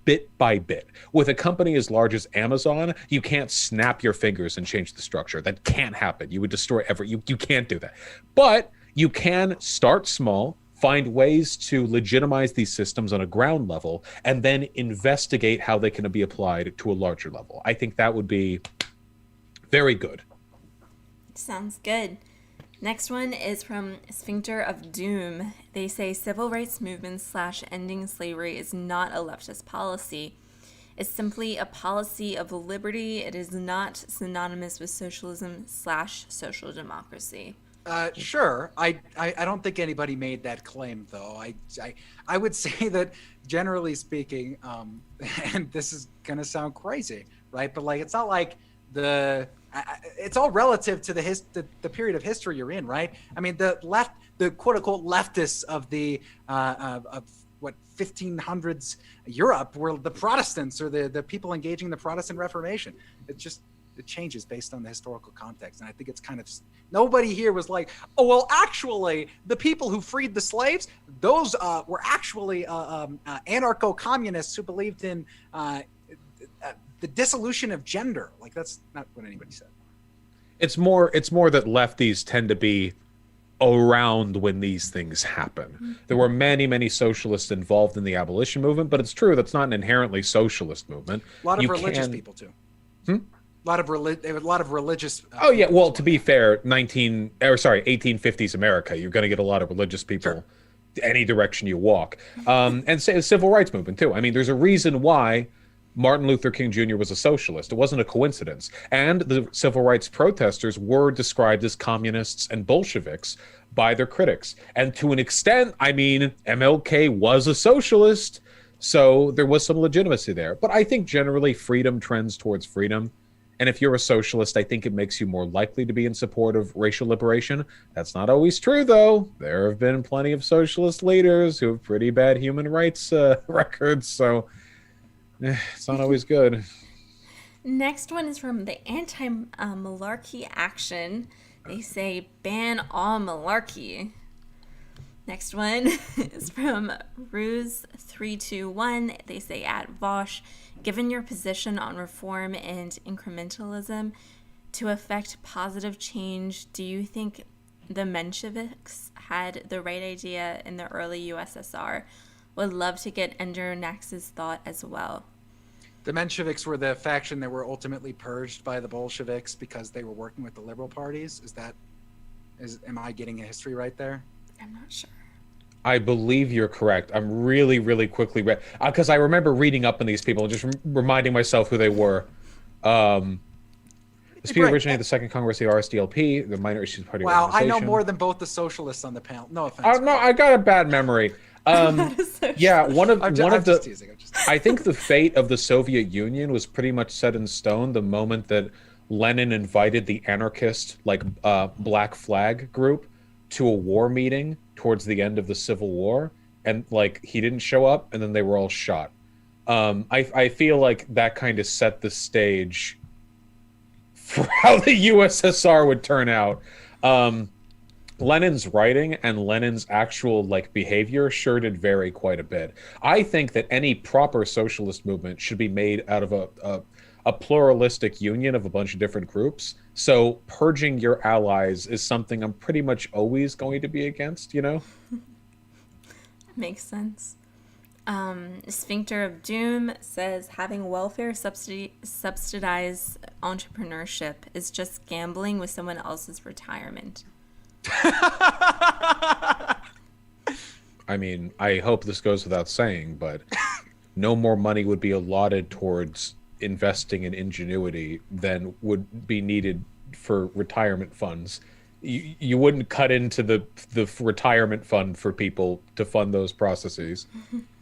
bit by bit. With a company as large as Amazon, you can't snap your fingers and change the structure. That can't happen. You would destroy you can't do that. But you can start small, find ways to legitimize these systems on a ground level, and then investigate how they can be applied to a larger level. I think that would be very good. Sounds good. Next one is from Sphincter of Doom. They say civil rights movement / ending slavery is not a leftist policy. It's simply a policy of liberty. It is not synonymous with socialism / social democracy. Sure. I don't think anybody made that claim, though. I would say that, generally speaking, and this is gonna sound crazy, right? But like, it's not like it's all relative to the period of history you're in, right? I mean, the quote unquote leftists of the of what 1500s Europe were the Protestants, or the people engaging in the Protestant Reformation. It changes based on the historical context, and I think it's kind of, nobody here was like, oh well, actually the people who freed the slaves, those were actually anarcho-communists who believed in the dissolution of gender. Like, that's not what anybody said. It's more that lefties tend to be around when these things happen. There were many socialists involved in the abolition movement, but it's true that's not an inherently socialist movement. A lot of religious people too. A lot of religious. Oh yeah, well, to be fair, 1850s America, you're going to get a lot of religious people. Sure. Any direction you walk, and say the civil rights movement too. I mean, there's a reason why Martin Luther King Jr. was a socialist. It wasn't a coincidence. And the civil rights protesters were described as communists and Bolsheviks by their critics. And to an extent, I mean, MLK was a socialist, so there was some legitimacy there. But I think generally freedom trends towards freedom. And if you're a socialist, I think it makes you more likely to be in support of racial liberation. That's not always true, though. There have been plenty of socialist leaders who have pretty bad human rights records, so it's not always good. Next one is from the Anti-Malarkey Action. They say ban all malarkey. Next one is from Ruse321. They say at Vosh, given your position on reform and incrementalism to affect positive change, do you think the Mensheviks had the right idea in the early USSR? Would love to get Endernax's thought as well. The Mensheviks were the faction that were ultimately purged by the Bolsheviks because they were working with the liberal parties. Am I getting a history right there? I'm not sure. I believe you're correct. I'm really quickly because I remember reading up on these people and just reminding myself who they were. The speaker originated the Second Congress of the RSDLP, the Minor Issues Party. Wow, I know more than both the socialists on the panel. No offense. No, I got a bad memory. Yeah, one of the. I think the fate of the Soviet Union was pretty much set in stone the moment that Lenin invited the anarchist, Black Flag group to a war meeting towards the end of the Civil War, and he didn't show up, and then they were all shot. I feel like that kind of set the stage for how the USSR would turn out. Lenin's writing and Lenin's actual behavior sure did vary quite a bit. I think that any proper socialist movement should be made out of a pluralistic union of a bunch of different groups. So purging your allies is something I'm pretty much always going to be against, Makes sense. Sphincter of Doom says having welfare subsidize entrepreneurship is just gambling with someone else's retirement. I mean, I hope this goes without saying, but no more money would be allotted towards investing in ingenuity than would be needed for retirement funds. You wouldn't cut into the retirement fund for people to fund those processes.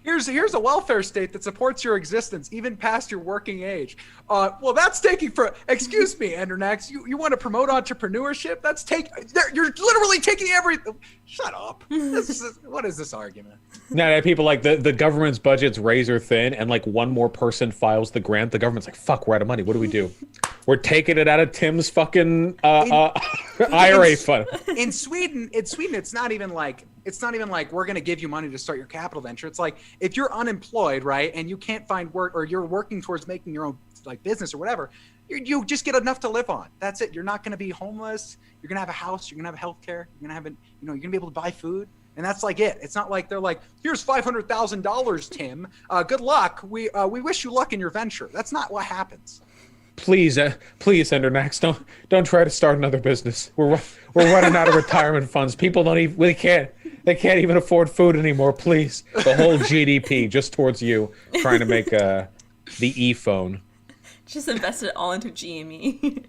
Here's a welfare state that supports your existence even past your working age. Well, that's taking for. Excuse me, Endernax. You want to promote entrepreneurship? You're literally taking everything. Shut up. What is this argument? No, people like the government's budget's razor thin, and like one more person files the grant. The government's like, "Fuck, we're out of money. What do we do? We're taking it out of Tim's fucking IRA fund." In Sweden, it's not even like we're going to give you money to start your capital venture. It's like if you're unemployed, right, and you can't find work, or you're working towards making your own like business or whatever, you just get enough to live on. That's it. You're not going to be homeless. You're going to have a house. You're going to have health care. You're going to have you're going to be able to buy food. And that's like it. It's not like they're like, here's $500,000, Tim. Good luck. We wish you luck in your venture. That's not what happens. Please, Endernax, don't try to start another business. We're running out of retirement funds. People they can't even afford food anymore. Please, the whole GDP just towards you, trying to make the e-phone. Just invest it all into GME.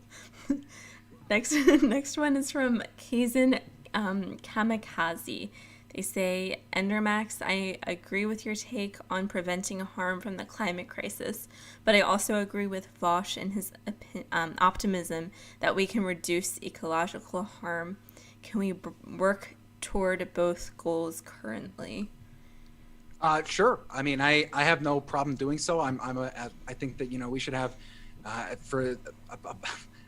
Next one is from Kazan Kamikaze. They say, Endermax, I agree with your take on preventing harm from the climate crisis, but I also agree with Vosh and his optimism that we can reduce ecological harm. Can we work toward both goals currently? Sure. I mean, I have no problem doing so. I think that, we should have for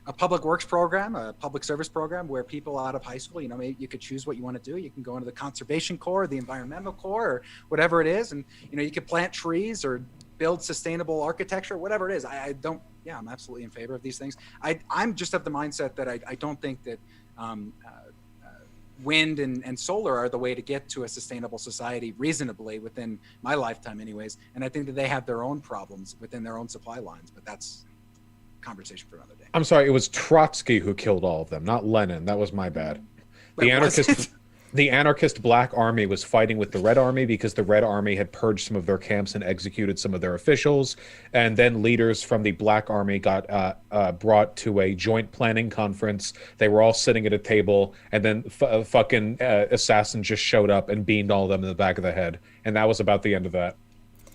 a public works program, a public service program where people out of high school, maybe you could choose what you want to do. You can go into the conservation corps, the environmental corps, or whatever it is. And, you could plant trees or build sustainable architecture, whatever it is. I'm absolutely in favor of these things. I'm just of the mindset that I don't think that wind and solar are the way to get to a sustainable society reasonably within my lifetime anyways. And I think that they have their own problems within their own supply lines, but that's conversation for another day. I'm sorry, it was Trotsky who killed all of them, not Lenin. That was my bad. The anarchist Black Army was fighting with the Red Army because the Red Army had purged some of their camps and executed some of their officials, and then leaders from the Black Army got brought to a joint planning conference. They were all sitting at a table, and then fucking assassin just showed up and beamed all of them in the back of the head, and that was about the end of that.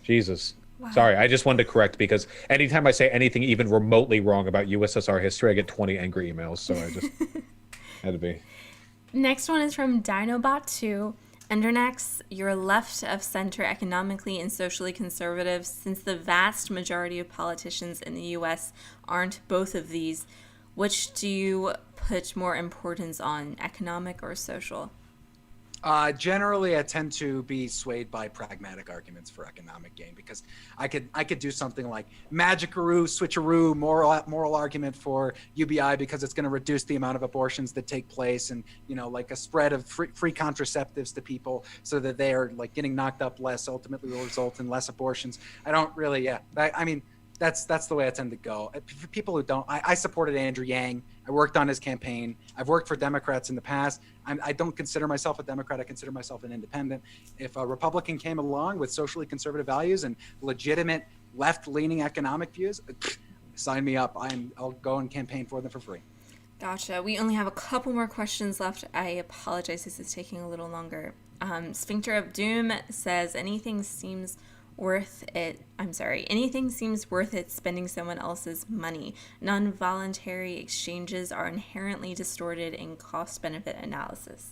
Jesus. Wow. Sorry, I just wanted to correct, because anytime I say anything even remotely wrong about USSR history, I get 20 angry emails, so I just had to be. Next one is from Dinobot2. Endernax, you're left of center economically and socially conservative. Since the vast majority of politicians in the U.S. aren't both of these, which do you put more importance on, economic or social? Generally, I tend to be swayed by pragmatic arguments for economic gain, because I could do something like magickaroo, switcheroo, moral argument for UBI because it's going to reduce the amount of abortions that take place, and like a spread of free contraceptives to people so that they are like getting knocked up less, ultimately will result in less abortions. I don't really, I mean, that's the way I tend to go. For people who don't, I supported Andrew Yang. I worked on his campaign. I've worked for Democrats in the past. I don't consider myself a Democrat. I consider myself an independent. If a Republican came along with socially conservative values and legitimate left-leaning economic views, sign me up. I'll go and campaign for them for free. Gotcha. We only have a couple more questions left. I apologize. This is taking a little longer. Sphincter of Doom says, anything seems worth it spending someone else's money. Non-voluntary exchanges are inherently distorted in cost-benefit analysis.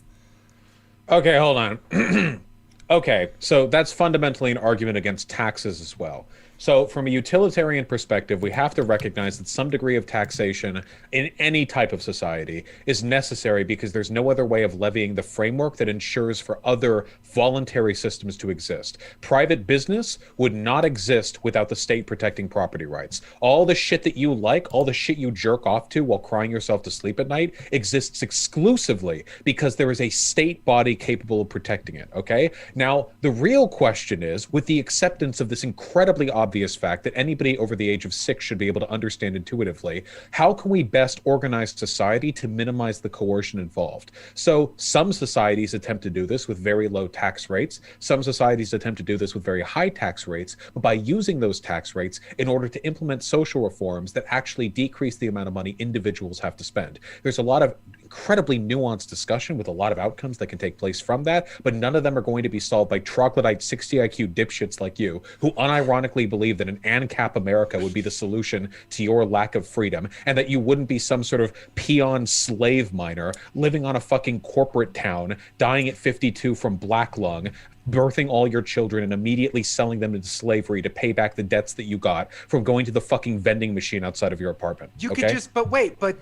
Okay, hold on. Okay, so that's fundamentally an argument against taxes as well. So from a utilitarian perspective, we have to recognize that some degree of taxation in any type of society is necessary, because there's no other way of levying the framework that ensures for other voluntary systems to exist. Private business would not exist without the state protecting property rights. All the shit that you like, all the shit you jerk off to while crying yourself to sleep at night exists exclusively because there is a state body capable of protecting it, okay? Now, the real question is, with the acceptance of this incredibly obvious fact that anybody over the age of 6 should be able to understand intuitively, how can we best organize society to minimize the coercion involved? So some societies attempt to do this with very low tax rates. Some societies attempt to do this with very high tax rates, but by using those tax rates in order to implement social reforms that actually decrease the amount of money individuals have to spend. There's a lot of incredibly nuanced discussion with a lot of outcomes that can take place from that, but none of them are going to be solved by troglodyte 60 IQ dipshits like you, who unironically believe that an ANCAP America would be the solution to your lack of freedom, and that you wouldn't be some sort of peon slave miner living on a fucking corporate town, dying at 52 from black lung, birthing all your children and immediately selling them into slavery to pay back the debts that you got from going to the fucking vending machine outside of your apartment. You could just, but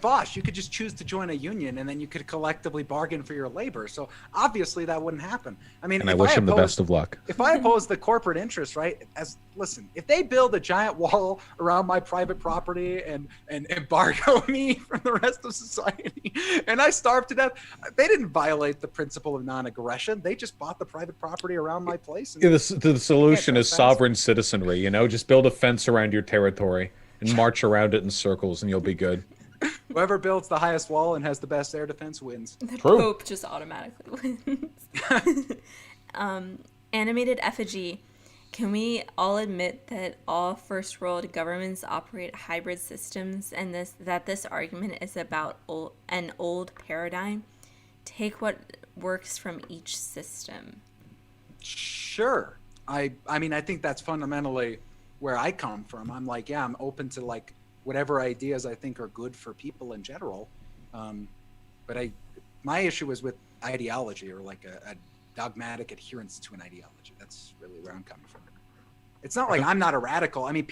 Vosh, you could just choose to join a union and then you could collectively bargain for your labor. So obviously that wouldn't happen. I mean, and I wish him the best of luck. If I oppose the corporate interest, right? Listen, if they build a giant wall around my private property and embargo me from the rest of society and I starve to death, they didn't violate the principle of non-aggression. They just bought the private property around my place. And the solution is sovereign citizenry, you know, just build a fence around your territory and march around it in circles and you'll be good. Whoever builds the highest wall and has the best air defense wins. The True. Pope just automatically wins. Animated effigy. Can we all admit that all first world governments operate hybrid systems and that this argument is about an old paradigm? Take what works from each system. Sure. I mean, I think that's fundamentally where I come from. I'm like, yeah, I'm open to like whatever ideas I think are good for people in general. But my issue was with ideology, or like a dogmatic adherence to an ideology. That's really where I'm coming from. It's not like I'm not a radical. I mean,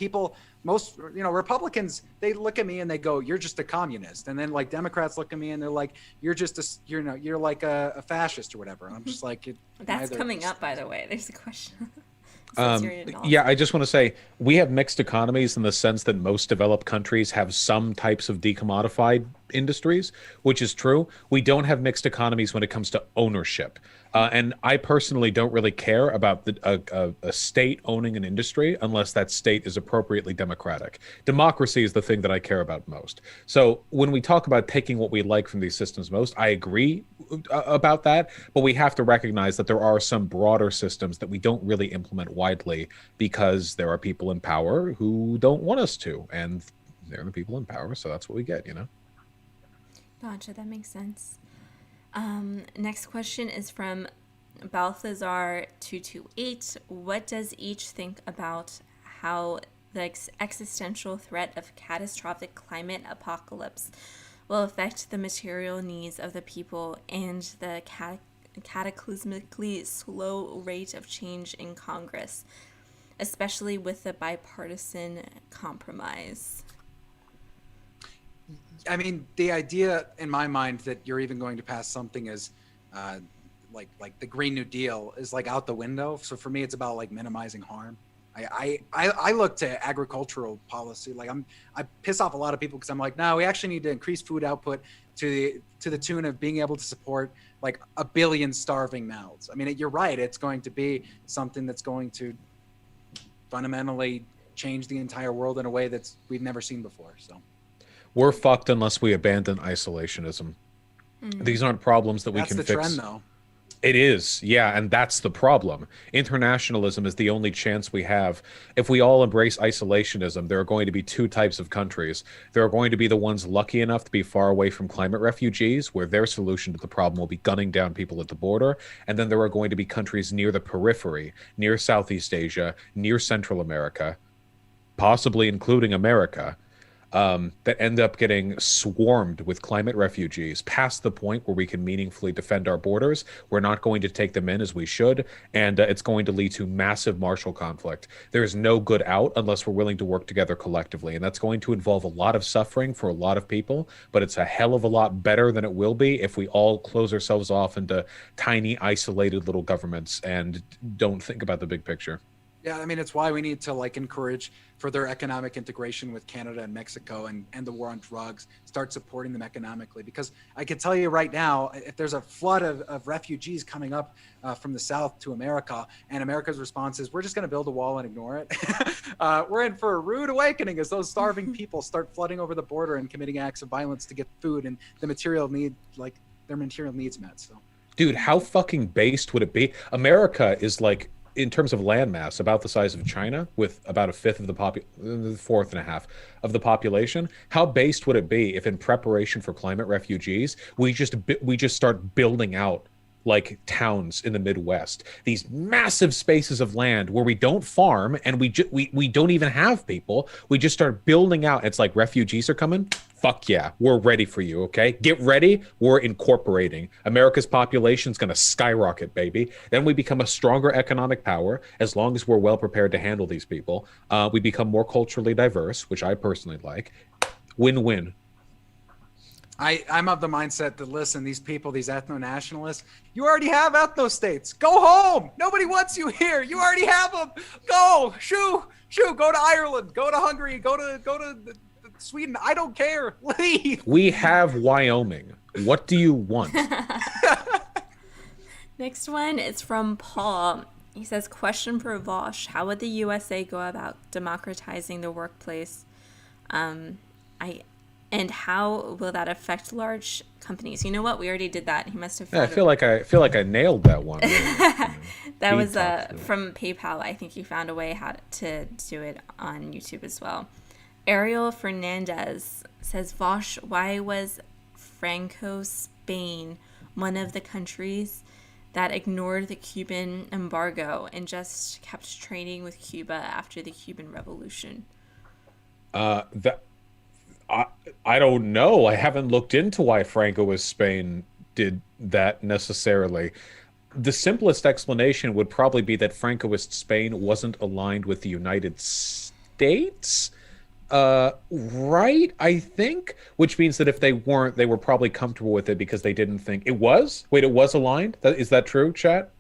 most Republicans, they look at me and they go, "You're just a communist," and then like Democrats look at me and they're like, "You're just you're like a fascist or whatever." And I'm just like, that's coming up, by the way. There's a question. Yeah, I just want to say we have mixed economies in the sense that most developed countries have some types of decommodified industries, which is true. We don't have mixed economies when it comes to ownership. And I personally don't really care about a state owning an industry unless that state is appropriately democratic. Democracy is the thing that I care about most. So when we talk about taking what we like from these systems most, I agree about that, but we have to recognize that there are some broader systems that we don't really implement widely because there are people in power who don't want us to, and they're the people in power, so that's what we get, you know? Gotcha, that makes sense. Next question is from Balthazar228. What does each think about how the existential threat of catastrophic climate apocalypse will affect the material needs of the people and the cataclysmically slow rate of change in Congress, especially with the bipartisan compromise? I mean, the idea in my mind that you're even going to pass something as like the Green New Deal is like out the window. So for me, it's about like minimizing harm. I look to agricultural policy. Like I piss off a lot of people because I'm like, no, we actually need to increase food output to the tune of being able to support like 1 billion starving mouths. I mean, you're right. It's going to be something that's going to fundamentally change the entire world in a way that's we've never seen before. So we're fucked unless we abandon isolationism. These aren't problems that we can fix. That's the trend, though. It is, yeah, and that's the problem. Internationalism is the only chance we have. If we all embrace isolationism, there are going to be two types of countries. There are going to be the ones lucky enough to be far away from climate refugees, where their solution to the problem will be gunning down people at the border. And then there are going to be countries near the periphery, near Southeast Asia, near Central America, possibly including America, that end up getting swarmed with climate refugees past the point where we can meaningfully defend our borders. We're not going to take them in as we should, and it's going to lead to massive martial conflict. There is no good out unless we're willing to work together collectively, and that's going to involve a lot of suffering for a lot of people, but it's a hell of a lot better than it will be if we all close ourselves off into tiny, isolated little governments and don't think about the big picture. Yeah, I mean, it's why we need to like encourage further economic integration with Canada and Mexico and the war on drugs, start supporting them economically. Because I can tell you right now, if there's a flood of refugees coming up from the South to America, and America's response is, we're just going to build a wall and ignore it, we're in for a rude awakening as those starving people start flooding over the border and committing acts of violence to get food and their material needs met. So, dude, how fucking based would it be? America is like in terms of land mass, about the size of China, with about a fifth of the fourth and a half of the population. How based would it be if, in preparation for climate refugees, we just start building out like towns in the Midwest, these massive spaces of land where we don't farm and we don't even have people. We just start building out. It's like refugees are coming. Fuck yeah, we're ready for you. Okay, get ready. We're incorporating. America's population is going to skyrocket, baby. Then we become a stronger economic power as long as we're well prepared to handle these people. We become more culturally diverse, which I personally like. Win-win. I'm of the mindset that, listen, these people, these ethno-nationalists, you already have ethno-states. Go home. Nobody wants you here. You already have them. Go. Shoo. Go to Ireland. Go to Hungary. Go to Sweden. I don't care. Leave. We have Wyoming. What do you want? Next one is from Paul. He says, question for Vosh. How would the USA go about democratizing the workplace? And how will that affect large companies? You know what? We already did that. He must have. Yeah, I feel like I nailed that one. That was from PayPal. I think he found a way how to do it on YouTube as well. Ariel Fernandez says, Vosh, why was Franco Spain one of the countries that ignored the Cuban embargo and just kept trading with Cuba after the Cuban Revolution? I don't know. I haven't looked into why Francoist Spain did that necessarily. The simplest explanation would probably be that Francoist Spain wasn't aligned with the United States. Right, I think, which means that if they weren't, they were probably comfortable with it because they didn't think it was. Wait, it was aligned? Is that true, chat?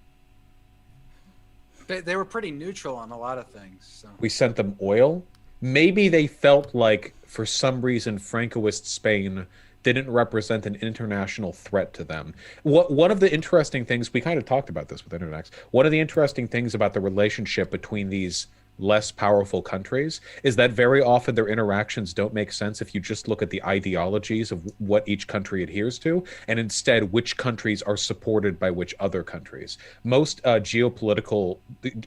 They were pretty neutral on a lot of things. So. We sent them oil. Maybe they felt like, for some reason, Francoist Spain didn't represent an international threat to them. One of the interesting things, we kind of talked about this with Endernax, one of the interesting things about the relationship between these less powerful countries is that very often their interactions don't make sense if you just look at the ideologies of what each country adheres to, and instead which countries are supported by which other countries. Most geopolitical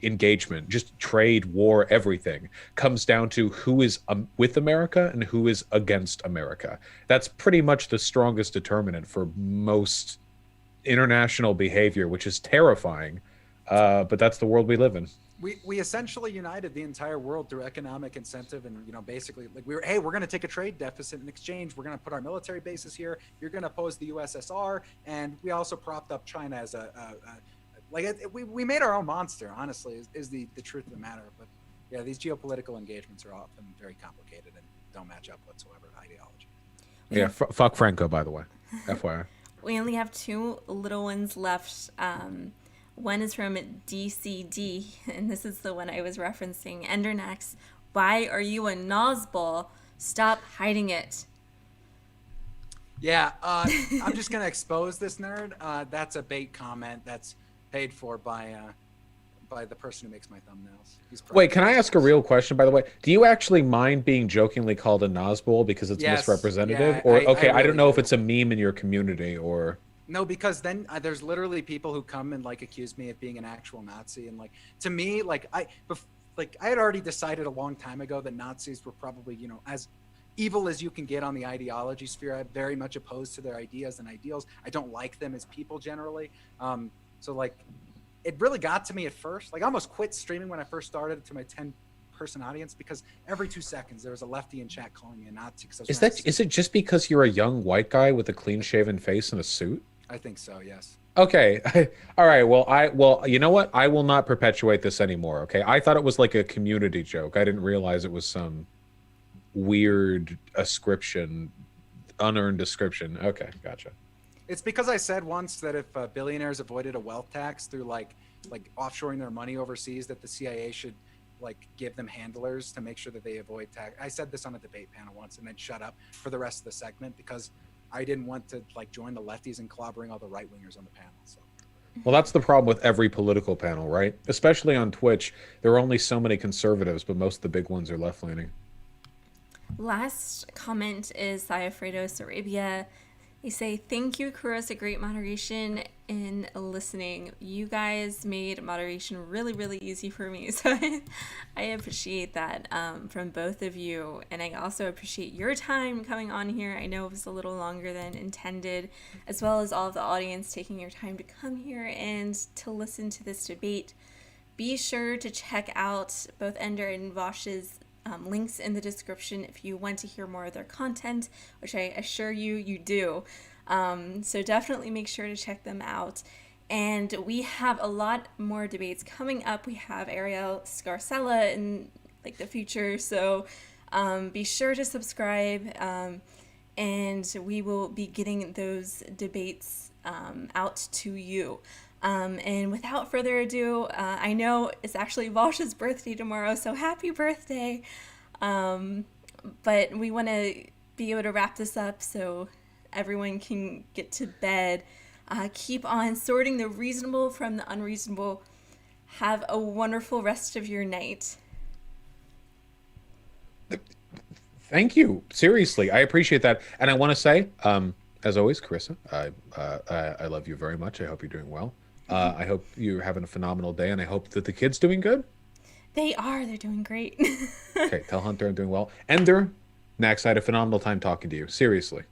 engagement, just trade, war, everything, comes down to who is with America and who is against America. That's pretty much the strongest determinant for most international behavior, which is terrifying, but that's the world we live in. We essentially united the entire world through economic incentive, and basically, like, we're going to take a trade deficit in exchange. We're going to put our military bases here. You're going to oppose the USSR, and we also propped up China as we made our own monster. Honestly, is the truth of the matter. But yeah, these geopolitical engagements are often very complicated and don't match up whatsoever to ideology. Yeah, fuck Franco, by the way. FYI. We only have two little ones left. One is from DCD, and this is the one I was referencing. Endernax, why are you a nosball? Stop hiding it. Yeah, I'm just going to expose this nerd. That's a bait comment that's paid for by the person who makes my thumbnails. Wait, can I ask a real question, by the way? Do you actually mind being jokingly called a nosball because it's misrepresentative? Yeah, I don't know if it's a meme in your community or... No, because then there's literally people who come and accuse me of being an actual Nazi, and to me, I had already decided a long time ago that Nazis were probably as evil as you can get on the ideology sphere. I'm very much opposed to their ideas and ideals. I don't like them as people generally. It really got to me at first. I almost quit streaming when I first started to my 10-person audience because every 2 seconds there was a lefty in chat calling me a Nazi. Is it just because you're a young white guy with a clean-shaven face and a suit? I think so, yes. Okay. All right. Well, you know what? I will not perpetuate this anymore. Okay. I thought it was like a community joke. I didn't realize it was some weird ascription, unearned description. Okay. Gotcha. It's because I said once that if billionaires avoided a wealth tax through like offshoring their money overseas, that the CIA should give them handlers to make sure that they avoid tax. I said this on a debate panel once and then shut up for the rest of the segment because I didn't want to join the lefties and clobbering all the right wingers on the panel. So. Well, that's the problem with every political panel, right? Especially on Twitch, there are only so many conservatives, but most of the big ones are left-leaning. Last comment is Sayafredo Sarabia. I say thank you, Carissa. Great moderation and listening. You guys made moderation really, really easy for me. So I appreciate that from both of you. And I also appreciate your time coming on here. I know it was a little longer than intended, as well as all of the audience taking your time to come here and to listen to this debate. Be sure to check out both Ender and Vosh's links in the description if you want to hear more of their content, which I assure you do. So definitely make sure to check them out. And we have a lot more debates coming up. We have Ariel Scarcella in like the future, so be sure to subscribe. And we will be getting those debates out to you. And without further ado, I know it's actually Vaush's birthday tomorrow, so happy birthday. But we want to be able to wrap this up so everyone can get to bed. Keep on sorting the reasonable from the unreasonable. Have a wonderful rest of your night. Thank you. Seriously, I appreciate that. And I want to say, as always, Carissa, I love you very much. I hope you're doing well. I hope you're having a phenomenal day, and I hope that the kid's doing good. They are. They're doing great. Okay, tell Hunter I'm doing well. Ender, Nax, I had a phenomenal time talking to you. Seriously.